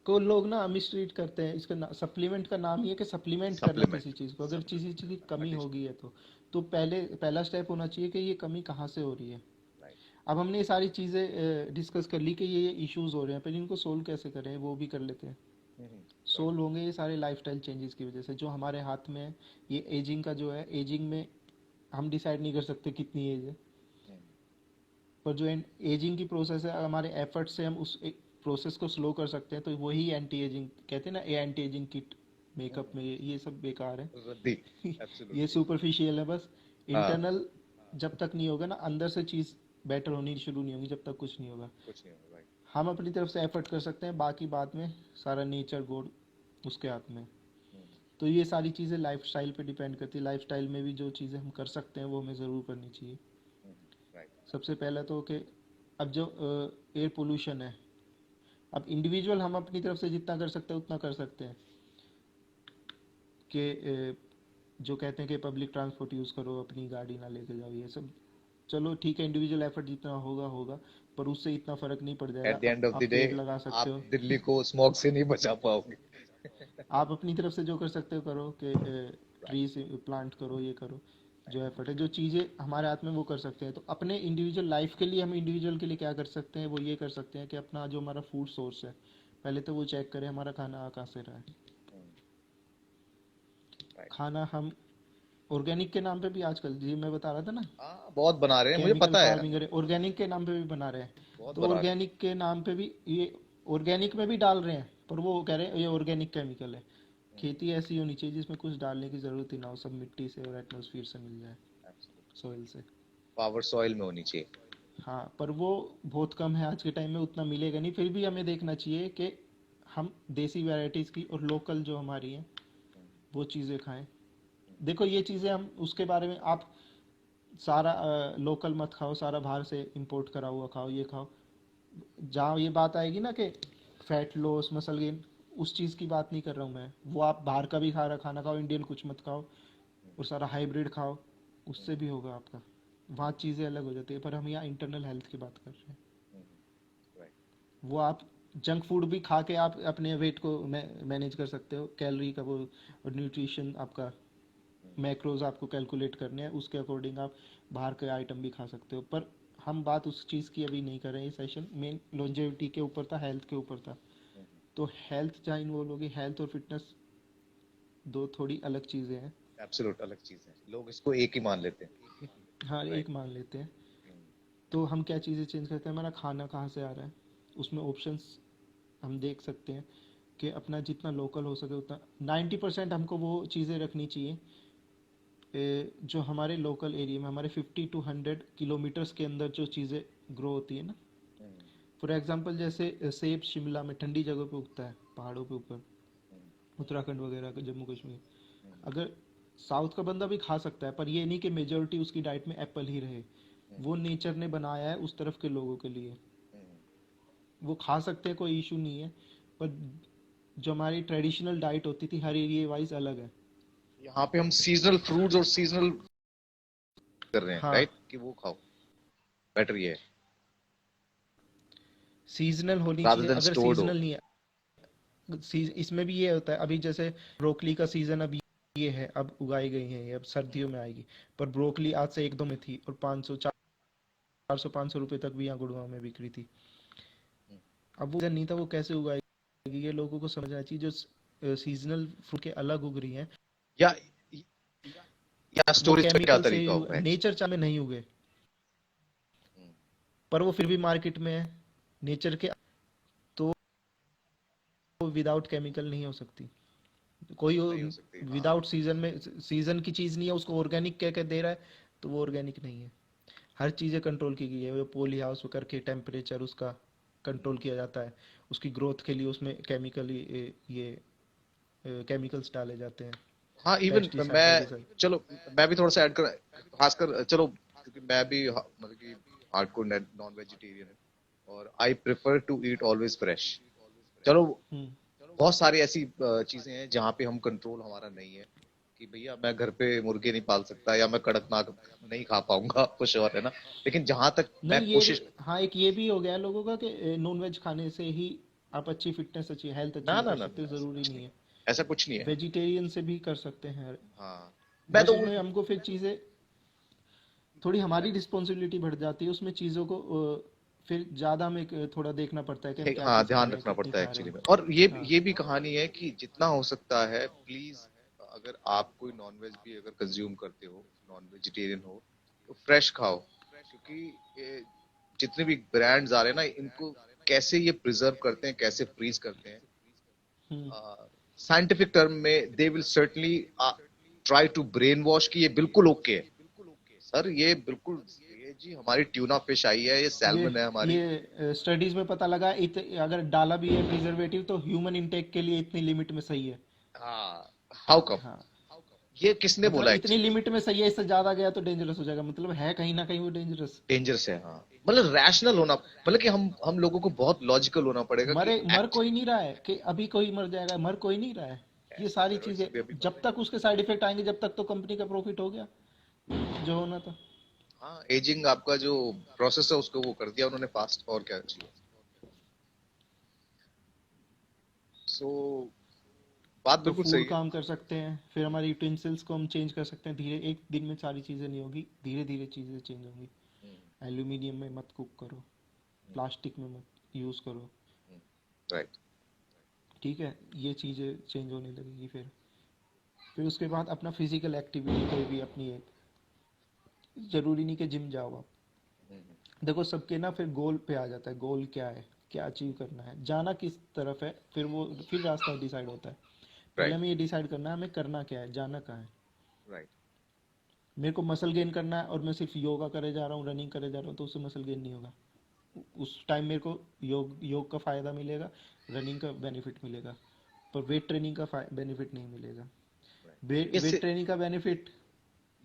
B: को लोग ना मिसट्रीट करते हैं, इसका सप्लीमेंट का नाम ही है कि सप्लीमेंट करना है किसी
C: सप्लीमेंट,
B: चीज़ को, अगर किसी चीज़ की कमी
C: एडिशन,
B: होगी है तो पहला स्टेप होना चाहिए कि ये कमी कहाँ से हो रही है।
C: राइट।
B: अब हमने ये सारी चीज़ें डिस्कस कर ली कि ये इश्यूज हो रहे हैं, पर इनको सोल्व कैसे करें वो भी कर लेते हैं।
C: राइट।
B: सोल्व होंगे ये सारे लाइफस्टाइल चेंजेस की वजह से जो हमारे हाथ में है। ये एजिंग का जो है, एजिंग में हम डिसाइड नहीं कर सकते कितनी एज है, पर जो एजिंग की प्रोसेस है हमारे एफर्ट से हम उस प्रोसेस को स्लो कर सकते हैं, तो वही एंटी एजिंग कहते हैं ना, ये एंटी एजिंग किट मेकअप में ये सब बेकार है।
C: रद्दी,
B: ये
C: एब्सोल्युटली।
B: सुपरफिशियल है बस।
C: हाँ,
B: इंटरनल जब तक नहीं होगा ना, अंदर से चीज़ बेटर होनी शुरू नहीं होगी जब तक कुछ नहीं होगा।
C: कुछ नहीं होगा, राइट।
B: हम अपनी तरफ से एफर्ट कर सकते हैं, बाकी बाद में सारा नेचर गॉड उसके हाथ में। तो ये सारी चीज़ें लाइफस्टाइल पे डिपेंड करती है। लाइफस्टाइल में भी जो चीज़ें हम कर सकते हैं वो हमें ज़रूर करनी चाहिए।
C: राइट।
B: सबसे पहला तो कि अब जो एयर पोल्यूशन है, अब इंडिविजुअल हम अपनी तरफ से जितना कर सकते हैं उतना कर सकते हैं कि जो कहते हैं कि पब्लिक ट्रांसपोर्ट यूज़ करो, अपनी गाड़ी ना लेके जाओ, ये सब चलो ठीक है, इंडिविजुअल एफर्ट जितना होगा होगा, पर उससे इतना फ़र्क नहीं पड़
C: एट
B: जाएगा।
C: द एंड ऑफ द
B: आप
C: डे
B: पेड़ लगा सकते
C: आप
B: हो,
C: दिल्ली को स्मॉग से नहीं बचा पाओगे।
B: आप अपनी तरफ से जो कर सकते हो करो कि ट्रीज प्लांट करो, ये करो, जो एफर्ट है, जो चीज़ें हमारे हाथ में वो कर सकते हैं। तो अपने इंडिविजुअल लाइफ के लिए हम इंडिविजुअल के लिए क्या कर सकते हैं, वो ये कर सकते हैं कि अपना जो हमारा फूड सोर्स है पहले तो वो चेक करें, हमारा खाना आ कहाँ से रहा है।
C: राइट।
B: खाना हम ऑर्गेनिक के नाम पे भी आजकल, जी मैं बता रहा था ना,
C: हाँ, बहुत बना रहे हैं, मुझे
B: केमिकल
C: पता है,
B: फार्मिंग ऑर्गेनिक के नाम पे भी बना रहे हैं।
C: बहुत
B: तो
C: बना रहे हैं।
B: ऑर्गेनिक के नाम पे भी ये ऑर्गेनिक में भी डाल रहे हैं, पर वो कह रहे हैं ये ऑर्गेनिक केमिकल है। खेती ऐसी होनी चाहिए जिसमें कुछ डालने की ज़रूरत ही ना हो, सब मिट्टी से और एटमॉस्फेयर से मिल जाए, सॉइल से।
C: पावर सॉइल में होनी चाहिए।
B: हाँ, पर वो बहुत कम है आज के टाइम में, उतना मिलेगा नहीं। फिर भी हमें देखना चाहिए कि हम देसी वैरायटीज़ की और लोकल जो हमारी हैं वो चीज़ें खाएं। देखो ये चीज़ें हम उसके बारे में, आप सारा लोकल मत खाओ, सारा बाहर से इंपोर्ट करा हुआ खाओ, ये खाओ। जहाँ ये बात आएगी ना कि फैट लॉस, मसल गेन, उस चीज़ की बात नहीं कर रहा हूँ मैं। वो आप बाहर का भी खाना खाओ, इंडियन कुछ मत खाओ, और सारा हाइब्रिड खाओ, उससे भी होगा आपका। वहाँ चीज़ें अलग हो जाती है, पर हम यहाँ इंटरनल हेल्थ की बात कर रहे हैं।
C: राइट।
B: वो आप जंक फूड भी खा के आप अपने वेट को मैनेज कर सकते हो, कैलोरी का वो, और न्यूट्रिशन आपका, मैक्रोज आपको कैलकुलेट करने हैं, उसके अकॉर्डिंग आप बाहर के आइटम भी खा सकते हो। पर हम बात उस चीज़ की अभी नहीं कर रहे हैं, ये सेशन मेन लॉन्जेविटी के ऊपर था, हेल्थ के ऊपर था। तो हेल्थ जहाँ इन्वॉल्व होगी, हेल्थ और फिटनेस दो थोड़ी अलग चीज़ें हैं।
C: एब्सोल्यूट अलग चीज है, लोग इसको एक ही मान लेते हैं।
B: हाँ,
C: राइट।
B: एक मान लेते हैं। तो हम क्या चीज़ें चेंज करते हैं, हमारा खाना कहाँ से आ रहा है, उसमें ऑप्शंस हम देख सकते हैं कि अपना जितना लोकल हो सके उतना 90% हमको वो चीज़ें रखनी चाहिए जो हमारे लोकल एरिया में, हमारे 50 to 100 किलोमीटर्स के अंदर जो चीज़ें ग्रो होती है ना। फॉर एग्जांपल जैसे सेब शिमला में ठंडी जगह पे उगता है, पहाड़ों पे ऊपर, उत्तराखंड वगैरह का, जम्मू कश्मीर। अगर साउथ का बंदा भी खा सकता है, पर ये नहीं कि मेजोरिटी उसकी डाइट में एप्पल ही रहे। वो नेचर ने बनाया है उस तरफ के लोगों के लिए, वो खा सकते हैं, कोई इशू नहीं है। पर जो हमारी ट्रेडिशनल डाइट होती थी हर एरिया वाइज अलग है।
C: यहाँ पे हम सीजनल फ्रूट्स और सीजनल कर रहे हैं,
B: हाँ,
C: राइट, कि वो खाओ, बेटर ये है
B: सीजनल होनी
C: रादर
B: चाहिए।
C: देन
B: अगर
C: स्टोर्ड हो।
B: सीजनल नहीं है, इसमें भी ये होता है, अभी जैसे ब्रोकली का सीजन अभी ये है, अब उगाई गई है, ये अब सर्दियों में आएगी। पर ब्रोकली आज से एक दो में थी और 500 400 500 रुपए तक भी यहाँ गुड़गांव में बिक्री थी। अब वो सीजन नहीं था, वो कैसे उगाएगी, ये लोगों को समझना चाहिए। जो सीजनल फ्रूट के अलग उग रही हैं,
C: या या
B: वो
C: स्टोरेज का क्या
B: केमिकल से
C: तरीका होगा
B: नेचर चा में नहीं उगे, पर वो फिर भी मार्केट में है नेचर के, तो विदाउट केमिकल नहीं हो सकती कोई।
C: नहीं हो सकती, हाँ।
B: विदाउट सीजन में, सीजन की चीज़ नहीं है, उसको ऑर्गेनिक कह के दे रहा है, तो वो ऑर्गेनिक नहीं है। हर चीज़ें कंट्रोल की गई है, वो पोली हाउस करके टेम्परेचर उसका कंट्रोल किया जाता है, उसकी ग्रोथ के लिए उसमें ये केमिकल्स डाले जाते हैं,
C: हाँ, इवन
B: पेस्टिसाइड
C: मैं,
B: वेस्टिसाइड।
C: चलो मैं भी थोड़ा सा ऐड कर, खासकर चलो, क्योंकि मैं भी मतलब कि हार्डकोर नॉन वेजिटेरियन है और I prefer to eat always fresh. चलो,
B: हम्म।
C: बहुत सारी ऐसी चीजें हैं जहाँ पे हम कंट्रोल हमारा नहीं है, कि भैया मैं घर पे मुर्गे नहीं पाल सकता या मैं कड़कनाथ नहीं खा पाऊंगा, कुछ और है ना। लेकिन जहां तक मैं
B: नहीं, ये भी,
C: कोशिश,
B: हाँ, एक ये भी हो गया है लोगों का कि नॉन वेज खाने से ही आप अच्छी फिटनेस, अच्छी हेल्थ
C: ना
B: अचीव
C: ना
B: कर
C: ना
B: सकते हो,
C: ना, ऐसा
B: ज़रूरी
C: कुछ
B: नहीं
C: नहीं
B: है।
C: है, ऐसा कुछ नहीं है।
B: वेजिटेरियन से भी कर सकते हैं।
C: हाँ, मैं
B: बस
C: तो
B: उसमें हमको फिर चीज़ें, थोड़ी हमारी रिस्पॉन्सिबिलिटी बढ़ जाती है उसमें, चीज़ों को फिर ज़्यादा हमें थोड़ा देखना पड़ता है कि हम क्या
C: हाँ,
B: चीज़ खा
C: ध्यान
B: रहे हैं,
C: रखना
B: कितनी
C: पड़ता है
B: खा रहे
C: एक्चुअली
B: हैं।
C: में। और ये
B: हाँ।
C: ये भी कहानी है कि जितना हो सकता है प्लीज, अगर आप कोई नॉनवेज भी अगर कंज्यूम करते हो, नॉन वेजिटेरियन हो, तो फ्रेश खाओ, क्योंकि ये जितने भी ब्रांड्स आ रहे हैं ना, इनको कैसे ये प्रिजर्व करते हैं, कैसे फ्रीज करते हैं,
B: हम्म।
C: साइंटिफिक टर्म में they will certainly try to brain wash कि ये बिल्कुल ओके है। सर ये बिल्कुल, ये जी हमारी ट्यूना फिश आई है, ये
B: ये
C: सैल्मन है हमारी।
B: ये स्टडीज में पता लगा, अगर डाला भी है प्रिजर्वेटिव तो ह्यूमन इंटेक के लिए इतनी लिमिट में सही है।
C: हाँ, हाउ कम,
B: हाँ,
C: ये किसने
B: मतलब
C: बोला
B: इतनी
C: एक्चुअली?
B: लिमिट में सही है, इससे ज्यादा गया तो डेंजरस हो जाएगा, मतलब है कहीं ना कहीं वो डेंजरस।
C: डेंजरस है, हाँ। मतलब रैशनल होना, मतलब कि हम लोगों को बहुत लॉजिकल होना पड़ेगा कि
B: मर कोई नहीं रहा है कि अभी कोई मर जाएगा, मर कोई नहीं रहा है। ये सारी
C: एस्टेरॉइड्स
B: चीजें
C: से भी अभी मर
B: जब
C: रहे हैं।
B: तक उसके साइड इफेक्ट आएंगे, जब तक तो कंपनी का प्रॉफिट हो गया जो होना था।
C: हाँ, एजिंग आपका जो प्रोसेस है उसको वो कर दिया उन्होंने फास्ट, और क्या चाहिए। सो बात
B: तो
C: बिल्कुल
B: फूड
C: सही है।
B: काम कर सकते हैं, फिर हमारी यूटेंसिल्स को हम चेंज कर सकते हैं धीरे, एक दिन में सारी चीज़ें नहीं होगी, धीरे धीरे चीज़ें चेंज होंगी। एल्यूमिनियम में मत कुक करो, प्लास्टिक में मत यूज़ करो,
C: राइट।
B: ठीक है, ये चीज़ें चेंज होने लगेगी। फिर उसके बाद अपना फिजिकल एक्टिविटी कोई भी अपनी एक, ज़रूरी नहीं कि जिम जाओ आप। देखो सबके ना फिर गोल पे आ जाता है, गोल क्या है, क्या अचीव करना है, जाना किस तरफ है, फिर रास्ता डिसाइड होता है। पहले
C: राइट।
B: हमें ये डिसाइड करना है हमें करना क्या है, जाना कहाँ है।
C: राइट।
B: मेरे को मसल गेन करना है और मैं सिर्फ योगा करे जा रहा हूँ, रनिंग करे जा रहा हूँ, तो उससे मसल गेन नहीं होगा। उस टाइम मेरे को योग का फ़ायदा मिलेगा, रनिंग का बेनिफिट मिलेगा, पर वेट ट्रेनिंग का बेनिफिट नहीं मिलेगा।
C: ये
B: वेट ट्रेनिंग का बेनिफिट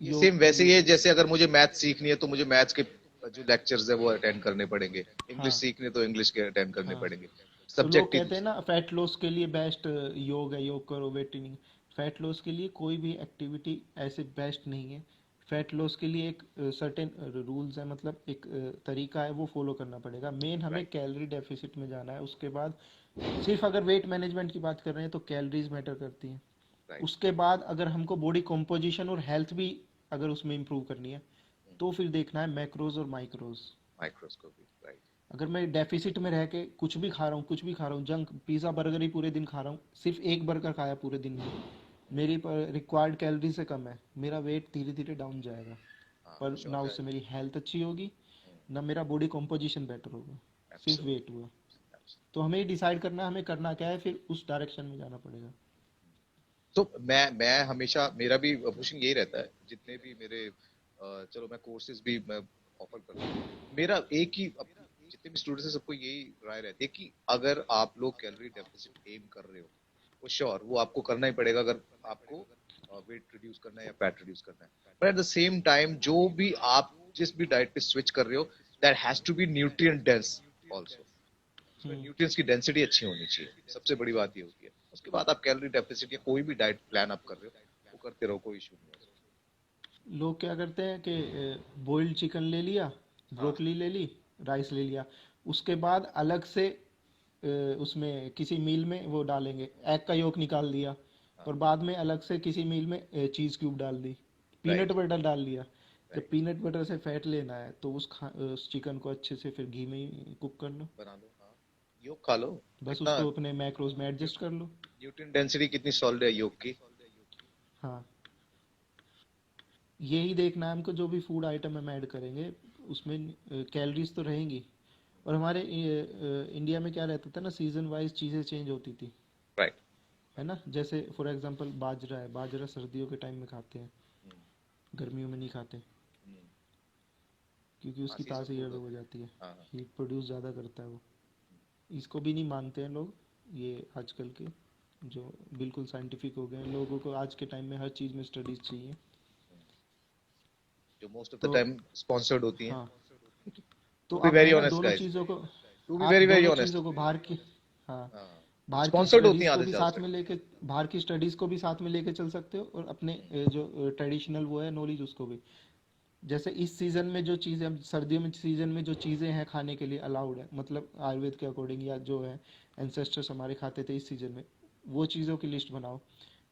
C: ये सेम
B: योग
C: वैसे ही है,
B: ये
C: जैसे अगर मुझे मैथ सीखनी है तो मुझे मैथ्स के जो लेक्चर्स है वो अटेंड करने पड़ेंगे, इंग्लिश
B: हाँ।
C: सीखनी है तो इंग्लिश के अटेंड करने
B: हाँ,
C: पड़ेंगे।
B: तो लोग
C: सब्जेक्ट ही
B: कहते हैं
C: दूसरा।
B: ना फैट लॉस के लिए बेस्ट योग है, योग करो, वेट ट्रेनिंग। फैट लॉस के लिए कोई भी एक्टिविटी ऐसे बेस्ट नहीं है। फैट लॉस के लिए एक सर्टेन रूल्स है, मतलब एक तरीका है, वो फॉलो करना पड़ेगा। मेन हमें
C: राइट।
B: कैलोरी डेफिसिट में जाना है। उसके बाद सिर्फ अगर वेट मैनेजमेंट की बात कर रहे हैं तो कैलोरीज मैटर करती हैं।
C: राइट।
B: उसके बाद अगर हमको बॉडी कॉम्पोजिशन और हेल्थ भी अगर उसमें इंप्रूव करनी है, तो फिर देखना है मैक्रोज और माइक्रोज।
C: Microscopy, right.
B: अगर मैं डेफिसिट में रह के कुछ भी खा रहा हूँ, कुछ भी खा रहा हूँ, जंक पिज़्ज़ा बर्गर ही पूरे दिन खा रहा हूँ, सिर्फ एक बर्गर खाया पूरे दिन में, मेरी रिक्वायर्ड कैलोरी से कम है, मेरा वेट धीरे धीरे डाउन जाएगा।
C: हाँ,
B: पर
C: श्योर
B: ना उससे
C: जाएगा।
B: मेरी हेल्थ अच्छी होगी, ना मेरा बॉडी कॉम्पोजिशन बेटर होगा, सिर्फ वेट
C: एब्सोल्युटली।
B: हुआ। तो हमें डिसाइड करना है हमें करना क्या है, फिर उस डायरेक्शन में जाना पड़ेगा।
C: तो मैं हमेशा, मेरा भी पुशिंग यही रहता है, जितने भी मेरे चलो मैं कोर्सेज भी मैं ऑफर करता हूँ, मेरा एक ही जितने भी स्टूडेंट्स हैं सबको यही राय रहती है कि अगर आप लोग कैलोरी डेफिसिट एम कर रहे हो, वो श्योर वो आपको करना ही पड़ेगा, अगर आपको वेट रिड्यूस करना है या फैट रिड्यूस करना है। But at the same time जो भी आप जिस भी डाइट पे स्विच कर रहे हो, that has to be nutrient dense also. उसमें
B: हम्म।
C: न्यूट्रिएंट्स की डेंसिटी अच्छी होनी चाहिए, सबसे बड़ी बात ये होती है। उसके बाद आप कैलोरी डेफिसिट या कोई भी डाइट प्लान आप कर रहे हो, वो करते रहो, कोई इशू नहीं है।
B: लोग क्या करते हैं कि बॉइल्ड चिकन ले लिया,
C: हाँ
B: ब्रोकली ले ली, राइस ले लिया, उसके बाद अलग से उसमें किसी मील में वो डालेंगे, एग का योक निकाल दिया,
C: हाँ।
B: और बाद में अलग से किसी मील में चीज़ क्यूब डाल दी, पीनट
C: राइट
B: बटर डाल लिया। जब
C: राइट।
B: पीनट बटर से फैट लेना है तो उस चिकन को अच्छे से फिर घी में ही कुक कर लो,
C: बना लो, हाँ। योग खा लो।
B: बस
C: कितना
B: उसको अपने मैक्रोज में एडजस्ट कर लो।
C: न्यूट्रिएंट डेंसिटी कितनी सॉलिड है योग की।
B: हाँ, यही देखना है हमको, जो भी फूड आइटम हम ऐड करेंगे उसमें कैलोरीज तो रहेंगी। और हमारे इंडिया में क्या रहता था ना, सीजन वाइज चीज़ें चेंज होती थी,
C: राइट।
B: है ना। जैसे फॉर एग्जांपल बाजरा है, बाजरा सर्दियों के टाइम में खाते हैं, गर्मियों में नहीं खाते, क्योंकि
C: हाँ,
B: उसकी
C: सीजन
B: ताज़ी
C: फूड
B: अलग हो
C: होता
B: जाती है,
C: है। हाँ हाँ।
B: हीट प्रोड्यूस ज़्यादा करता है वो। इसको भी नहीं मानते हैं लोग, ये आजकल के जो बिल्कुल साइंटिफिक हो गए हैं, लोगों को आज के टाइम में हर चीज़ में स्टडीज चाहिए।
C: जो मोस्ट ऑफ द
B: तो
C: टाइम स्पॉन्सर्ड होती हैं।
B: हाँ, तो
C: टू बी
B: अब
C: वेरी
B: है ना,
C: ऑनेस्ट
B: दोनों
C: गाइस,
B: चीज़ों को,
C: टू बी
B: आप
C: वेरी वेरी
B: दोनों
C: ऑनेस्ट।
B: चीज़ों को बाहर की, हाँ,
C: हाँ,
B: बाहर की
C: स्पॉन्सर्ड होती
B: स्टडीज़
C: हैं
B: को
C: आधे
B: भी
C: से
B: साथ
C: ज्यादा।
B: में लेके, बाहर की स्टडीज़ को भी साथ में लेके चल सकते हो, और अपने जो ट्रेडिशनल वो है नॉलेज उसको भी। जैसे इस सीज़न में जो चीज़ें, अब सर्दियों में सीज़न में जो चीज़ें हैं खाने के लिए अलाउड है, मतलब आयुर्वेद के अकॉर्डिंग, या जो है एंसेस्टर्स हमारे खाते थे इस सीज़न में, वो चीज़ों की लिस्ट बनाओ।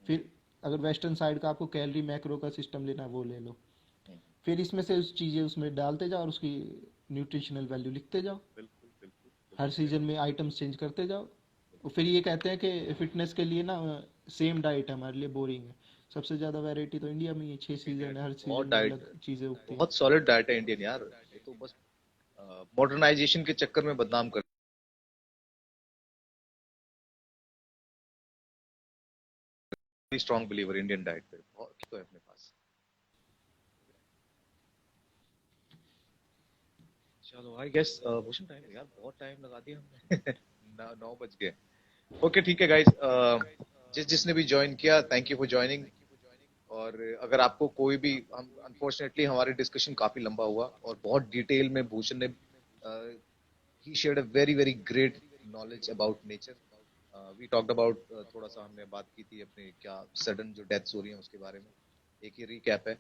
B: फिर अगर वेस्टर्न साइड का आपको कैलोरी मैक्रो का सिस्टम लेना है वो ले लो, फिर इसमें से उस चीज़ें उसमें डालते जाओ और उसकी न्यूट्रिशनल वैल्यू लिखते जाओ,
C: बिल्कुल बिल्कुल
B: हर
C: बिल्कुल सही
B: सीज़न
C: बात।
B: में आइटम्स चेंज करते जाओ। और
C: बिल्कुल
B: फिर ये कहते हैं कि फिटनेस के लिए ना सेम डाइट है हमारे लिए बोरिंग है। सबसे ज़्यादा वैरायटी तो इंडिया में ही है, 6 सीज़न
C: इंडियन
B: है, हर सीज़न
C: बहुत
B: में
C: डाइट,
B: अलग चीज़ें उगती हैं।
C: बहुत सॉलिड डाइट है इंडियन यार। ये तो बस मॉडर्नाइजेशन के चक्कर में बदनाम कर। स्ट्रॉन्ग बिलीवर इंडियन डाइट पे बहुत तो है अपने पास। चलो आई गेस भूषण टाइम यार बहुत टाइम लगा दिया हमने। 9 बज गए। ओके ठीक है गाइस, जिसने भी ज्वाइन किया थैंक यू फॉर ज्वाइनिंग। और अगर आपको कोई भी, हम अनफॉर्चुनेटली हमारी डिस्कशन काफी लंबा हुआ और बहुत डिटेल में भूषण ने, he shared a very very great knowledge about nature. We talked about, थोड़ा सा हमने बात की थी अपने क्या सडन जो डेथ्स हो रही हैं उसके बारे में, एक ही रिकैप है।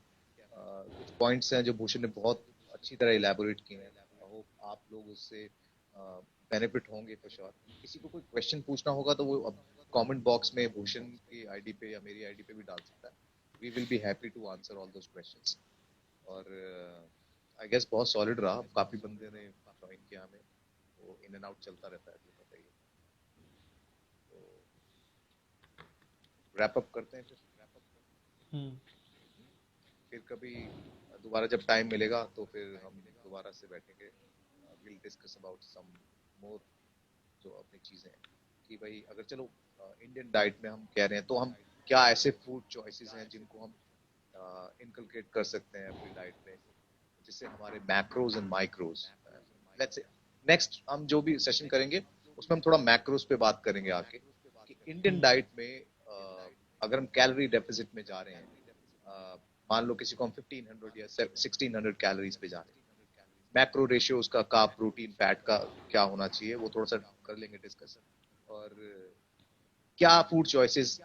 C: कुछ पॉइंट्स हैं जो भूषण ने बहुत अच्छी तरह इलेबोरेट किए हैं। आई होप आप लोग उससे बेनिफिट होंगे फॉर श्योर। किसी को कोई क्वेश्चन पूछना होगा तो वो अब कमेंट बॉक्स में भूषण की आईडी पे या मेरी आईडी पे भी डाल सकता है। We will be happy to answer all those questions. और आई गेस बहुत सॉलिड रहा, काफी बंदे ने ज्वाइन किया हमें, वो इन एंड आउट चलता रहता है तो पता ही है। तो रैप अप करते हैं फिर।
B: हम्म।
C: फिर कभी दोबारा जब टाइम मिलेगा तो फिर हम दोबारा से बैठेंगे, विल डिस्कस अबाउट सम मोर जो अपनी चीजें हैं कि भाई अगर चलो इंडियन डाइट में हम कह रहे हैं तो हम क्या ऐसे फूड चॉइसेस हैं जिनको हम इनकलकेट कर सकते हैं अपनी डाइट में, जिससे हमारे macros and माइक्रोज, let's say next हम जो भी सेशन करेंगे उसमें हम थोड़ा मैक्रोज पे बात करेंगे आके कि इंडियन
B: हम्म।
C: डाइट में अगर हम कैलोरी डेफिसिट में जा रहे हैं, मान लो किसी को हम 1500 या 1600 कैलोरीज पे जा रहे हैं, मैक्रो रेशियो उसका कार्ब प्रोटीन फैट का क्या होना चाहिए वो थोड़ा सा कर लेंगे डिस्कस। और क्या फूड चॉइसेस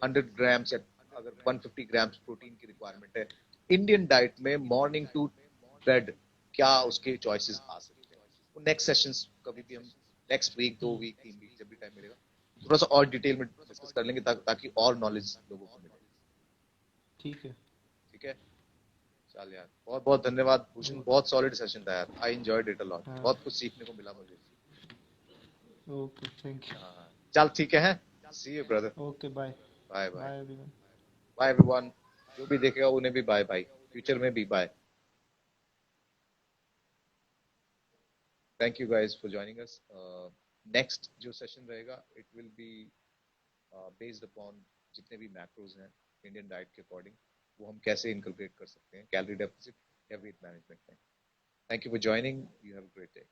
C: 100 ग्राम्स या अगर 150 ग्राम्स प्रोटीन की रिक्वायरमेंट है इंडियन डाइट में मॉर्निंग टू बेड, क्या उसके चॉइसेस आ सकते हैं। वो नेक्स्ट सेशंस कभी भी हम नेक्स्ट वीक, 2 वीक, 3 वीक जब भी टाइम मिलेगा थोड़ा सा और डिटेल में डिस्कस कर लेंगे ताकि और नॉलेज लोगों को मिले।
B: ठीक है।
C: ठीक है। चल यार बहुत बहुत धन्यवाद भूषण,
B: ओके।
C: बहुत सॉलिड सेशन था यार, I enjoyed it a lot,
B: हाँ।
C: बहुत कुछ सीखने को मिला मुझे।
B: Okay, thank you.
C: हाँ चल ठीक है, see you brother.
B: Okay, bye.
C: Bye bye.
B: Bye everyone.
C: Bye everyone. जो भी देखेगा उन्हें भी बाय बाय, फ्यूचर में भी bye. Thank you guys for joining us. Next जो सेशन रहेगा it will be based upon जितने भी मैक्रोज हैं इंडियन डाइट के अकॉर्डिंग, वो हम कैसे इनकलकेट कर सकते हैं कैलोरी डेफिसिट या वेट मैनेजमेंट में। Thank you for joining, you have a great day.